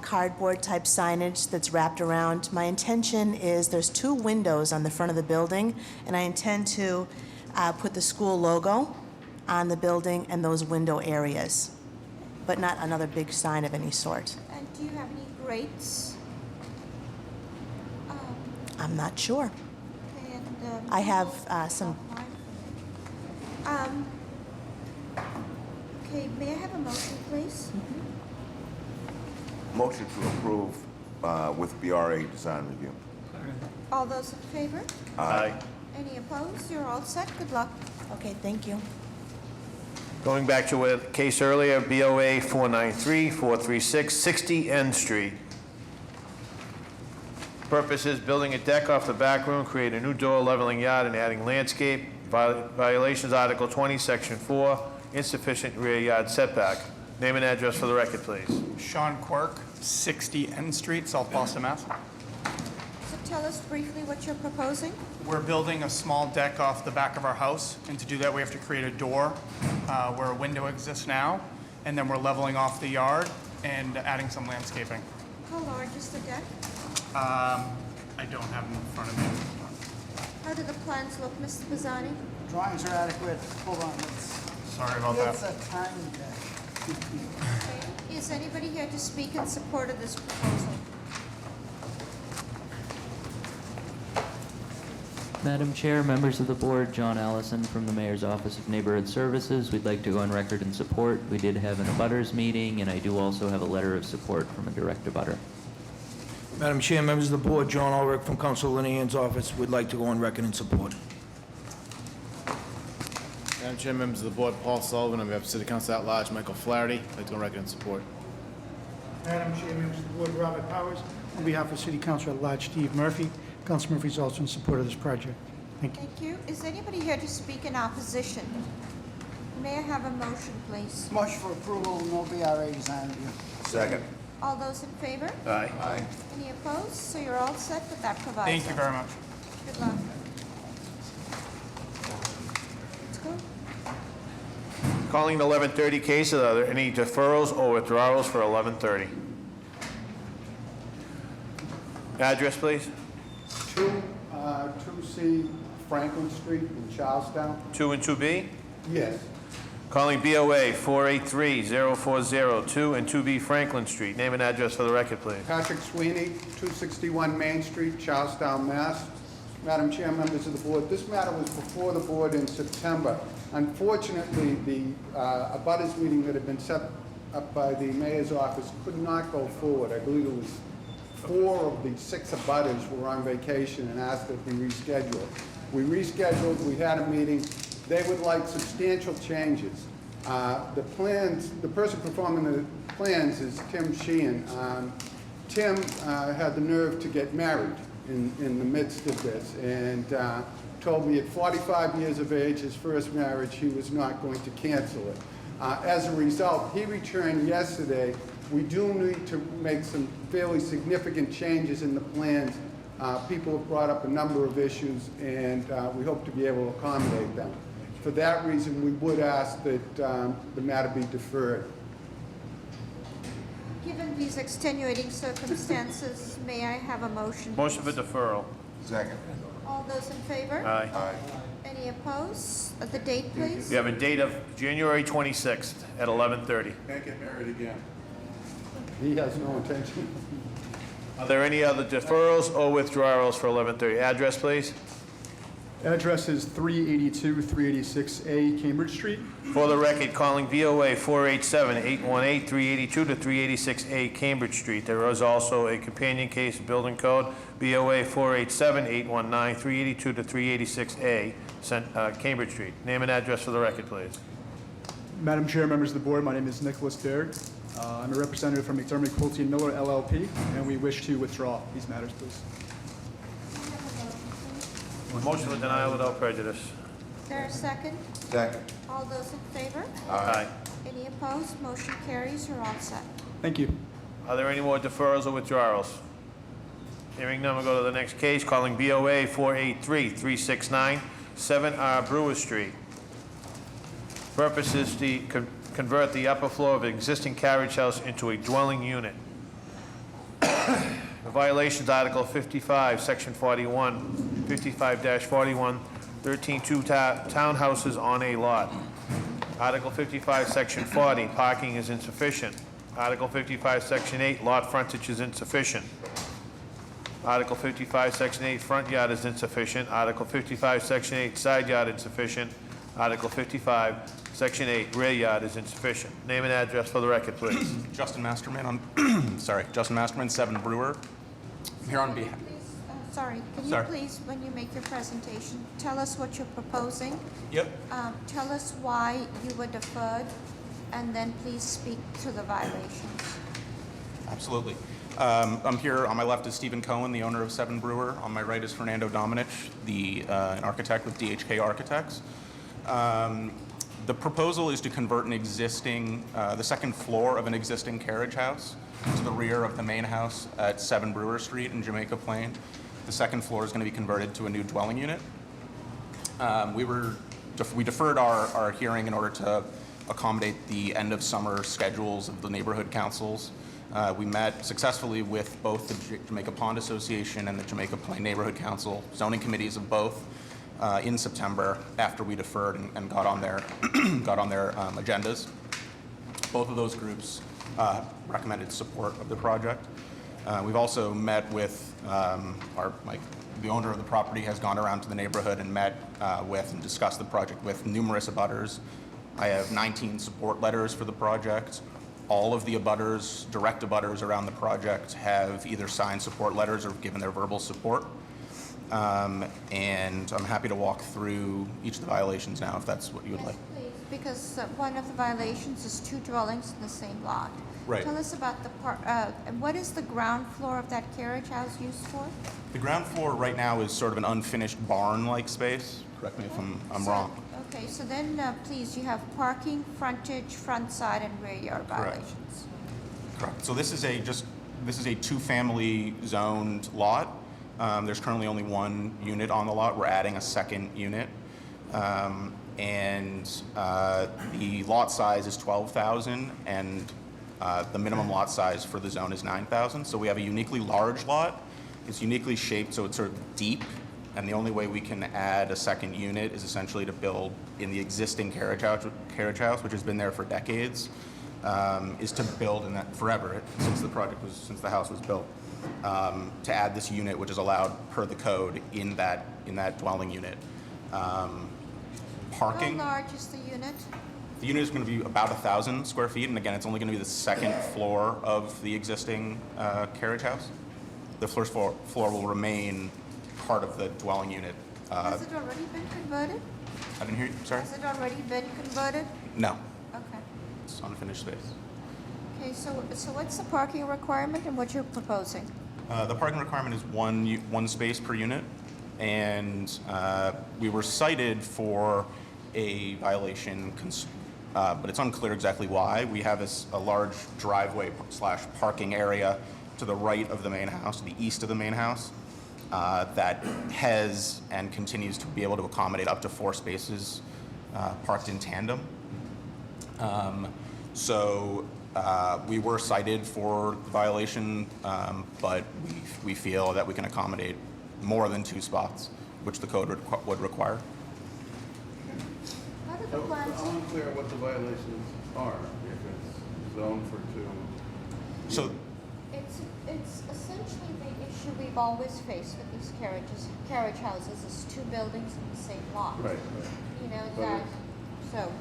cardboard type signage that's wrapped around. My intention is there's 2 windows on the front of the building, and I intend to put the school logo on the building and those window areas, but not another big sign of any sort. And do you have any grates I'm not sure. And, I have some, Okay, may I have a motion, please? Motion to approve with BRA design review. All those in favor? Aye. Any opposed? You're all set. Good luck. okay, thank you. Going back to a case earlier, BOA 493-436, 60 N Street. Purpose is building a deck off the back room, create a new door, leveling yard, and adding landscape. Violations, Article 20, Section 4, insufficient rear yard setback. Name and address for the record, please. Sean Quirk, 60 N Street, South Boston, Mass. So tell us briefly what you're proposing. We're building a small deck off the back of our house, and to do that, we have to create a door where a window exists now, and then we're leveling off the yard and adding some landscaping. How large is the deck? I don't have them in front of me. How do the plans look, Mr. Pizzani? Drawings are adequate. Hold on, it's, Sorry about that. it's a tiny deck. Is anybody here to speak in support of this proposal? Madam Chair, members of the board, John Allison from the Mayor's Office of Neighborhood Services. We'd like to go on record in support. We did have an abutters meeting, and I do also have a letter of support from a direct abutter. Madam Chair, members of the board, John Ulrich from Council Linehan's office would like to go on record in support. Madam Chair, members of the board, Paul Sullivan, on behalf of City Council at Large, Michael Flaherty, I'd like to go on record in support. Madam Chair, members of the board, Robert Powers. On behalf of City Council at Large, Steve Murphy. Council Murphy is also in support of this project. Thank you. Thank you. Is anybody here to speak in opposition? May I have a motion, please? Motion for approval, no BRA design review. Second. All those in favor? Aye. Aye. Any opposed? So you're all set with that proviso. Thank you very much. Good luck. Let's go. Calling the 11:30 case, are there any deferrals or withdrawals for 11:30? Address, please. 2C Franklin Street in Charlestown. 2 and 2B? Yes. Calling BOA 483-0402 and 2B Franklin Street. Name and address for the record, please. Patrick Sweeney, 261 Main Street, Charlestown, Mass. Madam Chair, members of the board, this matter was before the board in September. Unfortunately, the abutters meeting that had been set up by the mayor's office could not go forward. I believe it was 4 of the 6 abutters were on vacation and asked that we reschedule. We rescheduled, we had a meeting. They would like substantial changes. The person performing the plans is Tim Sheehan. Tim had the nerve to get married in the midst of this and told me at 45 years of age, his first marriage, he was not going to cancel it. As a result, he returned yesterday. We do need to make some fairly significant changes in the plans. People have brought up a number of issues, and we hope to be able to accommodate them. For that reason, we would ask that the matter be deferred. Given these extenuating circumstances, may I have a motion? Motion for deferral. Second. All those in favor? Aye. Aye. Any opposed? The date, please? We have a date of January 26th at 11:30. Can't get married again. He has no intention. Are there any other deferrals or withdrawals for 11:30? Address, please. Address is 382, 386A Cambridge Street. For the record, calling BOA 487-818, 382 to 386A Cambridge Street. There is also a companion case, building code, BOA 487-819, 382 to 386A, Cambridge Street. Name and address for the record, please. Madam Chair, members of the board, my name is Nicholas Baird. I'm a representative from McDermott, Quilty & Miller LLP, and we wish to withdraw these matters, please. Motion for denial without prejudice. Is there a second? Second. All those in favor? Aye. Any opposed? Motion carries. You're all set. Thank you. Are there any more deferrals or withdrawals? Hearing none, we'll go to the next case, calling BOA 483-369, 7R Brewer Street. Purpose is to convert the upper floor of an existing carriage house into a dwelling unit. The violations, Article 55, Section 41, 55-41, 13-2 townhouses on a lot. Article 55, Section 40, parking is insufficient. Article 55, Section 8, lot frontage is insufficient. Article 55, Section 8, front yard is insufficient. Article 55, Section 8, side yard insufficient. Article 55, Section 8, rear yard is insufficient. Name and address for the record, please. Justin Masterman on, Justin Masterman, 7 Brewer. I'm here on behalf. Sorry, can you Sorry. please, when you make your presentation, tell us what you're proposing? Yep. Tell us why you were deferred, and then please speak to the violations. Absolutely. I'm here, on my left is Stephen Cohen, the owner of 7 Brewer. On my right is Fernando Domenech, an architect with DHK Architects. The proposal is to convert an existing, the second floor of an existing carriage house to the rear of the main house at 7 Brewer Street in Jamaica Plain. The second floor is going to be converted to a new dwelling unit. We deferred our hearing in order to accommodate the end of summer schedules of the neighborhood councils. We met successfully with both the Jamaica Pond Association and the Jamaica Plain Neighborhood Council, zoning committees of both, in September after we deferred and got on their agendas. Both of those groups recommended support of the project. We've also met with the owner of the property has gone around to the neighborhood and met with and discussed the project with numerous abutters. I have 19 support letters for the project. All of the abutters, direct abutters around the project, have either signed support letters or given their verbal support. And I'm happy to walk through each of the violations now if that's what you would like. Please, because one of the violations is 2 dwellings in the same lot. Right. Tell us about the part, what is the ground floor of that carriage house used for? The ground floor right now is sort of an unfinished barn-like space. Correct me if I'm wrong. Okay, so then please, you have parking, frontage, front side, and rear yard violations. Correct. So this is a 2-family zoned lot. There's currently only 1 unit on the lot. We're adding a second unit. And the lot size is 12,000 and the minimum lot size for the zone is 9,000. So we have a uniquely large lot. It's uniquely shaped so it's sort of deep. And the only way we can add a second unit is essentially to build in the existing carriage house, which has been there for decades, is to build in that forever since the house was built. To add this unit, which is allowed per the code in that dwelling unit. Parking. How large is the unit? The unit is going to be about 1,000 square feet, and again, it's only going to be the second floor of the existing carriage house. The first floor will remain part of the dwelling unit. Has it already been converted? I didn't hear you, sorry? Has it already been converted? No. Okay. It's unfinished space. Okay, so what's the parking requirement and what you're proposing? The parking requirement is one space per unit, and we were cited for a violation, but it's unclear exactly why. We have a large driveway / parking area to the right of the main house, to the east of the main house, that has and continues to be able to accommodate up to 4 spaces parked in tandem. We were cited for the violation, but we feel that we can accommodate more than 2 spots, which the code would require. I'm unclear what the violations are, if it's zoned for 2. So It's essentially the issue we've always faced with these carriage houses is 2 buildings in the same lot. Right. You know, But that, it's- so.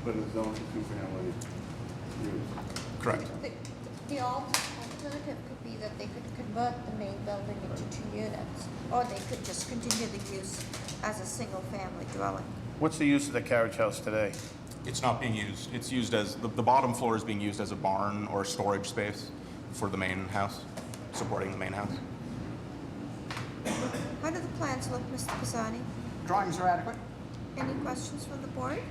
But it's zoned for 2-family use. Correct. The alternative could be that they could convert the main building into 2 units, or they could just continue the use as a single-family dwelling. What's the use of the carriage house today? it's not being used. It's used as, the bottom floor is being used as a barn or storage space for the main house, supporting the main house. How do the plans look, Mr. Pisani? Drawings are adequate. Any questions from the board?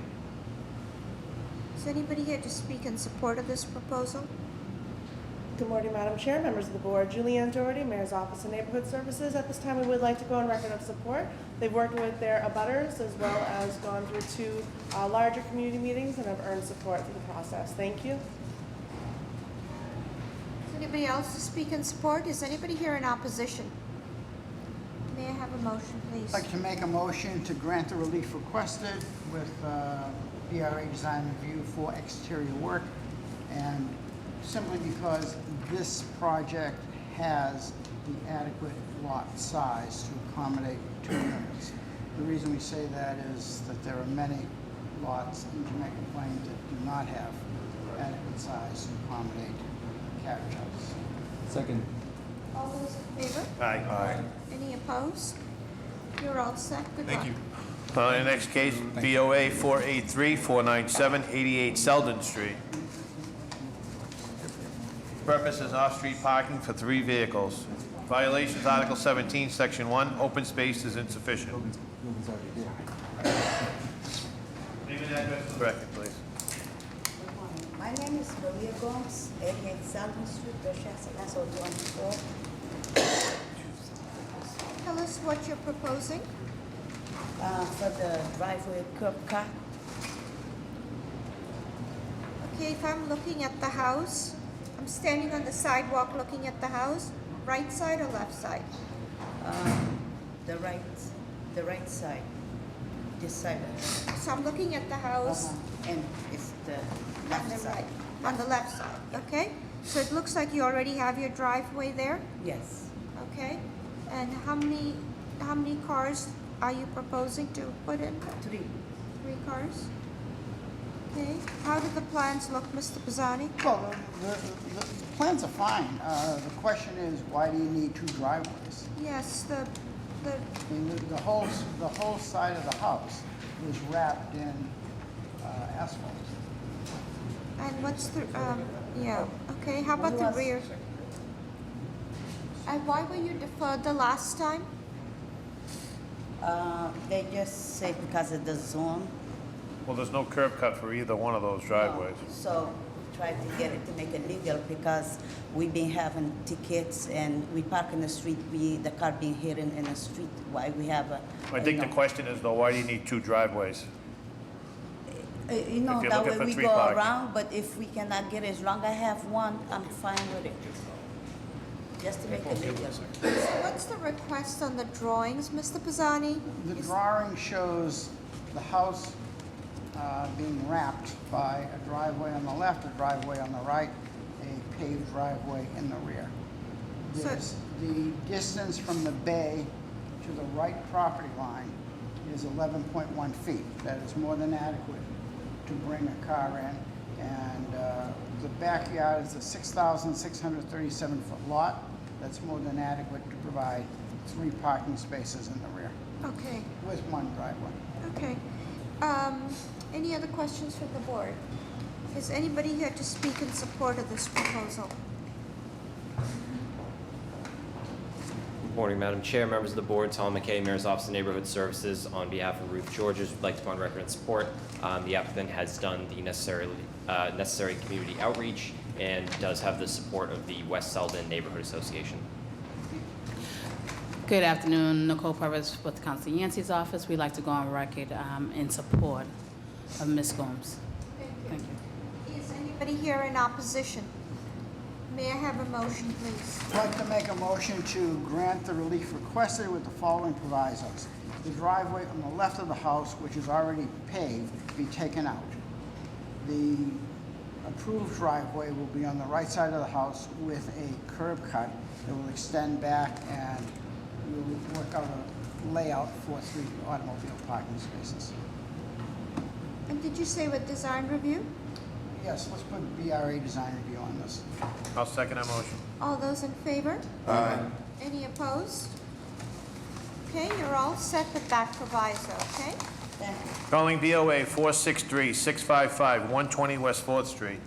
Is anybody here to speak in support of this proposal? Good morning, Madam Chair, members of the board. Julianne Doherty, Mayor's Office of Neighborhood Services. At this time, we would like to go on record of support. They've worked with their abutters as well as gone through 2 larger community meetings and have earned support through the process. Thank you. Is anybody else to speak in support? Is anybody here in opposition? May I have a motion, please? I'd like to make a motion to grant the relief requested with BRA design review for exterior work, and simply because this project has the adequate lot size to accommodate 2 units. The reason we say that is that there are many lots in Jamaica Plain that do not have adequate size to accommodate carriage houses. Second. All those in favor? Aye. Any opposed? You're all set. Good luck. Thank you. The next case, BOA 483-497, 88 Selden Street. Purpose is off-street parking for 3 vehicles. Violations, Article 17, Section 1, open space is insufficient. Name and address for the record, please. My name is Maria Gomes, 88 Selden Street, Dorchester, that's 024. Tell us what you're proposing. For the driveway curb cut. Okay, if I'm looking at the house, I'm standing on the sidewalk looking at the house, right side or left side? The right side, this side. So I'm looking at the house. And it's the On left the side. right, on the left side, okay? So it looks like you already have your driveway there, Yes. okay? And how many cars are you proposing to put in? 3. 3 cars? Okay, how do the plans look, Mr. Pizzani? Well, the plans are fine. The question is, why do you need 2 driveways? Yes, the, I mean, the whole side of the house is wrapped in asphalt. and what's the, yeah, okay, how about the rear? And why were you deferred the last time? They just say because of the zone, Well, there's no curb cut for either one of those driveways. so we try to get it to make it legal because we've been having tickets and we park in the street, the car being hidden in the street, why we have a. I think the question is though, why do you need 2 driveways? You know, If you're that looking way for we 3 go parking. around, but if we cannot get it, as long as I have one, I'm fine with it. Just to make it legal. So what's the request on the drawings, Mr. Pizzani? The drawing shows the house being wrapped by a driveway on the left, a driveway on the right, a paved driveway in the rear. So- There's the distance from the bay to the right property line is 11.1 feet. That is more than adequate to bring a car in. And the backyard is a 6,637-foot lot. That's more than adequate to provide 3 parking spaces in the rear Okay, with 1 driveway. okay. Any other questions from the board? Is anybody here to speak in support of this proposal? Good morning, Madam Chair, members of the board, Tom McKay, Mayor's Office of Neighborhood Services. On behalf of Ruth Georges, we'd like to go on record in support. The applicant has done the necessary community outreach and does have the support of the West Selden Neighborhood Association. Good afternoon, Nicole Purvis with Council Yancey's office. We'd like to go on record in support of Ms. Gomes. Thank you. Is anybody here in opposition? May I have a motion, please? I'd like to make a motion to grant the relief requested with the following provisos. The driveway on the left of the house, which is already paved, be taken out. The approved driveway will be on the right side of the house with a curb cut that will extend back, and we will work out a layout for 3 automobile parking spaces. And did you say with design review? Yes, let's put BRA design review on this. I'll second that motion. All those in favor? Aye. Any opposed? Okay, you're all set with that proviso, okay? Calling BOA 463-655, 120 West 4th Street.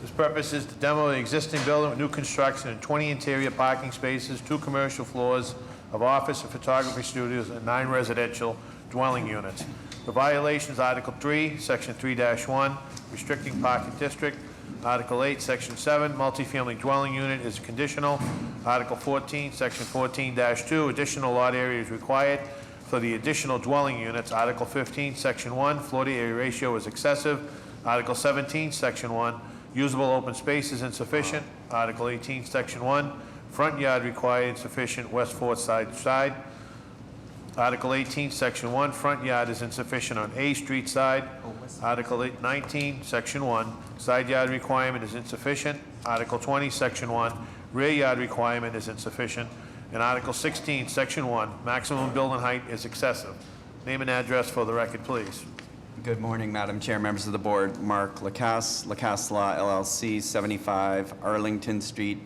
This purpose is to demo the existing building with new construction and 20 interior parking spaces, 2 commercial floors of office and photography studios, and 9 residential dwelling units. The violations, Article 3, Section 3-1, restricting parking district. Article 8, Section 7, multifamily dwelling unit is conditional. Article 14, Section 14-2, additional lot area is required for the additional dwelling units. Article 15, Section 1, floor to area ratio is excessive. Article 17, Section 1, usable open space is insufficient. Article 18, Section 1, front yard required insufficient, West 4th side to side. Article 18, Section 1, front yard is insufficient on A Street side. Article 19, Section 1, side yard requirement is insufficient. Article 20, Section 1, rear yard requirement is insufficient. And Article 16, Section 1, maximum building height is excessive. Name and address for the record, please. Good morning, Madam Chair, members of the board. Mark Lacasse, Lacasse Law LLC, 75 Arlington Street,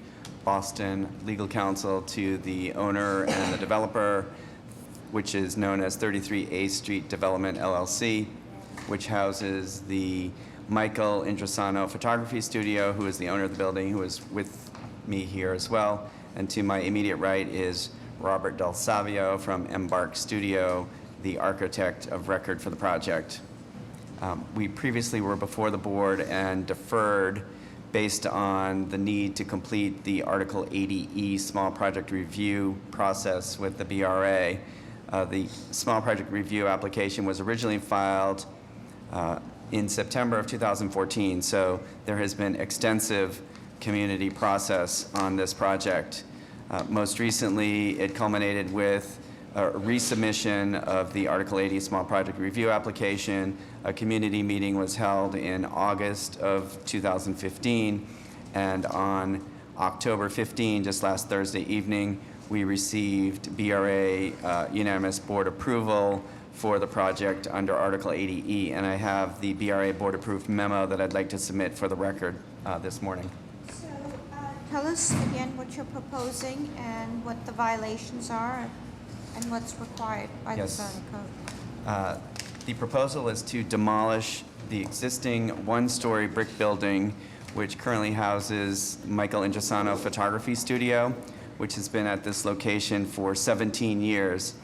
Boston, legal counsel to the owner and the developer, which is known as 33 A Street Development LLC, which houses the Michael Intrasano Photography Studio, who is the owner of the building, who is with me here as well. And to my immediate right is Robert Del Savio from Embark Studio, the architect of record for the project. We previously were before the board and deferred based on the need to complete the Article 80E small project review process with the BRA. The small project review application was originally filed in September of 2014, so there has been extensive community process on this project. Most recently, it culminated with a resubmission of the Article 80 small project review application. A community meeting was held in August of 2015, and on October 15, just last Thursday evening, we received BRA unanimous board approval for the project under Article 80E, and I have the BRA board-approved memo that I'd like to submit for the record this morning. So tell us again what you're proposing and what the violations are and what's required by the Yes. zoning code. The proposal is to demolish the existing one-story brick building, which currently houses Michael Intrasano Photography Studio, which has been at this location for 17 years.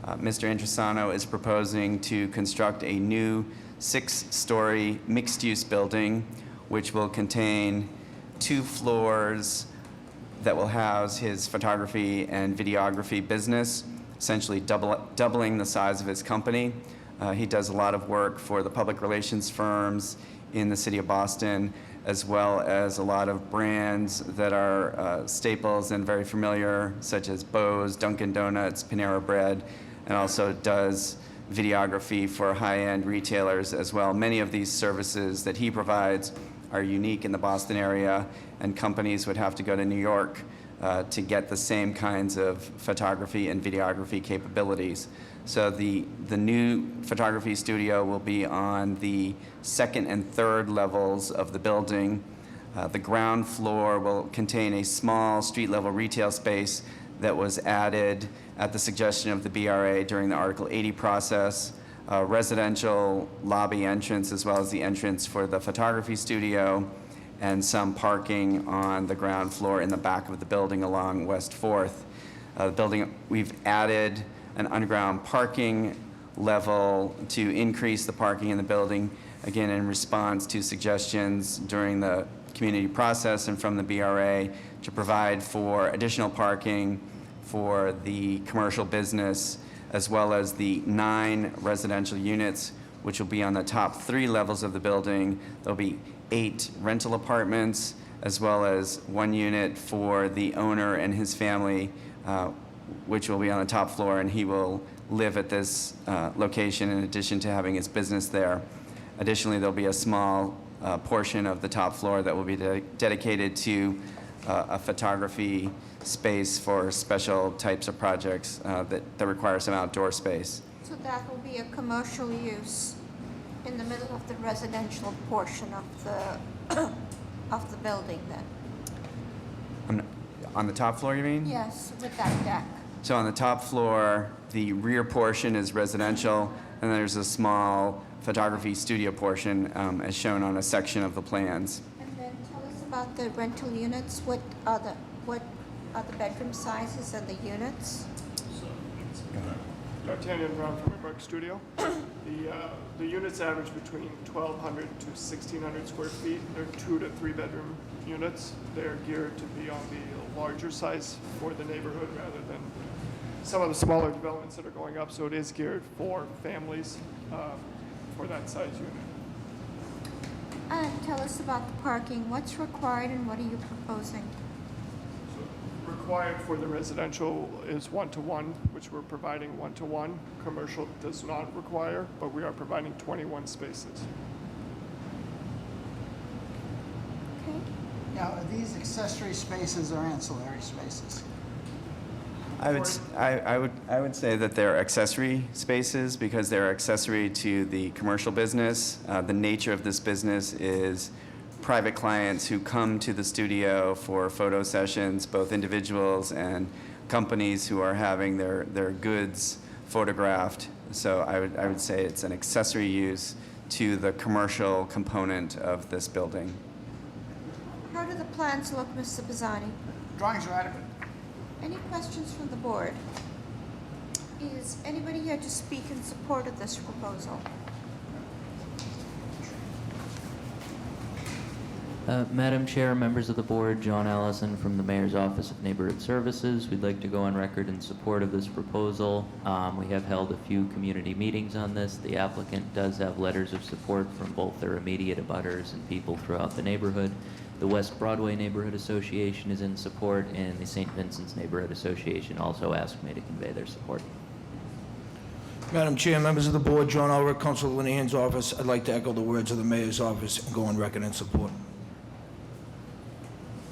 Mr. Intrasano is proposing to construct a new 6-story mixed-use building, which will contain 2 floors that will house his photography and videography business, essentially doubling the size of his company. He does a lot of work for the public relations firms in the city of Boston, as well as a lot of brands that are staples and very familiar, such as Bose, Dunkin' Donuts, Panera Bread, and also does videography for high-end retailers as well. Many of these services that he provides are unique in the Boston area, and companies would have to go to New York to get the same kinds of photography and videography capabilities. So the new photography studio will be on the 2nd and 3rd levels of the building. The ground floor will contain a small street-level retail space that was added at the suggestion of the BRA during the Article 80 process, a residential lobby entrance as well as the entrance for the photography studio, and some parking on the ground floor in the back of the building along West 4th. The building, we've added an underground parking level to increase the parking in the building, again in response to suggestions during the community process and from the BRA to provide for additional parking for the commercial business, as well as the 9 residential units, which will be on the top 3 levels of the building. There'll be 8 rental apartments, as well as 1 unit for the owner and his family, which will be on the top floor, and he will live at this location in addition to having his business there. Additionally, there'll be a small portion of the top floor that will be dedicated to a photography space for special types of projects that require some outdoor space. So that will be a commercial use in the middle of the residential portion of the building then? On the top floor, you mean? Yes, with that deck. So on the top floor, the rear portion is residential, and there's a small photography studio portion as shown on a section of the plans. And then tell us about the rental units. What are the bedroom sizes and the units? D'Artagnan Brown from Embark Studio. The units average between 1,200 to 1,600 square feet. They're 2 to 3 bedroom units. They're geared to be on the larger size for the neighborhood rather than some of the smaller developments that are going up. So it is geared for families for that size unit. And tell us about the parking. What's required and what are you proposing? required for the residential is 1-to-1, which we're providing 1-to-1. Commercial does not require, but we are providing 21 spaces. Okay. Now, are these accessory spaces or ancillary spaces? I would say that they're accessory spaces because they're accessory to the commercial business. The nature of this business is private clients who come to the studio for photo sessions, both individuals and companies who are having their goods photographed. So I would say it's an accessory use to the commercial component of this building. How do the plans look, Mr. Bazzani? Drawings are adequate. Any questions from the board? Is anybody here to speak in support of this proposal? Madam Chair, members of the board, John Allison from the Mayor's Office of Neighborhood Services. We'd like to go on record in support of this proposal. We have held a few community meetings on this. The applicant does have letters of support from both their immediate abutters and people throughout the neighborhood. The West Broadway Neighborhood Association is in support, and the St. Vincent's Neighborhood Association also asked me to convey their support. Madam Chair, members of the board, John Ulrich, Council Linehan's office. I'd like to echo the words of the mayor's office and go on record in support.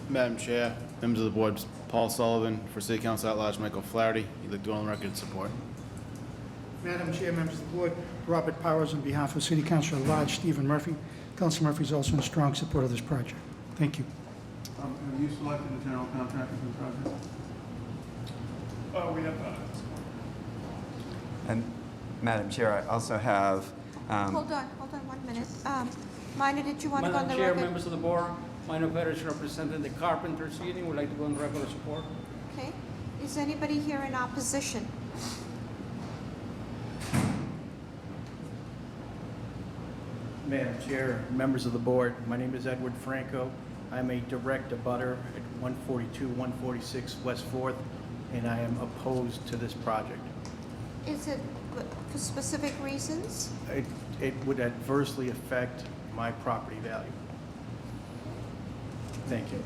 Madam Chair, members of the board, Paul Sullivan, for City Council at Large, Michael Flaherty. You'd like to go on record in support. Madam Chair, members of the board, Robert Powers on behalf of City Council at Large, Stephen Murphy. Council Murphy is also in strong support of this project. Thank you. Have you selected the general contractor for the project? We have And Madam Chair, I also have Hold on 1 minute. Minor, did you want to go on the Madam Chair, record? members of the board, Minor Pettis representing the Carpenters Union, would like to go on record of support. Okay. Is anybody here in opposition? Madam Chair, members of the board, my name is Edward Franco. I'm a direct abutter at 142, 146 West 4th, and I am opposed to this project. Is it for specific reasons? It would adversely affect my property value. Thank you.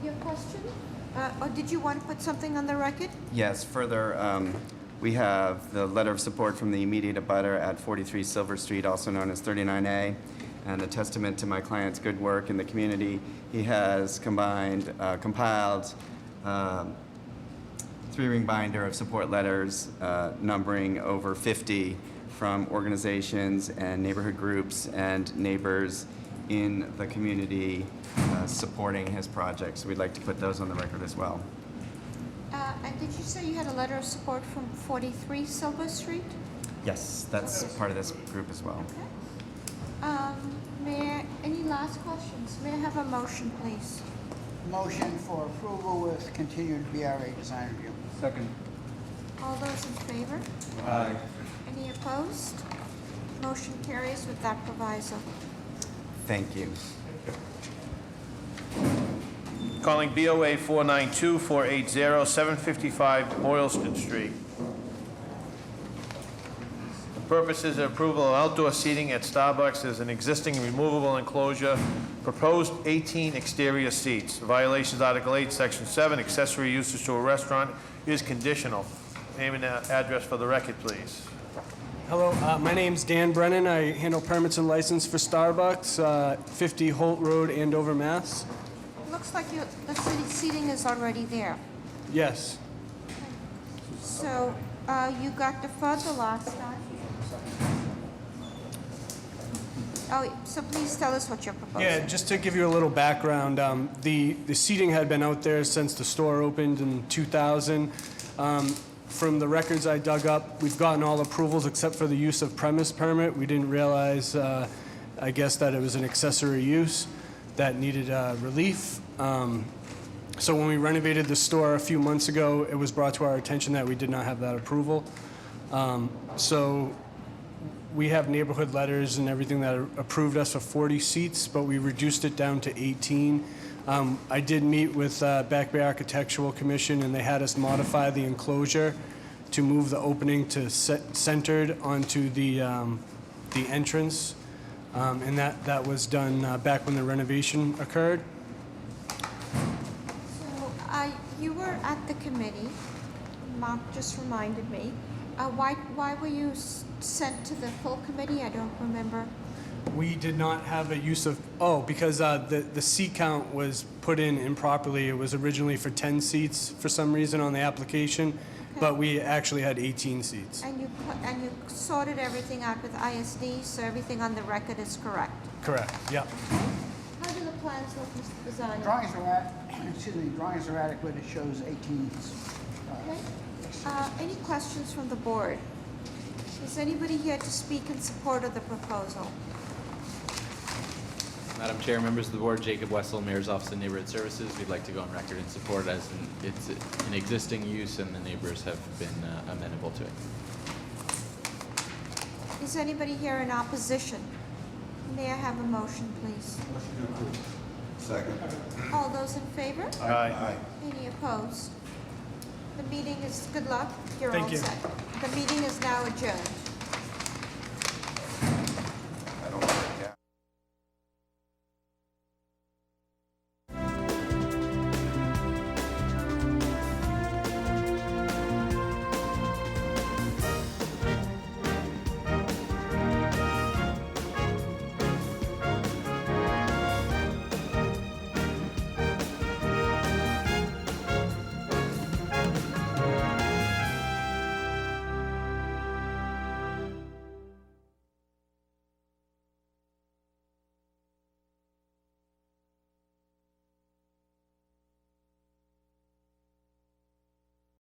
Your question? Or did you want to put something on the record? Yes, further, we have the letter of support from the immediate abutter at 43 Silver Street, also known as 39A, and a testament to my client's good work in the community. He has compiled 3-ring binder of support letters numbering over 50 from organizations and neighborhood groups and neighbors in the community supporting his project. So we'd like to put those on the record as well. And did you say you had a letter of support from 43 Silver Street? Yes, that's part of this group as well. Mayor, any last questions? May I have a motion, please? Motion for approval with continued BRA design review. Second. All those in favor? Aye. Any opposed? Motion carries with that proviso. Thank you. Calling BOA 492-480, 755 Boylston Street. The purpose is approval of outdoor seating at Starbucks as an existing removable enclosure, proposed 18 exterior seats. Violations Article 8, Section 7, accessory uses to a restaurant is conditional. Name and address for the record, please. Hello, my name's Dan Brennan. I handle permits and license for Starbucks, 50 Holt Road, Andover, Mass. Looks like the city seating is already there. Yes. So you got deferred the last time. Oh, so please tell us what you're proposing. Yeah, just to give you a little background, the seating had been out there since the store opened in 2000. From the records I dug up, we've gotten all approvals except for the use of premise permit. We didn't realize, I guess, that it was an accessory use that needed relief. So when we renovated the store a few months ago, it was brought to our attention that we did not have that approval. So we have neighborhood letters and everything that approved us for 40 seats, but we reduced it down to 18. I did meet with Back Bay Architectural Commission, and they had us modify the enclosure to move the opening to centered onto the entrance, and that was done back when the renovation occurred. you were at the committee. Mark just reminded me. Why were you sent to the full committee? I don't remember. We did not have a use of, because the seat count was put in improperly. It was originally for 10 seats for some reason on the application, but we actually had 18 seats. And you sorted everything out with ISD, so everything on the record is correct. Correct, yeah. How do the plans look, Mr. Bazzani? Drawings are adequate, it shows 18. Okay. Any questions from the board? Is anybody here to speak in support of the proposal? Madam Chair, members of the board, Jacob Wessel, Mayor's Office of Neighborhood Services. We'd like to go on record in support as it's an existing use and the neighbors have been amenable to it. Is anybody here in opposition? May I have a motion, please? Motion to approve. Second. All those in favor? Aye. Any opposed? The meeting is, good luck, you're all Thank you. set. The meeting is now adjourned.